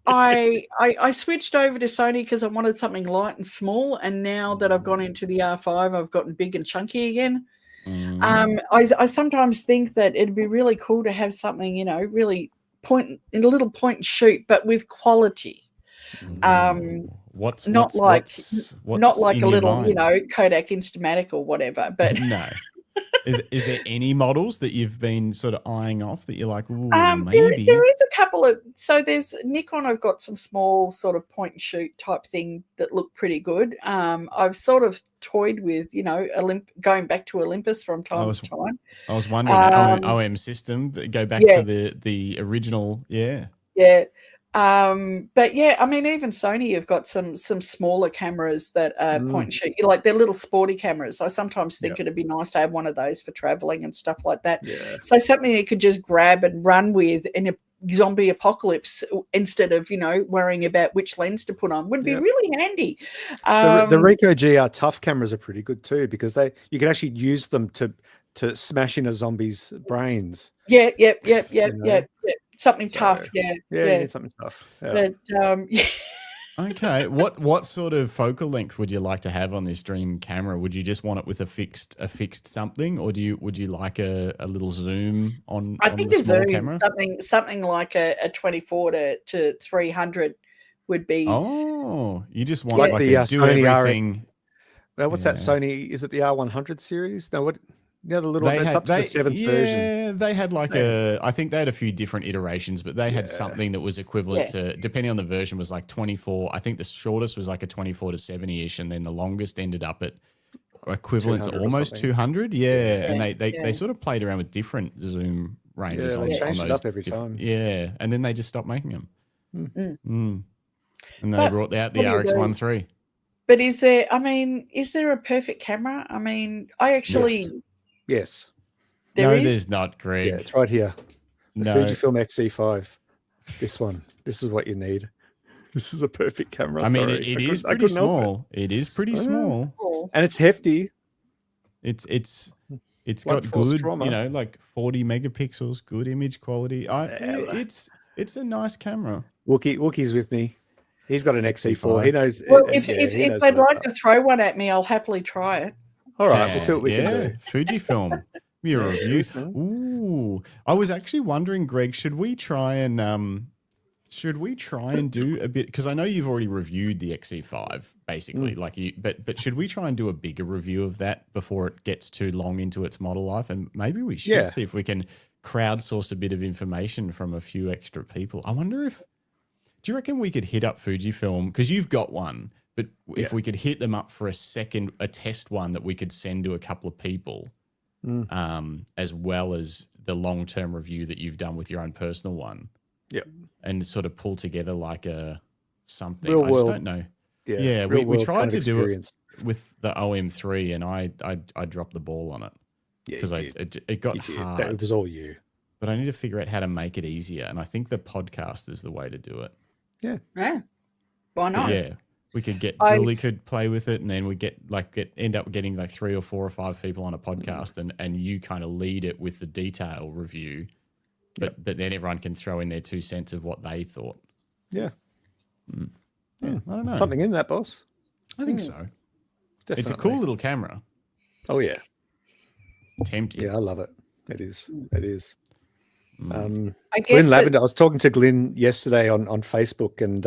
I switched over to Sony because I wanted something light and small, and now that I've gone into the R5, I've gotten big and chunky again. I sometimes think that it'd be really cool to have something, really point and shoot, but with quality. What's not like a little, mind? Kodak Instamatic or whatever. But no. Is there any models that you've been sort of eyeing off that you're like, ooh, There maybe? is a couple of, so there's Nikon, I've got some small sort of point and shoot type thing that look pretty good. I've sort of toyed with, going back to Olympus from time to time. I was wondering that OM system, go back to the original, Yeah. But yeah, I mean, even Sony have got some smaller cameras that are point and shoot. Like they're little sporty cameras. I sometimes think it'd be nice to have one of those for traveling and stuff like that. Yeah. So something you could just grab and run with in a zombie apocalypse instead of, worrying about which lens to put on would be really handy. The Ricoh GR Tough cameras are pretty good too, because you can actually use them to smash in a zombie's brains. Yeah. Something tough, you need something tough. But, Okay, what sort of focal length would you like to have on this dream camera? Would you just want it with a fixed something, or would you like a little zoom on? I think the the small zoom camera? something like a 24 to 300 would be. Oh, you just want like the a do Sony everything. What's that Sony? Is it the R100 series? No, what? The little it's up to the 7th version. Yeah, they had I think they had a few different iterations, but they had something that was equivalent to, depending on the version, was like 24. I think the shortest was like a 24 to 70-ish, and then the longest ended up at equivalent to almost 200. Yeah, and they sort of played around with different zoom ranges. Yeah, they changed it up every time. Yeah, and then they just stopped making them. And they brought out the RX1 III. But is there a perfect camera? I mean, I actually... Yes. There no, is. there's not, Greg. Yeah, it's right here. The No. Fujifilm XE5. This one. This is what you need. This is a perfect camera. I mean, Sorry. it I is couldn't pretty help it. small. It is pretty I know. small. Cool. And it's hefty. It's Like got forced good, trauma. like 40 megapixels, good image quality. It's a nice camera. Wookie's with me. He's got an XE4. XE5. He knows. Well, he if knows they'd what like to throw one at me, I'll happily try it. All right, we'll see what we yeah, can do. Fujifilm. Your review. listening. Ooh, I was actually wondering, Greg, should we try and do a bit, because I know you've already reviewed the XE5 basically, but should we try and do a bigger review of that before it gets too long into its model life? And maybe we should see if we can crowdsource a bit of information from a few extra people. I wonder do you reckon we could hit up Fujifilm, because you've got one, but if we could hit them up for a test one that we could send to a couple of people, as well as the long-term review that you've done with your own personal one. Yep. And sort of pull together like something. Real I just world. don't know. Yeah, we tried to do experience. it with the OM3 and I dropped the ball on it because it got hard. That was all you. But I need to figure out how to make it easier. And I think the podcast is the way to do it. Yeah. Yeah. Why not? Yeah. We could get Julie could play with it, and then we end up getting like 3 or 4 or 5 people on a podcast, and you kind of lead it with the detail review, but then everyone can throw in their 2 cents of what they thought. Yeah. Yeah, I don't know. Something in that, boss. I think so. Definitely. It's a cool little camera. Oh yeah. Tempting. Yeah, I love it. It is. It is. I guess Glenn Lavender. I was talking to Glenn yesterday on Facebook, and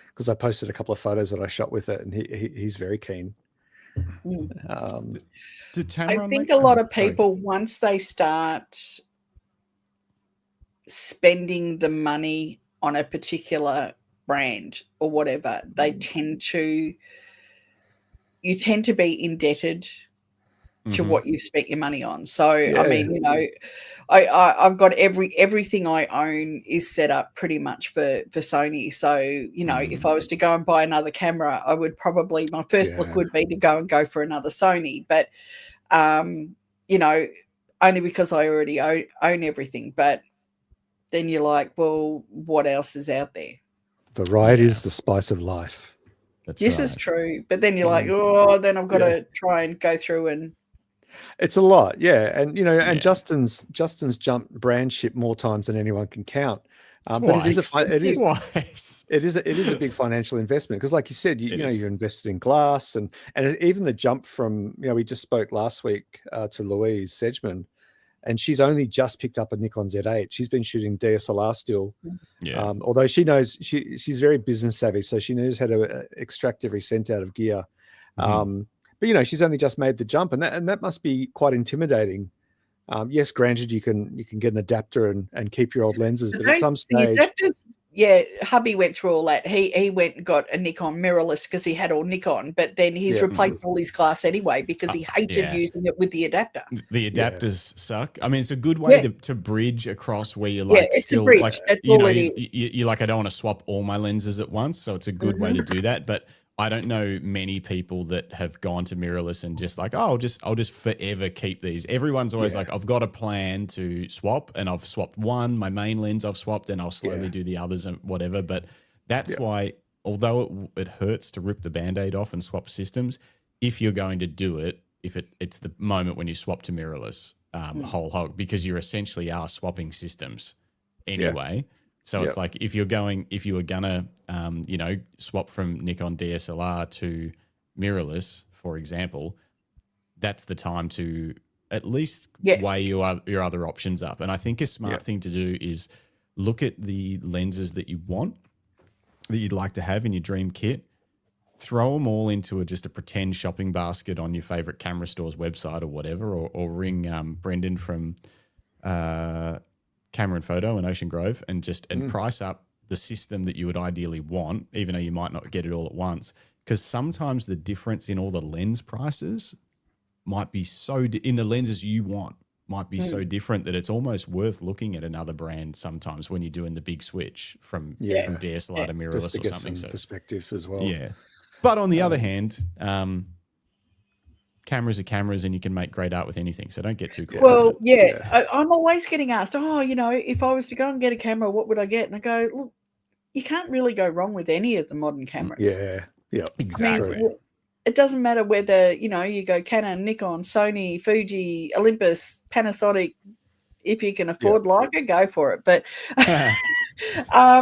because I posted a couple of photos that I shot with it, and he's very keen. Did Tamron I think a lot of people, once they start spending the money on a particular brand or whatever, they tend to be indebted to what you've spent your money on. So I mean, I've got everything I own is set up pretty much for Sony. So if I was to go and buy another camera, I would probably, my first look would be to go for another Sony. But only because I already own everything. But then you're like, well, what else is out there? The ride is the spice of life. This is true. But then you're like, oh, then I've got to try and go through and. It's a lot, yeah, and and Justin's jumped brand ship more times than anyone can count. But it is a big financial investment because, like you said, you're invested in glass and even the jump from we just spoke last week to Louise Sedgman, and she's only just picked up a Nikon Z8. She's been shooting DSLR still, although she knows she's very business savvy, so she knows how to extract every cent out of gear. But she's only just made the jump, and that must be quite intimidating. Yes, granted, you can get an adapter and keep your old lenses, but at some stage, hubby went through all that. He went and got a Nikon mirrorless because he had all Nikon, but then he's replaced all his glass anyway because he hated using it with the adapter. The adapters suck. I mean, it's a good way to bridge across where you're like still like you're like, I don't want to swap all my lenses at once, so it's a good way to do that, but. I don't know many people that have gone to mirrorless and just like, I'll just forever keep these. Everyone's always like, I've got a plan to swap, and I've swapped one, my main lens I've swapped, and I'll slowly do the others and whatever. But that's why, although it hurts to rip the Band-Aid off and swap systems, if you're going to do it, it's the moment when you swap to mirrorless whole hog, because you essentially are swapping systems anyway. So it's like if you were gonna, swap from Nikon DSLR to mirrorless, for example, that's the time to at least weigh your other options up. And I think a smart thing to do is look at the lenses that you want, that you'd like to have in your dream kit, throw them all into just a pretend shopping basket on your favorite camera store's website or whatever, or ring Brendan from Camera & Photo in Ocean Grove and price up the system that you would ideally want, even though you might not get it all at once. Because sometimes the difference in all the lens prices might be in the lenses you want might be so different that it's almost worth looking at another brand sometimes when you're doing the big switch from DSLR to mirrorless just to or get something. some perspective as well. Yeah. But on the other hand, cameras are cameras, and you can make great art with anything. So don't get too caught. Well, I'm always getting asked, if I was to go and get a camera, what would I get? And I go, look, you can't really go wrong with any of the modern cameras. Yeah, exactly. I mean, it doesn't matter whether, you go Canon, Nikon, Sony, Fuji, Olympus, Panasonic. If you can afford Leica, go for it. But I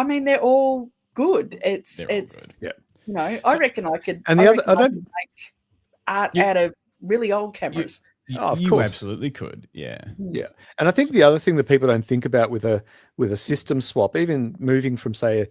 mean, they're all good. It's good. Yeah. I reckon I could. And I could make art out of really old cameras. Of you course. absolutely could. Yeah. Yeah. And I think the other thing that people don't think about with a system swap, even moving from, say,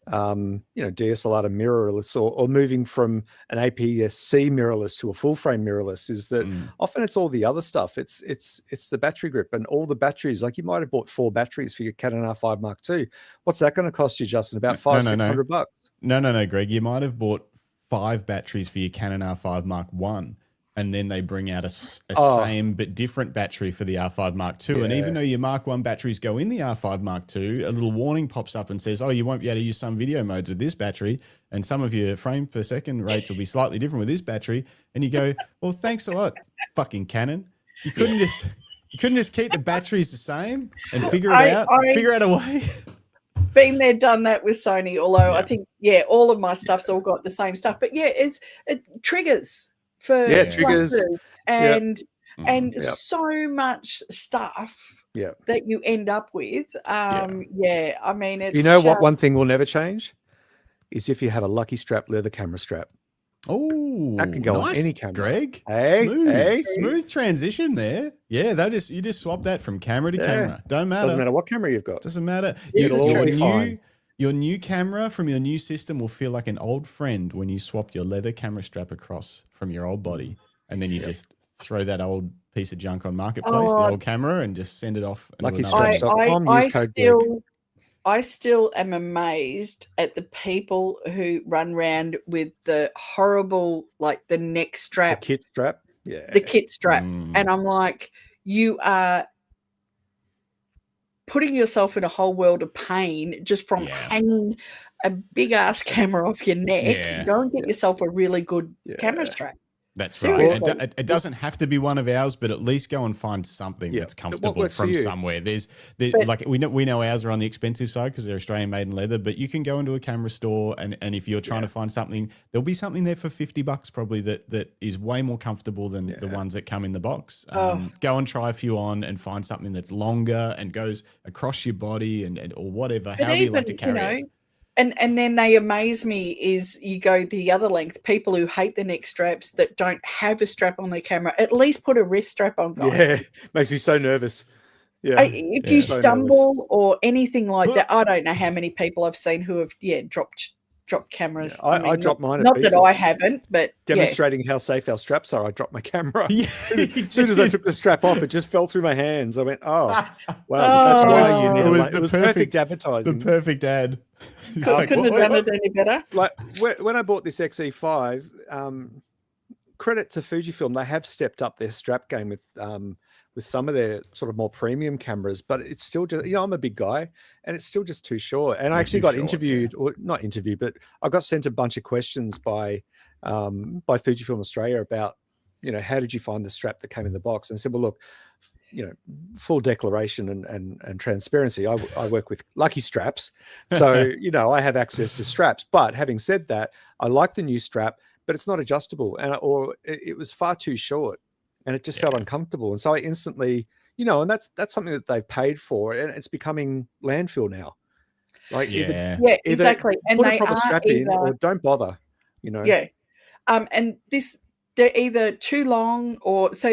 DSLR to mirrorless, or moving from an APS-C mirrorless to a full frame mirrorless, is that often it's all the other stuff. It's the battery grip and all the batteries. Like, you might have bought 4 batteries for your Canon R5 Mark II. What's that going to cost you, Justin? About $500-$600? No, Greg. You might have bought 5 batteries for your Canon R5 Mark I. And then they bring out a same but different battery for the R5 Mark II. Yeah. And even though your Mark I batteries go in the R5 Mark II, a little warning pops up and says, you won't be able to use some video modes with this battery, and some of your frame per second rates will be slightly different with this battery. And you go, well, thanks a lot, fucking Canon. You couldn't just keep the batteries the same and figure out a way. Been there, done that with Sony, although I think, all of my stuff's all got the same stuff. But it triggers. For triggers and so much stuff that you end up with. I mean, it's what one thing will never change is if you have a Lucky Strap leather camera strap. Oh, that can go on any camera. Greg, Hey, smooth transition there. Yeah, you just swap that from camera to camera. Doesn't matter what camera you've got. Doesn't matter. Your new camera from your new system will feel like an old friend when you swap your leather camera strap across from your old body, and then you just throw that old piece of junk on Marketplace, the old camera, and just send it off. LuckyStraps.com. I still am amazed at the people who run around with the horrible, like the neck strap, the kit strap, the kit strap, and I'm like, you are putting yourself in a whole world of pain just from hanging a big ass camera off your neck. Go and get yourself a really good camera strap. That's right. It doesn't have to be one of ours, but at least go and find something that's comfortable from somewhere. Like we know ours are on the expensive side because they're Australian made in leather, but you can go into a camera store and if you're trying to find something, there'll be something there for $50 probably that is way more comfortable than the ones that come in the box. Go and try a few on and find something that's longer and goes across your body and or whatever, however you like to carry it. And then they amaze me is you go the other length. People who hate the neck straps that don't have a strap on their camera, at least put a wrist strap on, guys. Yeah, makes me so nervous. Yeah, if you stumble or anything like that, I don't know how many people I've seen who have dropped cameras. I dropped mine. Not that I haven't, but demonstrating how safe our straps are. I dropped my camera. As soon as I took the strap off, it just fell through my hands. I went, wow, that's why you need it. Was perfect advertising. The perfect ad. I couldn't have done it any better. Like when I bought this XE5, credit to Fujifilm, they have stepped up their strap game with some of their sort of more premium cameras, but it's still just, I'm a big guy and it's still just too short. And I actually got interviewed, or not interviewed, but I got sent a bunch of questions by Fujifilm Australia about, how did you find the strap that came in the box? And I said, well, look, full declaration and transparency. I work with Lucky Straps. So, I have access to straps. But having said that, I like the new strap, but it's not adjustable or it was far too short and it just felt uncomfortable. And so I instantly, and that's something that they've paid for and it's becoming landfill now. Like exactly. And put a proper strap in or don't bother, Yeah. And they're either too long or so,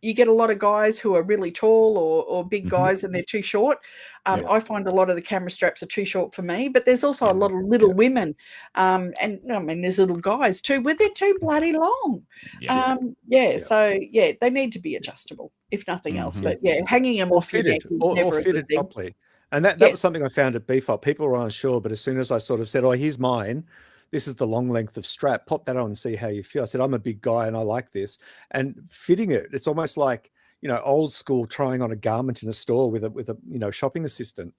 you get a lot of guys who are really tall or big guys and they're too short. I find a lot of the camera straps are too short for me, but there's also a lot of little women. And I mean, there's little guys too, but they're too bloody long. So they need to be adjustable, if nothing else. But hanging them off fitted or fitted properly. And that was something I found at BFOP. People were unsure, but as soon as I sort of said, here's mine, this is the long length of strap, pop that on and see how you feel. I said, I'm a big guy and I like this. And fitting it, it's almost like, old school trying on a garment in a store with a shopping assistant.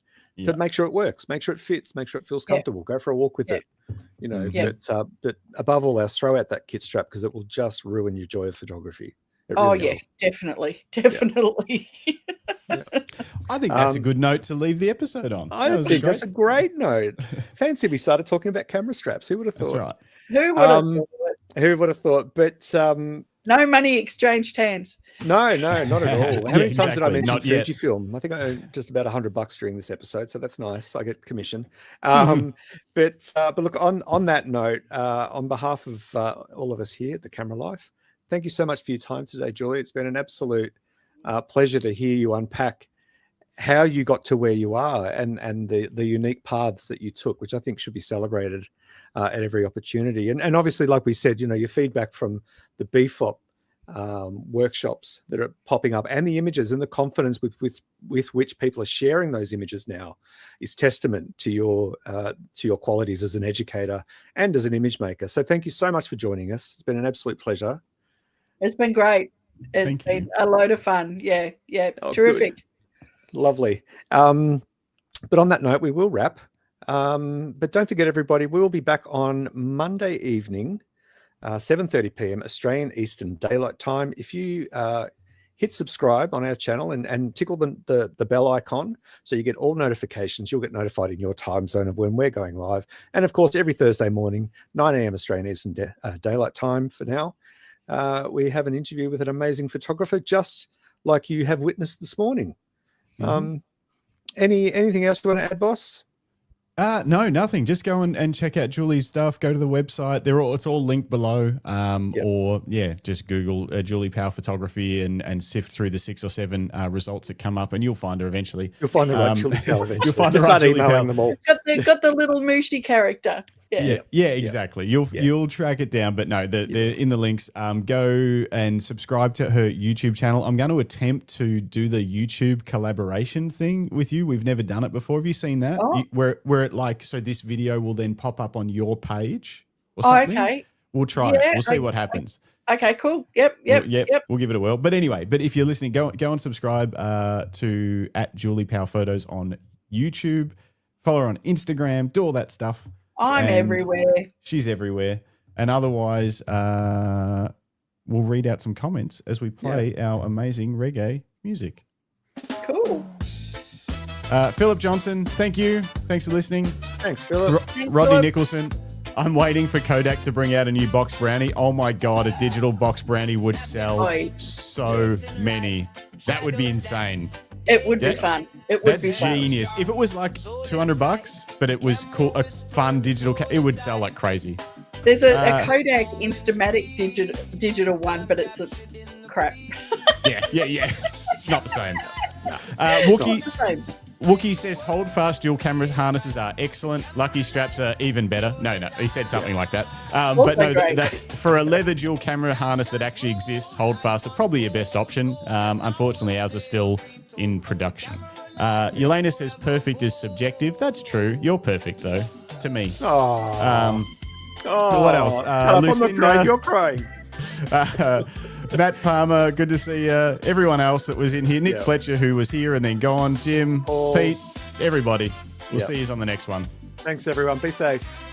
to make sure it works, make sure it fits, make sure it feels comfortable. Go for a walk with it, you know. But above all else, throw out that kit strap because it will just ruin your joy of photography. It really will. Definitely. I think that's a good note to leave the episode on. I think that's a great note. Fancy we started talking about camera straps. Who would have thought? That's right. Who would have thought? Who would have thought? But no money exchanged hands. No, not at all. How many times did I mention Not yet. Fujifilm? I think I earned just about $100 during this episode, so that's nice. I get commission. But look, on that note, on behalf of all of us here at the Camera Life, thank you so much for your time today, Julie. It's been an absolute pleasure to hear you unpack how you got to where you are and the unique paths that you took, which I think should be celebrated at every opportunity. And obviously, like we said, you know, your feedback from the BFOP workshops that are popping up and the images and the confidence with which people are sharing those images now is testament to your qualities as an educator and as an image maker. So thank you so much for joining us. It's been an absolute pleasure. It's been great. It's been a load of fun. Yeah. Terrific. Good. Lovely. But on that note, we will wrap. But don't forget, everybody, we will be back on Monday evening, 7:30 p.m. Australian Eastern Daylight Time. If you hit subscribe on our channel and tickle the bell icon so you get all notifications, you'll get notified in your time zone of when we're going live. And of course, every Thursday morning, 9 a.m. Australian Eastern Daylight Time for now, we have an interview with an amazing photographer, just like you have witnessed this morning. Anything else you want to add, boss? No, nothing. Just go and check out Julie's stuff. Go to the website. It's all linked below. Or just Google Julie Powell photography and sift through the 6 or 7 results that come up, and you'll find her eventually. You'll find the right Julie Powell eventually. You'll find the right Julie Powell. Them all. Got the little mushy character. Yeah, exactly. You'll track it down, but no, they're in the links. Go and subscribe to her YouTube channel. I'm going to attempt to do the YouTube collaboration thing with you. We've never done it before. Have you seen that? Where it so this video will then pop up on your page or something? Okay. We'll try it. We'll see what happens. Okay, cool. Yep. We'll give it a whirl. But anyway, if you're listening, go and subscribe to @Julie Powell Photos on YouTube. Follow her on Instagram. Do all that stuff. I'm everywhere. She's everywhere. And otherwise, we'll read out some comments as we play our amazing reggae music. Cool. Philip Johnson, thank you. Thanks for listening. Thanks, Philip. Rodney Nicholson, I'm waiting for Kodak to bring out a new box brownie. Oh my God, a digital box brownie would sell so many. That would be insane. It would be fun. It would be fun. That's genius. If it was like $200, but it was cool, a fun digital, it would sell like crazy. There's a Kodak Instamatic digital one, but it's a crap. Yeah. It's not the same. Wookie says hold fast dual camera harnesses are excellent. Lucky straps are even better. No, he said something like that. But no, for a leather dual camera harness that actually exists, hold fast are probably your best option. Unfortunately, ours are still in production. Yelena says perfect is subjective. That's true. You're perfect though, to me. What else? Lucinda, you're crying. Matt Palmer, good to see everyone else that was in here. Nick Fletcher, who was here and then gone. Jim, Pete, everybody. We'll see you on the next one. Thanks, everyone. Be safe.